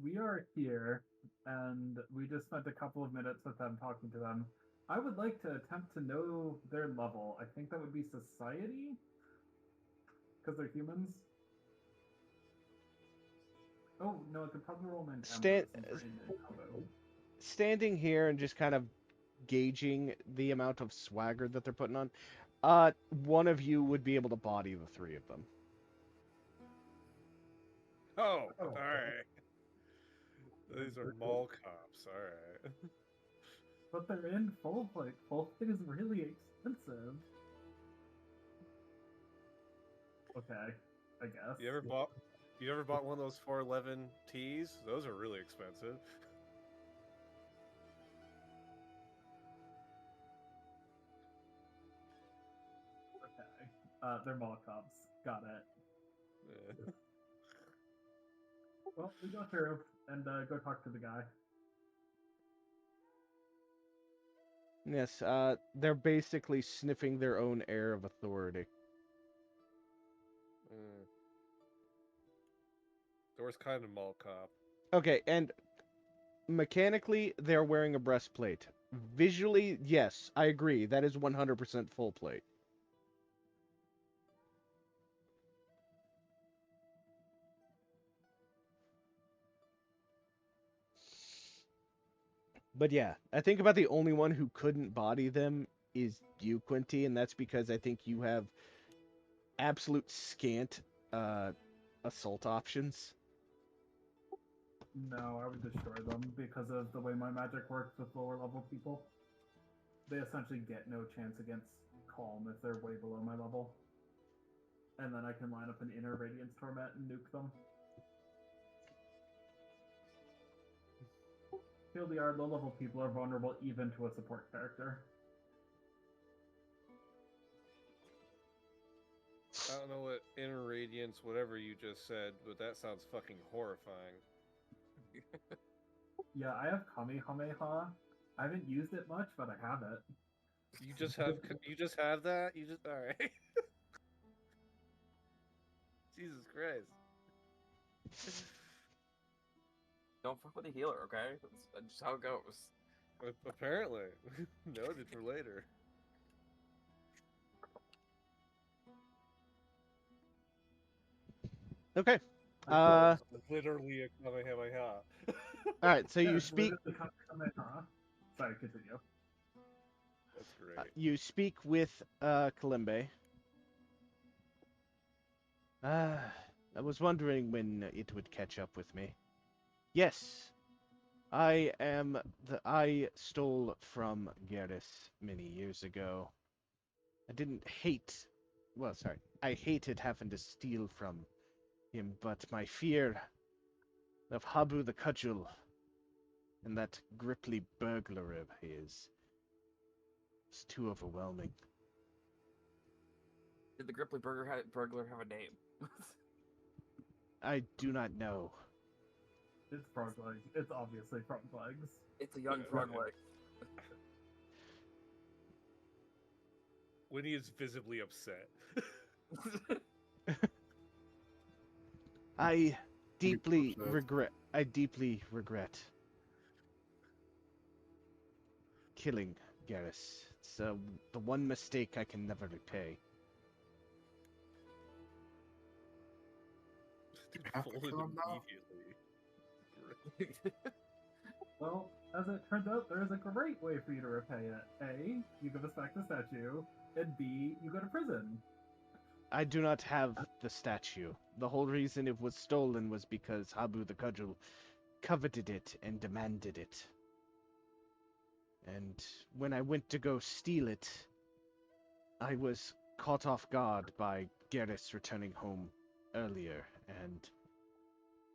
we are here, and we just spent a couple of minutes with them talking to them. I would like to attempt to know their level. I think that would be society? Because they're humans? Oh no, I could probably roll an Stand, since we're in the combo. standing here and just kind of gauging the amount of swagger that they're putting on, one of you would be able to body the three of them. Oh, Oh, all right. These are mall cops. All right. but they're in full plate. Full plate is really expensive. Okay, I guess. You ever bought? You ever bought one of those 411 tees? Those are really expensive. Okay. They're mall cops. Got it. Yeah. Well, we go through and go talk to the guy. Yes, they're basically sniffing their own air of authority. Mm. Door's kind of mall cop. Okay, and mechanically, they're wearing a breastplate. Visually, yes, I agree. That is 100% full plate. But yeah, I think about the only one who couldn't body them is you, Quinty, and that's because I think you have absolute scant uh, assault options. No, I would destroy them because of the way my magic works with lower level people. They essentially get no chance against Calm if they're way below my level. And then I can line up an inner Radiance Torment and nuke them. TLDR, low level people are vulnerable even to a support character. I don't know what inner radiance, whatever you just said, but that sounds fucking horrifying. Yeah, I have Kamehameha. I haven't used it much, but I have it. You just have that. You just all right. Jesus Christ. Don't fuck with the healer, okay? That's just how it goes. Apparently, noted for later. Okay. It's literally a Kamehameha. All right. So Yeah, you it's speak. literally Kamehameha. Sorry, continue. That's great. You speak with Kalimbe. I was wondering when it would catch up with me. Yes, I stole from Garrus many years ago. I didn't hate. Well, sorry. I hated having to steal from him, but my fear of Habu the Cudgel and that gripply burglar of his is too overwhelming. Did the Gripply burglar have a name? I do not know. It's frog legs. It's obviously frog legs. It's a young frog leg. Winnie is visibly upset. I deeply upset. regret. I deeply regret killing Garrus. It's the one mistake I can never repay. Dude Have to folded kill him now? immediately. Well, as it turns out, there is a great way for you to repay it. A, you give us back the statue, and B, you go to prison. I do not have the statue. The whole reason it was stolen was because Habu the Cudgel coveted it and demanded it. And when I went to go steal it, I was caught off guard by Garrus returning home earlier, and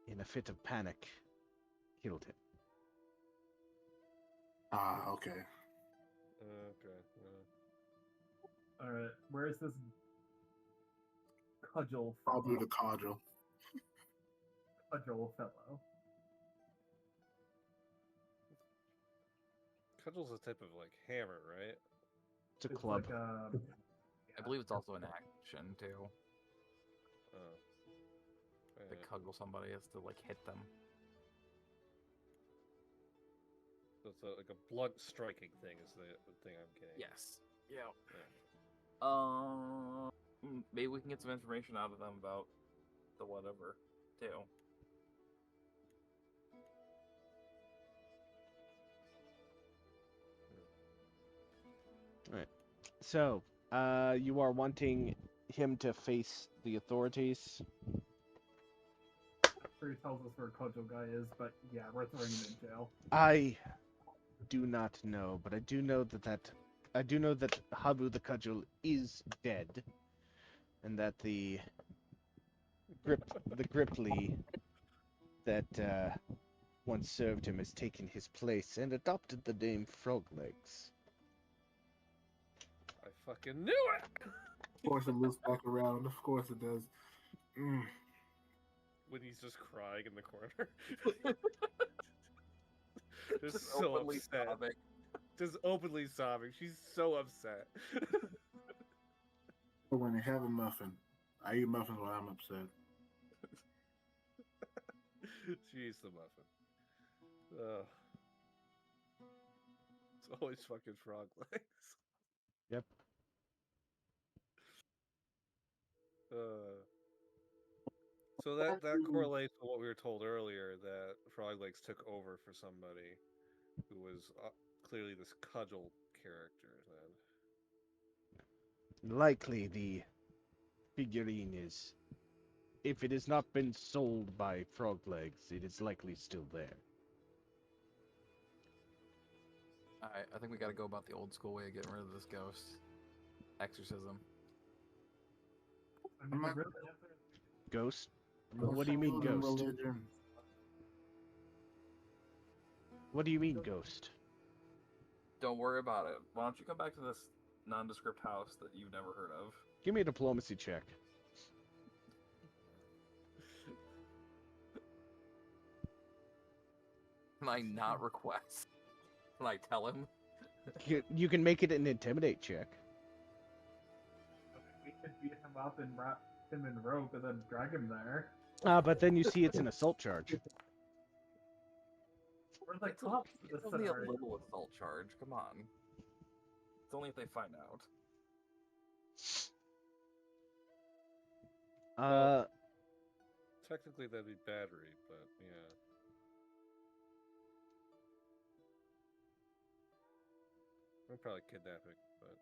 in a fit of panic, killed him. Ah, okay. Okay. Alright, where is this cudgel I'll do fellow? the cudgel. Cudgel fellow. Cudgel's a type of like hammer, right? It's a It's club. like I believe it's also an action too. Oh. To cudgel somebody is to like hit them. So it's like a blunt striking thing is the thing I'm getting. Yes. Yeah. Maybe we can get some information out of them about the whatever too. So, you are wanting him to face the authorities? After he tells us where Kojo guy is, but yeah, we're throwing him in jail. I do not know, but I do know that Habu the Cudgel is dead, and that the Gripply that once served him has taken his place and adopted the name Froglegs. I fucking knew it! Of course, it loops back around. Of course, it does. Mm. When he's just crying in the corner. Just Just so openly upset. sobbing. Just openly sobbing. She's so upset. But when they have a muffin, I eat muffins when I'm upset. She eats the muffin. Ugh. It's always fucking frog legs. Yep. So that correlates with what we were told earlier, that frog legs took over for somebody who was clearly this cudgel character. Then Likely the figurine is. If it has not been sold by Froglegs, it is likely still there. Alright, I think we gotta go about the old school way of getting rid of this ghost. Exorcism. I mean, I'm not- really, Ghost? What do you mean, Religion, ghost? religion. What do you mean, ghost? Don't worry about it. Why don't you come back to this nondescript house that you've never heard of? Give me a diplomacy check. Can I not request? Can I tell him? You can make it an intimidate check. we could beat him up and wrap him in rope and then drag him there. But then you see it's an assault charge. We're the It's, cops for it's this only a scenario. little assault charge. Come on. It's only if they find out. technically that'd be battery, but yeah. Or probably kidnapping, but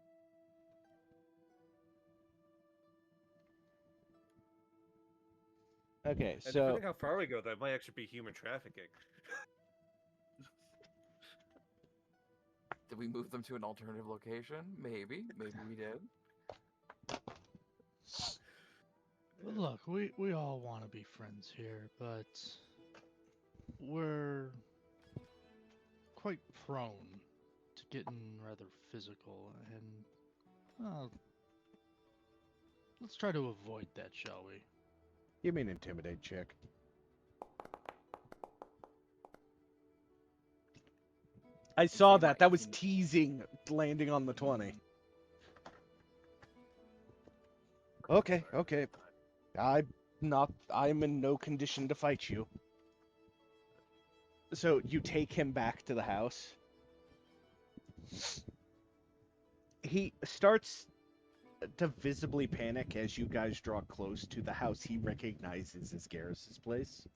Okay, and so depending how far we go, that might actually be human trafficking. Did we move them to an alternative location? Maybe. Maybe we did. Look, we all want to be friends here, but we're quite prone to getting rather physical, and let's try to avoid that, shall we? give me an intimidate check. I saw see my that. That was 18. teasing landing on the 20. Okay, okay. I'm in no condition to fight you. So you take him back to the house. He starts to visibly panic as you guys draw close to the house he recognizes as Garrus's place.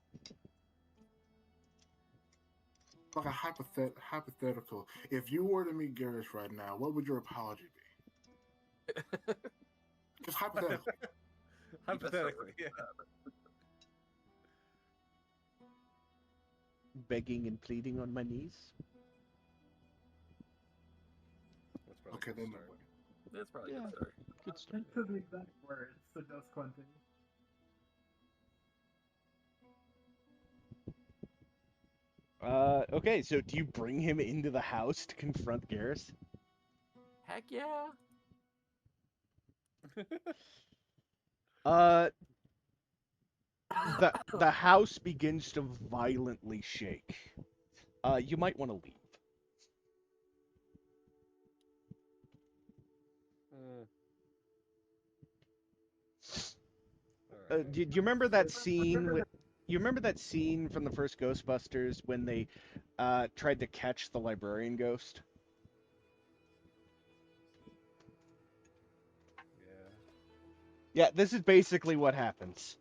Like a hypothetical. If you were to meet Garrus right now, what would your apology be? Just hypothetically. Hypothetically, yeah. Begging and pleading on my knees. That's probably Okay, a good then. start. That's probably a Yeah. good start. Good start. Think to the exact words, suggests Quentin. Okay, so do you bring him into the house to confront Garrus? Heck yeah. Uh, the house begins to violently shake. You might want to leave. Mm. Do you remember that scene with? You remember that scene from the first Ghostbusters when they tried to catch the librarian ghost? Yeah. Yeah, this is basically what happens.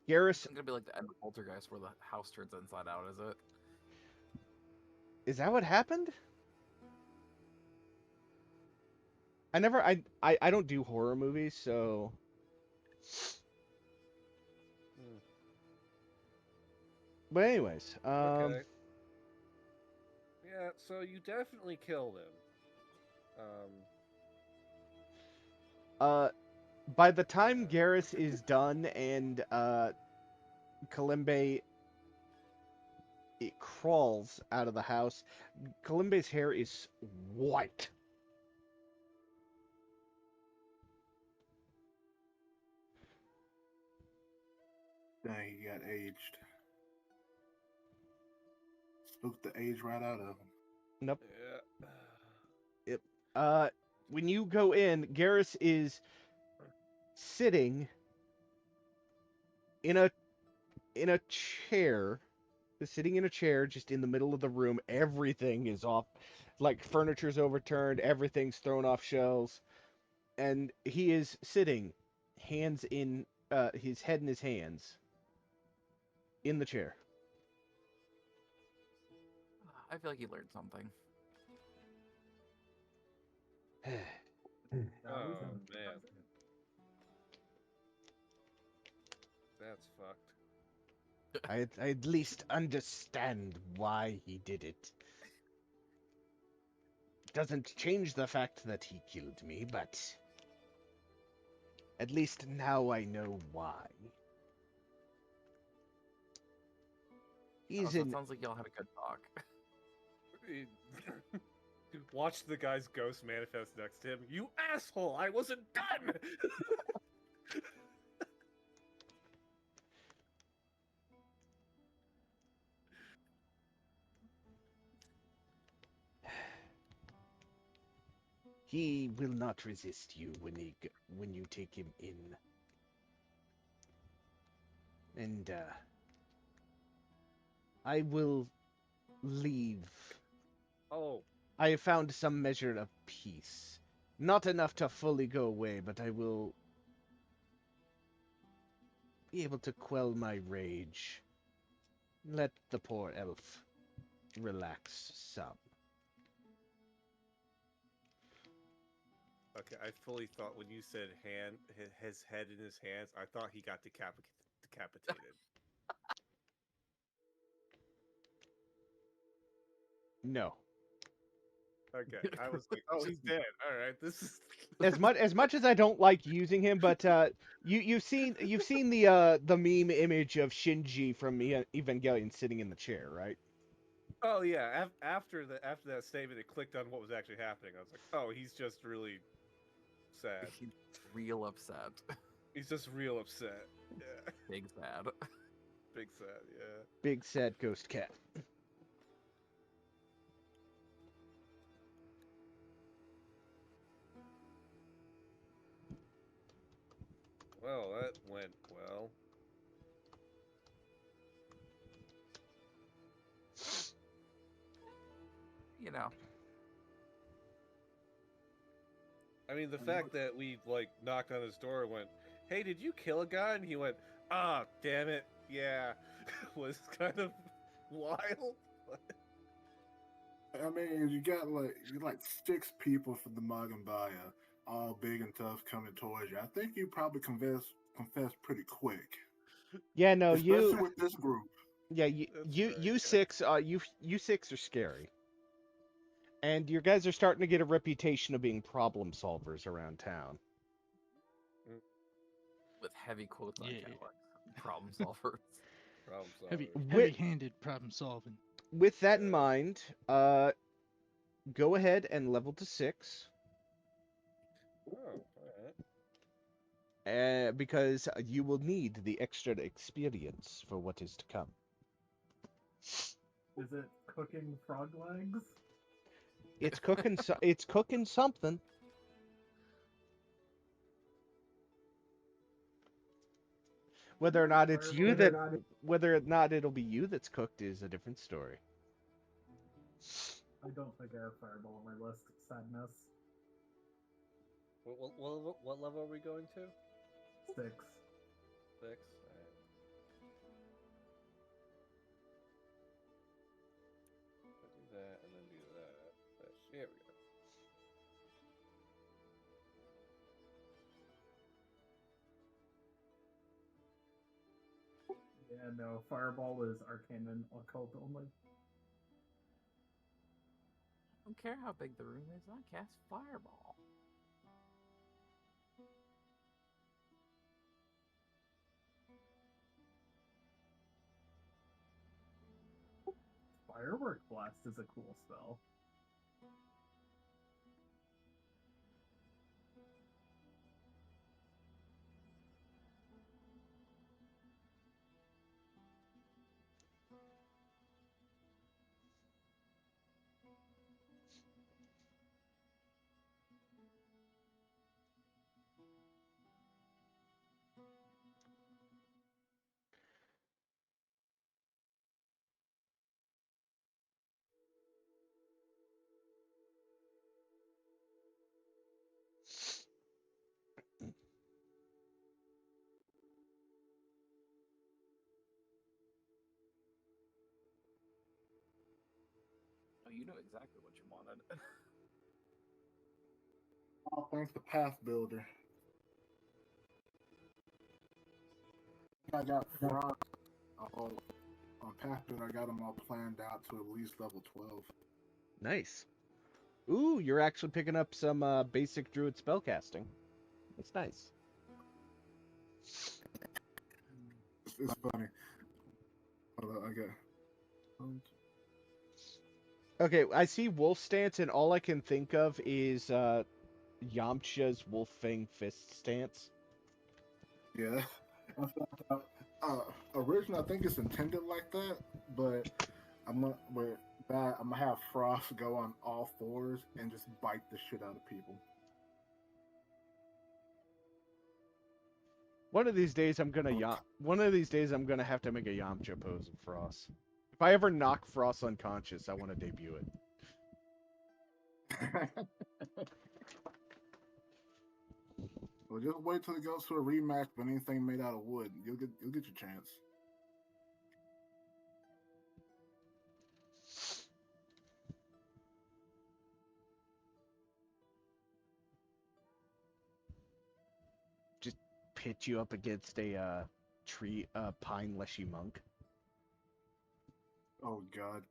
Garrus, It's gonna be like the end of Poltergeist where the house turns inside out, is it? is that what happened? I don't do horror movies, so Hmm. but anyways, Okay. Yeah, so you definitely killed him. uh by the time Yeah. Garrus is done and Kalimbe it crawls out of the house, Kalimbe's hair is white. Dang, he got aged. Spooked the age right out of him. Nope. Yeah. Yep. When you go in, Garrus is sitting in a chair, sitting in a chair just in the middle of the room. Everything is off, like furniture's overturned, everything's thrown off shelves, and he is sitting, hands in, his head in his hands, in the chair. I feel like you learned something. Now we Oh can man, that's fucked. I at least understand why he did it. Doesn't change the fact that he killed me, but at least now I know why. Oh, He's so it in. sounds like y'all had a good talk. Watch the guy's ghost manifest next to him. You asshole! I wasn't done. He will not resist you when you take him in. And I will leave. Oh, I have found some measure of peace. Not enough to fully go away, but I will be able to quell my rage. Let the poor elf relax some. okay. I fully thought when you said his head in his hands, I thought he got decapitated. No. Okay, I was like, oh, he's dead. All right, this is As much as I don't like using him, but you've seen the meme image of Shinji from Evangelion sitting in the chair, right? Oh yeah, after that statement, it clicked on what was actually happening. I was like, oh, he's just really sad. He's real upset. He's just real upset. Yeah, Big sad. big sad. Yeah. Big sad ghost cat. Well, that went well. You know. I mean, the fact that we like knocked on his door and went, "Hey, did you kill a guy?" and he went, "Ah, damn it, yeah," was kind of wild. I mean, you like 6 people from the Magambaya, all big and tough, coming towards you. I think you probably confess pretty quick, Yeah, no, especially with this group. yeah, you That's you right. you six you six are scary. And your guys are starting to get a reputation of being problem solvers around town. With heavy quotes on Yeah. caps. Problem solvers. Problem Heavy, solver. With heavy-handed problem solving. with that in Yeah. mind, go ahead and level to 6. Oh, all right. Because you will need the extra experience for what is to come. Is it cooking frog legs? It's cooking something. Whether or not it's you Whether or that not whether or not it'll be you that's cooked is a different story. I don't think I have fireball on my list. Sadness. What level are we going to? 6. 6. All right. I'll do that and then do that. Here we go. Yeah, no, Fireball is arcane and occult only. I don't care how big the room is. I cast Fireball. Firework Blast is a cool spell. Oh, you know exactly what you wanted. Oh, thanks to Path Builder. I got Frost. Oh, on Path Builder, I got them all planned out to at least level 12. Nice. Ooh, you're actually picking up some basic druid spellcasting. That's nice. It's funny. Hold on, I got. Okay, I see wolf stance, and all I can think of is Yamcha's wolf fang fist stance. Yeah, I found out. Originally, I think it's intended like that, but with that, I'm gonna have Frost go on all fours and just bite the shit out of people. One of these days, One of these days, I'm gonna have to make a Yamcha pose of Frost. If I ever knock Frost unconscious, I want to debut it. Well, just wait till it goes to a rematch with anything made out of wood. You'll get your chance. Just pit you up against a pine leshy monk. Oh God.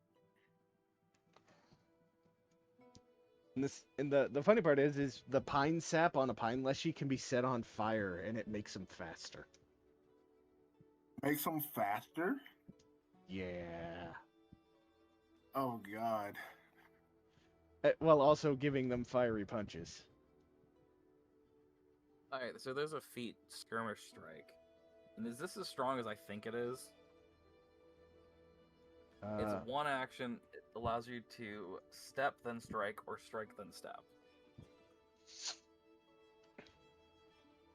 And the funny part is the pine sap on a pine leshy can be set on fire and it makes them faster. Makes them faster? Yeah. Oh God. While also giving them fiery punches. Alright, so there's a feat, Skirmish Strike. And is this as strong as I think it is? It's one action. It allows you to step, then strike, or strike, then step.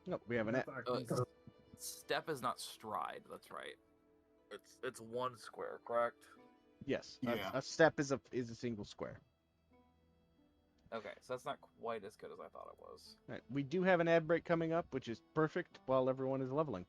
No, we have an. That's actually Step is not stride. That's right. It's one square, correct? Yes. Yeah. A step is a single square. Okay, so that's not quite as good as I thought it was. Right. We do have an ad break coming up, which is perfect while everyone is leveling.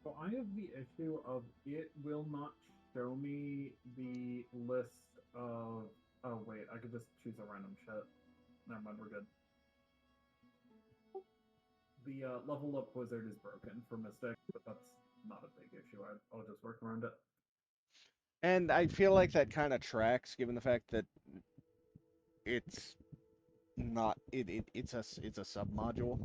So I have the issue of it will not show me the list of. Oh wait, I could just choose a random shit. Never mind, we're good. The level up wizard is broken for Mystic, but that's not a big issue. I'll just work around it. And I feel like that kind of tracks, given the fact that it's not it's a sub module.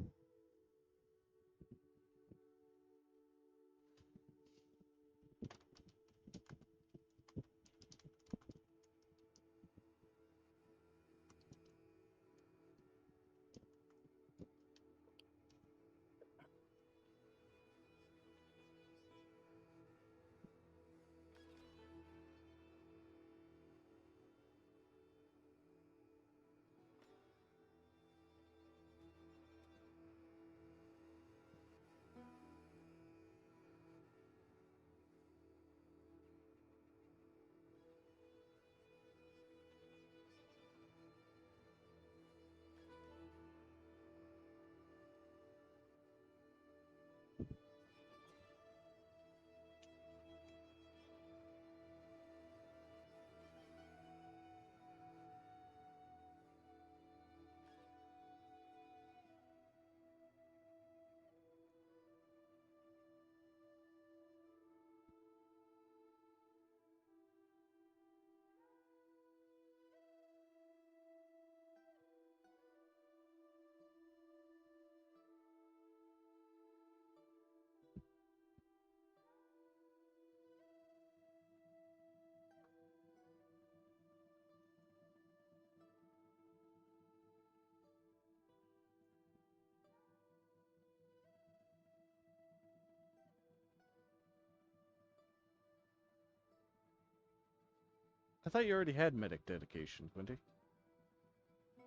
thought you already had medic dedication, Quinty.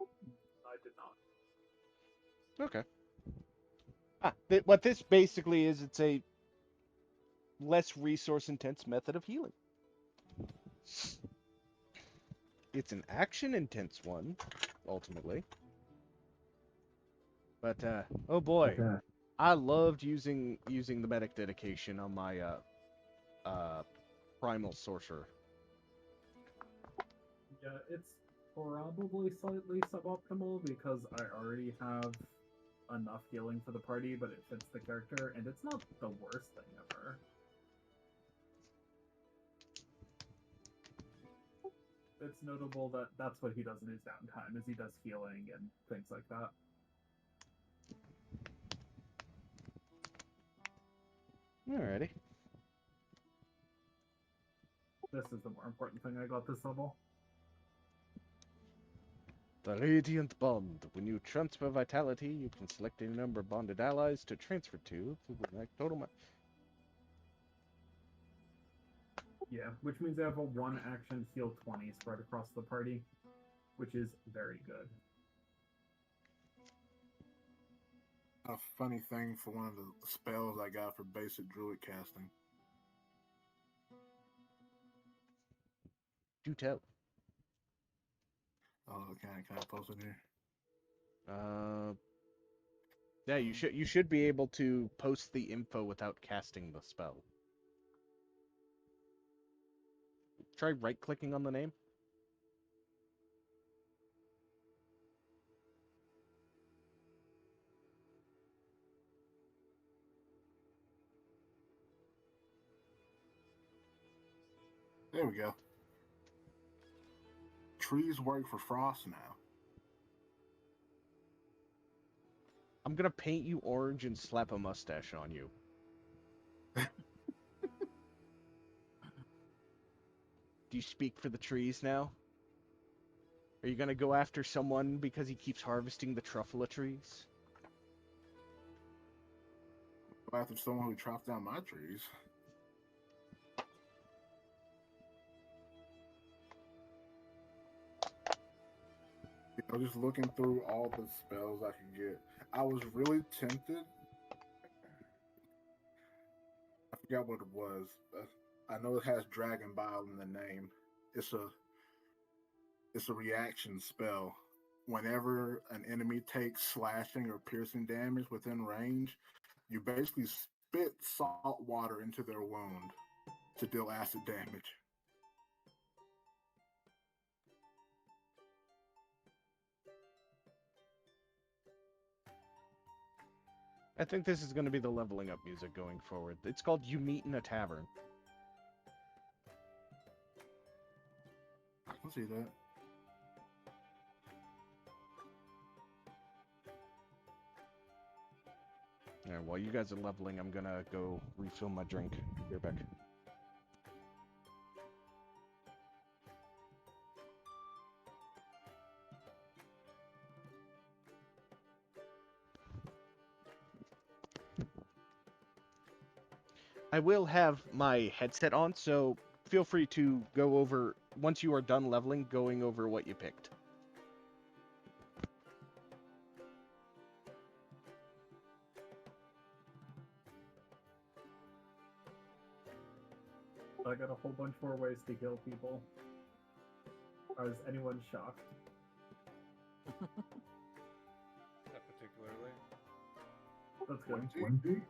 I did not. Okay. What this basically is, it's a less resource-intense method of healing. It's an action-intense one, ultimately. But, oh boy. I loved using the medic dedication on my, primal sorcerer. Yeah, it's probably slightly suboptimal because I already have enough healing for the party, but it fits the character, and it's not the worst thing ever. It's notable that that's what he does in his downtime, is he does healing and things like that. Alrighty. This is the more important thing I got this level. The Radiant Bond. When you transfer vitality, you can select any number of bonded allies to transfer to the next total. Yeah, which means I have a 1 action heal 20 spread across the party, which is very good. A funny thing for one of the spells I got for basic druid casting. Do tell. Oh, can I post it here? Yeah, you should be able to post the info without casting the spell. Try right-clicking on the name. There we go. Trees work for frost now. I'm gonna paint you orange and slap a mustache on you. Do you speak for the trees now? Are you gonna go after someone because he keeps harvesting the truffle trees? Go after someone who chops down my trees. Just looking through all the spells I could get, I was really tempted. I forgot what it was. I know it has Dragon Bile in the name. It's a reaction spell. Whenever an enemy takes slashing or piercing damage within range, you basically spit salt water into their wound to deal acid damage. I think this is gonna be the leveling up music going forward. It's called You Meet in a Tavern. I can see that. Alright, while you guys are leveling, I'm gonna go refill my drink. Be right back. I will have my headset on, so feel free to go over, once you are done leveling, going over what you picked. I got a whole bunch more ways to heal people. Or is anyone shocked? Not particularly. That's good. 20?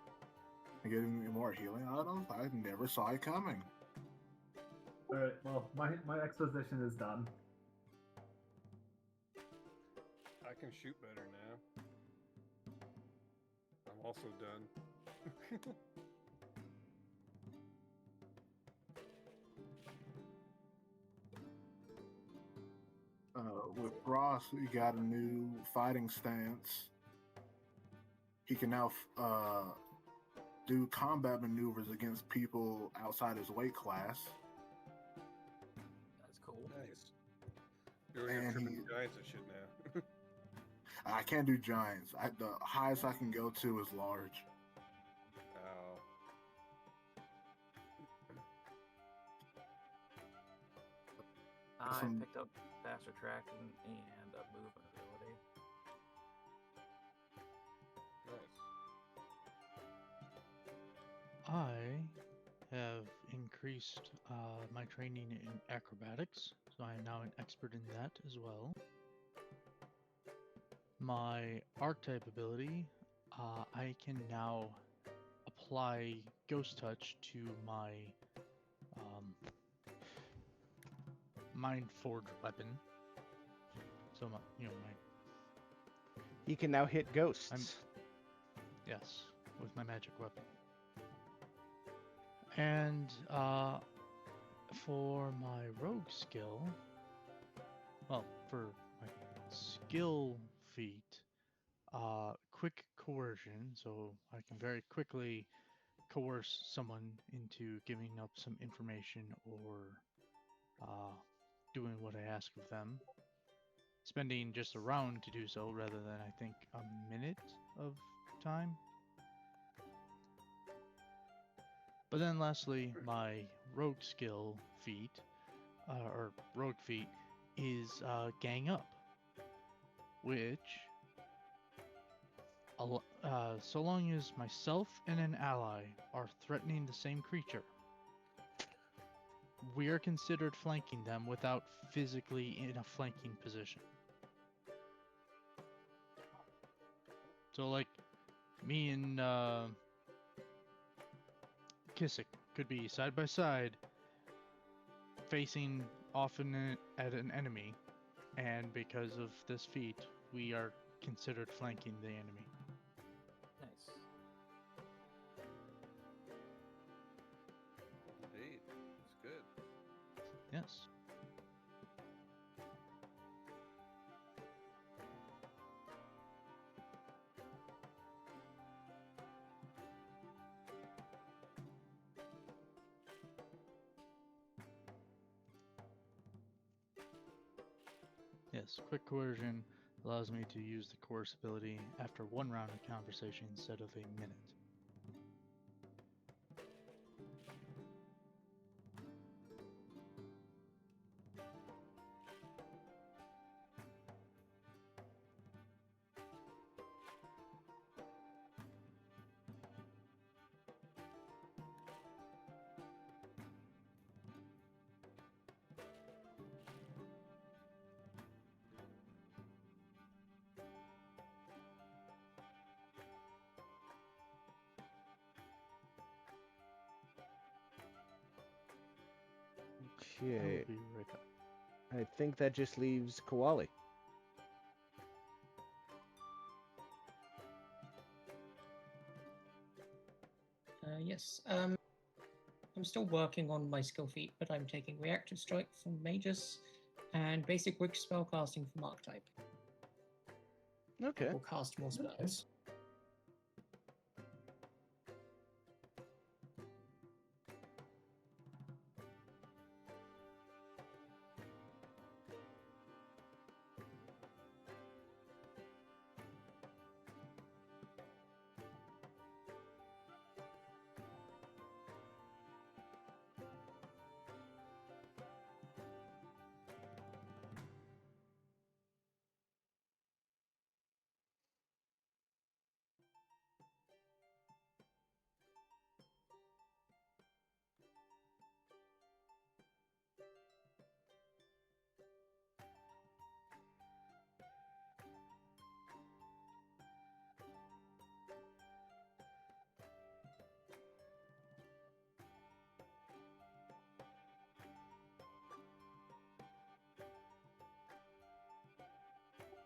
Getting more healing out of? I never saw it coming. Alright, well, my exposition is done. I can shoot better now. I'm also done. With Ross, he got a new fighting stance. He can now do combat maneuvers against people outside his weight class. That's cool. Nice. You're And tripping he- giants and shit now. I can't do giants. The highest I can go to is large. Ow. I Some- picked up faster tracking and a movement ability. Nice. I have increased my training in acrobatics, so I am now an expert in that as well. My archetype ability, I can now apply Ghost Touch to my Mind Forge weapon. So my, He can now hit ghosts. yes, with my magic weapon. And for my rogue skill, well, for my skill feat, quick coercion, so I can very quickly coerce someone into giving up some information or doing what I ask of them. Spending just a round to do so rather than, I think, a minute of time. But then lastly, my rogue skill feat, or rogue feat, is gang up, which, so long as myself and an ally are threatening the same creature, we are considered flanking them without physically in a flanking position. So like, me and Kissick could be side by side, facing often at an enemy, and because of this feat, we are considered flanking the enemy. Nice. Indeed. It's good. Yes. Yes, quick coercion allows me to use the coerce ability after one round of conversation instead of a minute. I will Okay, be right back. I think that just leaves Koali. Yes. I'm still working on my skill feat, but I'm taking Reactive Strike from Magus and Basic Witch Spellcasting from Archetype. Okay. Will cast more spells.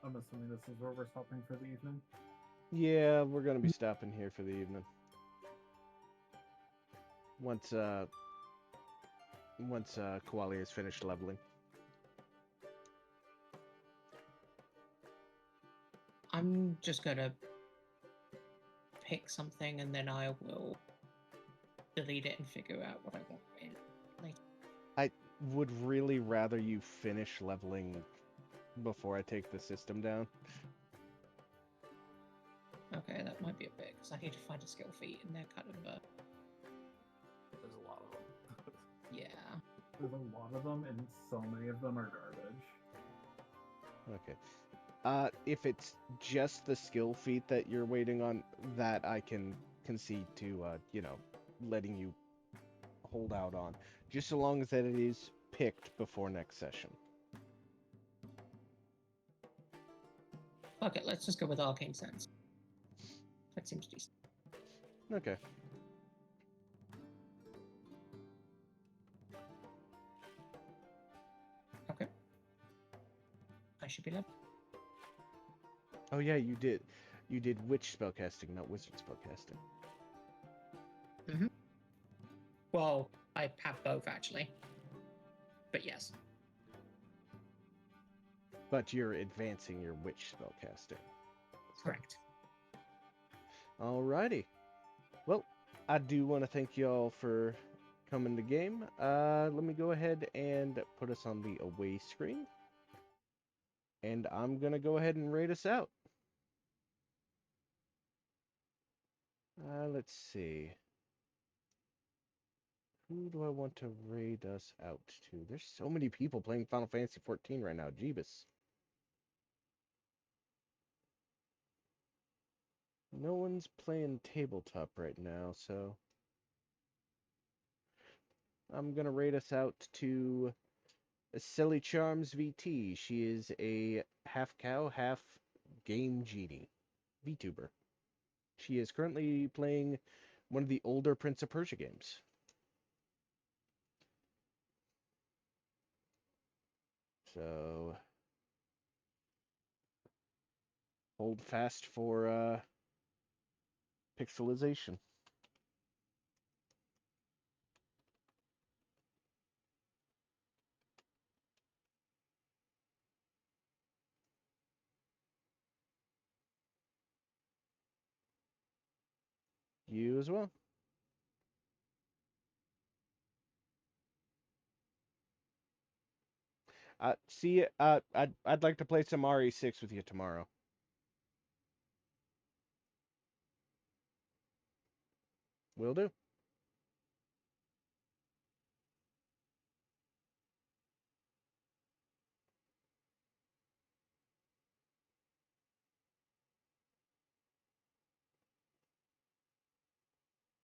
I'm assuming this is where we're stopping for the evening. Yeah, we're gonna be stopping here for the evening. Once Koali has finished leveling. I'm just gonna pick something and then I will delete it and figure out what I want in later. I would really rather you finish leveling before I take the system down. Okay, that might be a bit because I need to find a skill feat and they're kind of There's a lot of them. yeah. There's a lot of them, and so many of them are garbage. Okay. If it's just the skill feat that you're waiting on, that I can concede to, letting you hold out on. Just so long as that it is picked before next session. Okay, let's just go with Arcane Sense. That seems decent. Okay. Okay. I should be left. Oh yeah, you did. You did witch spellcasting, not wizard spellcasting. Mm-hmm. Well, I have both actually. But yes. But you're advancing your witch spellcasting. Correct. Alrighty. Well, I do want to thank y'all for coming to game. Let me go ahead and put us on the away screen. And I'm going to go ahead and rate us out. Let's see. Who do I want to raid us out to? There's so many people playing Final Fantasy XIV right now. Jeebus. No one's playing tabletop right now, so I'm going to raid us out to Silly Charms VT. She is a half cow, half game genie VTuber. She is currently playing one of the older Prince of Persia games. So hold fast for pixelization. You as well. See, I'd like to play some RE6 with you tomorrow. Will do.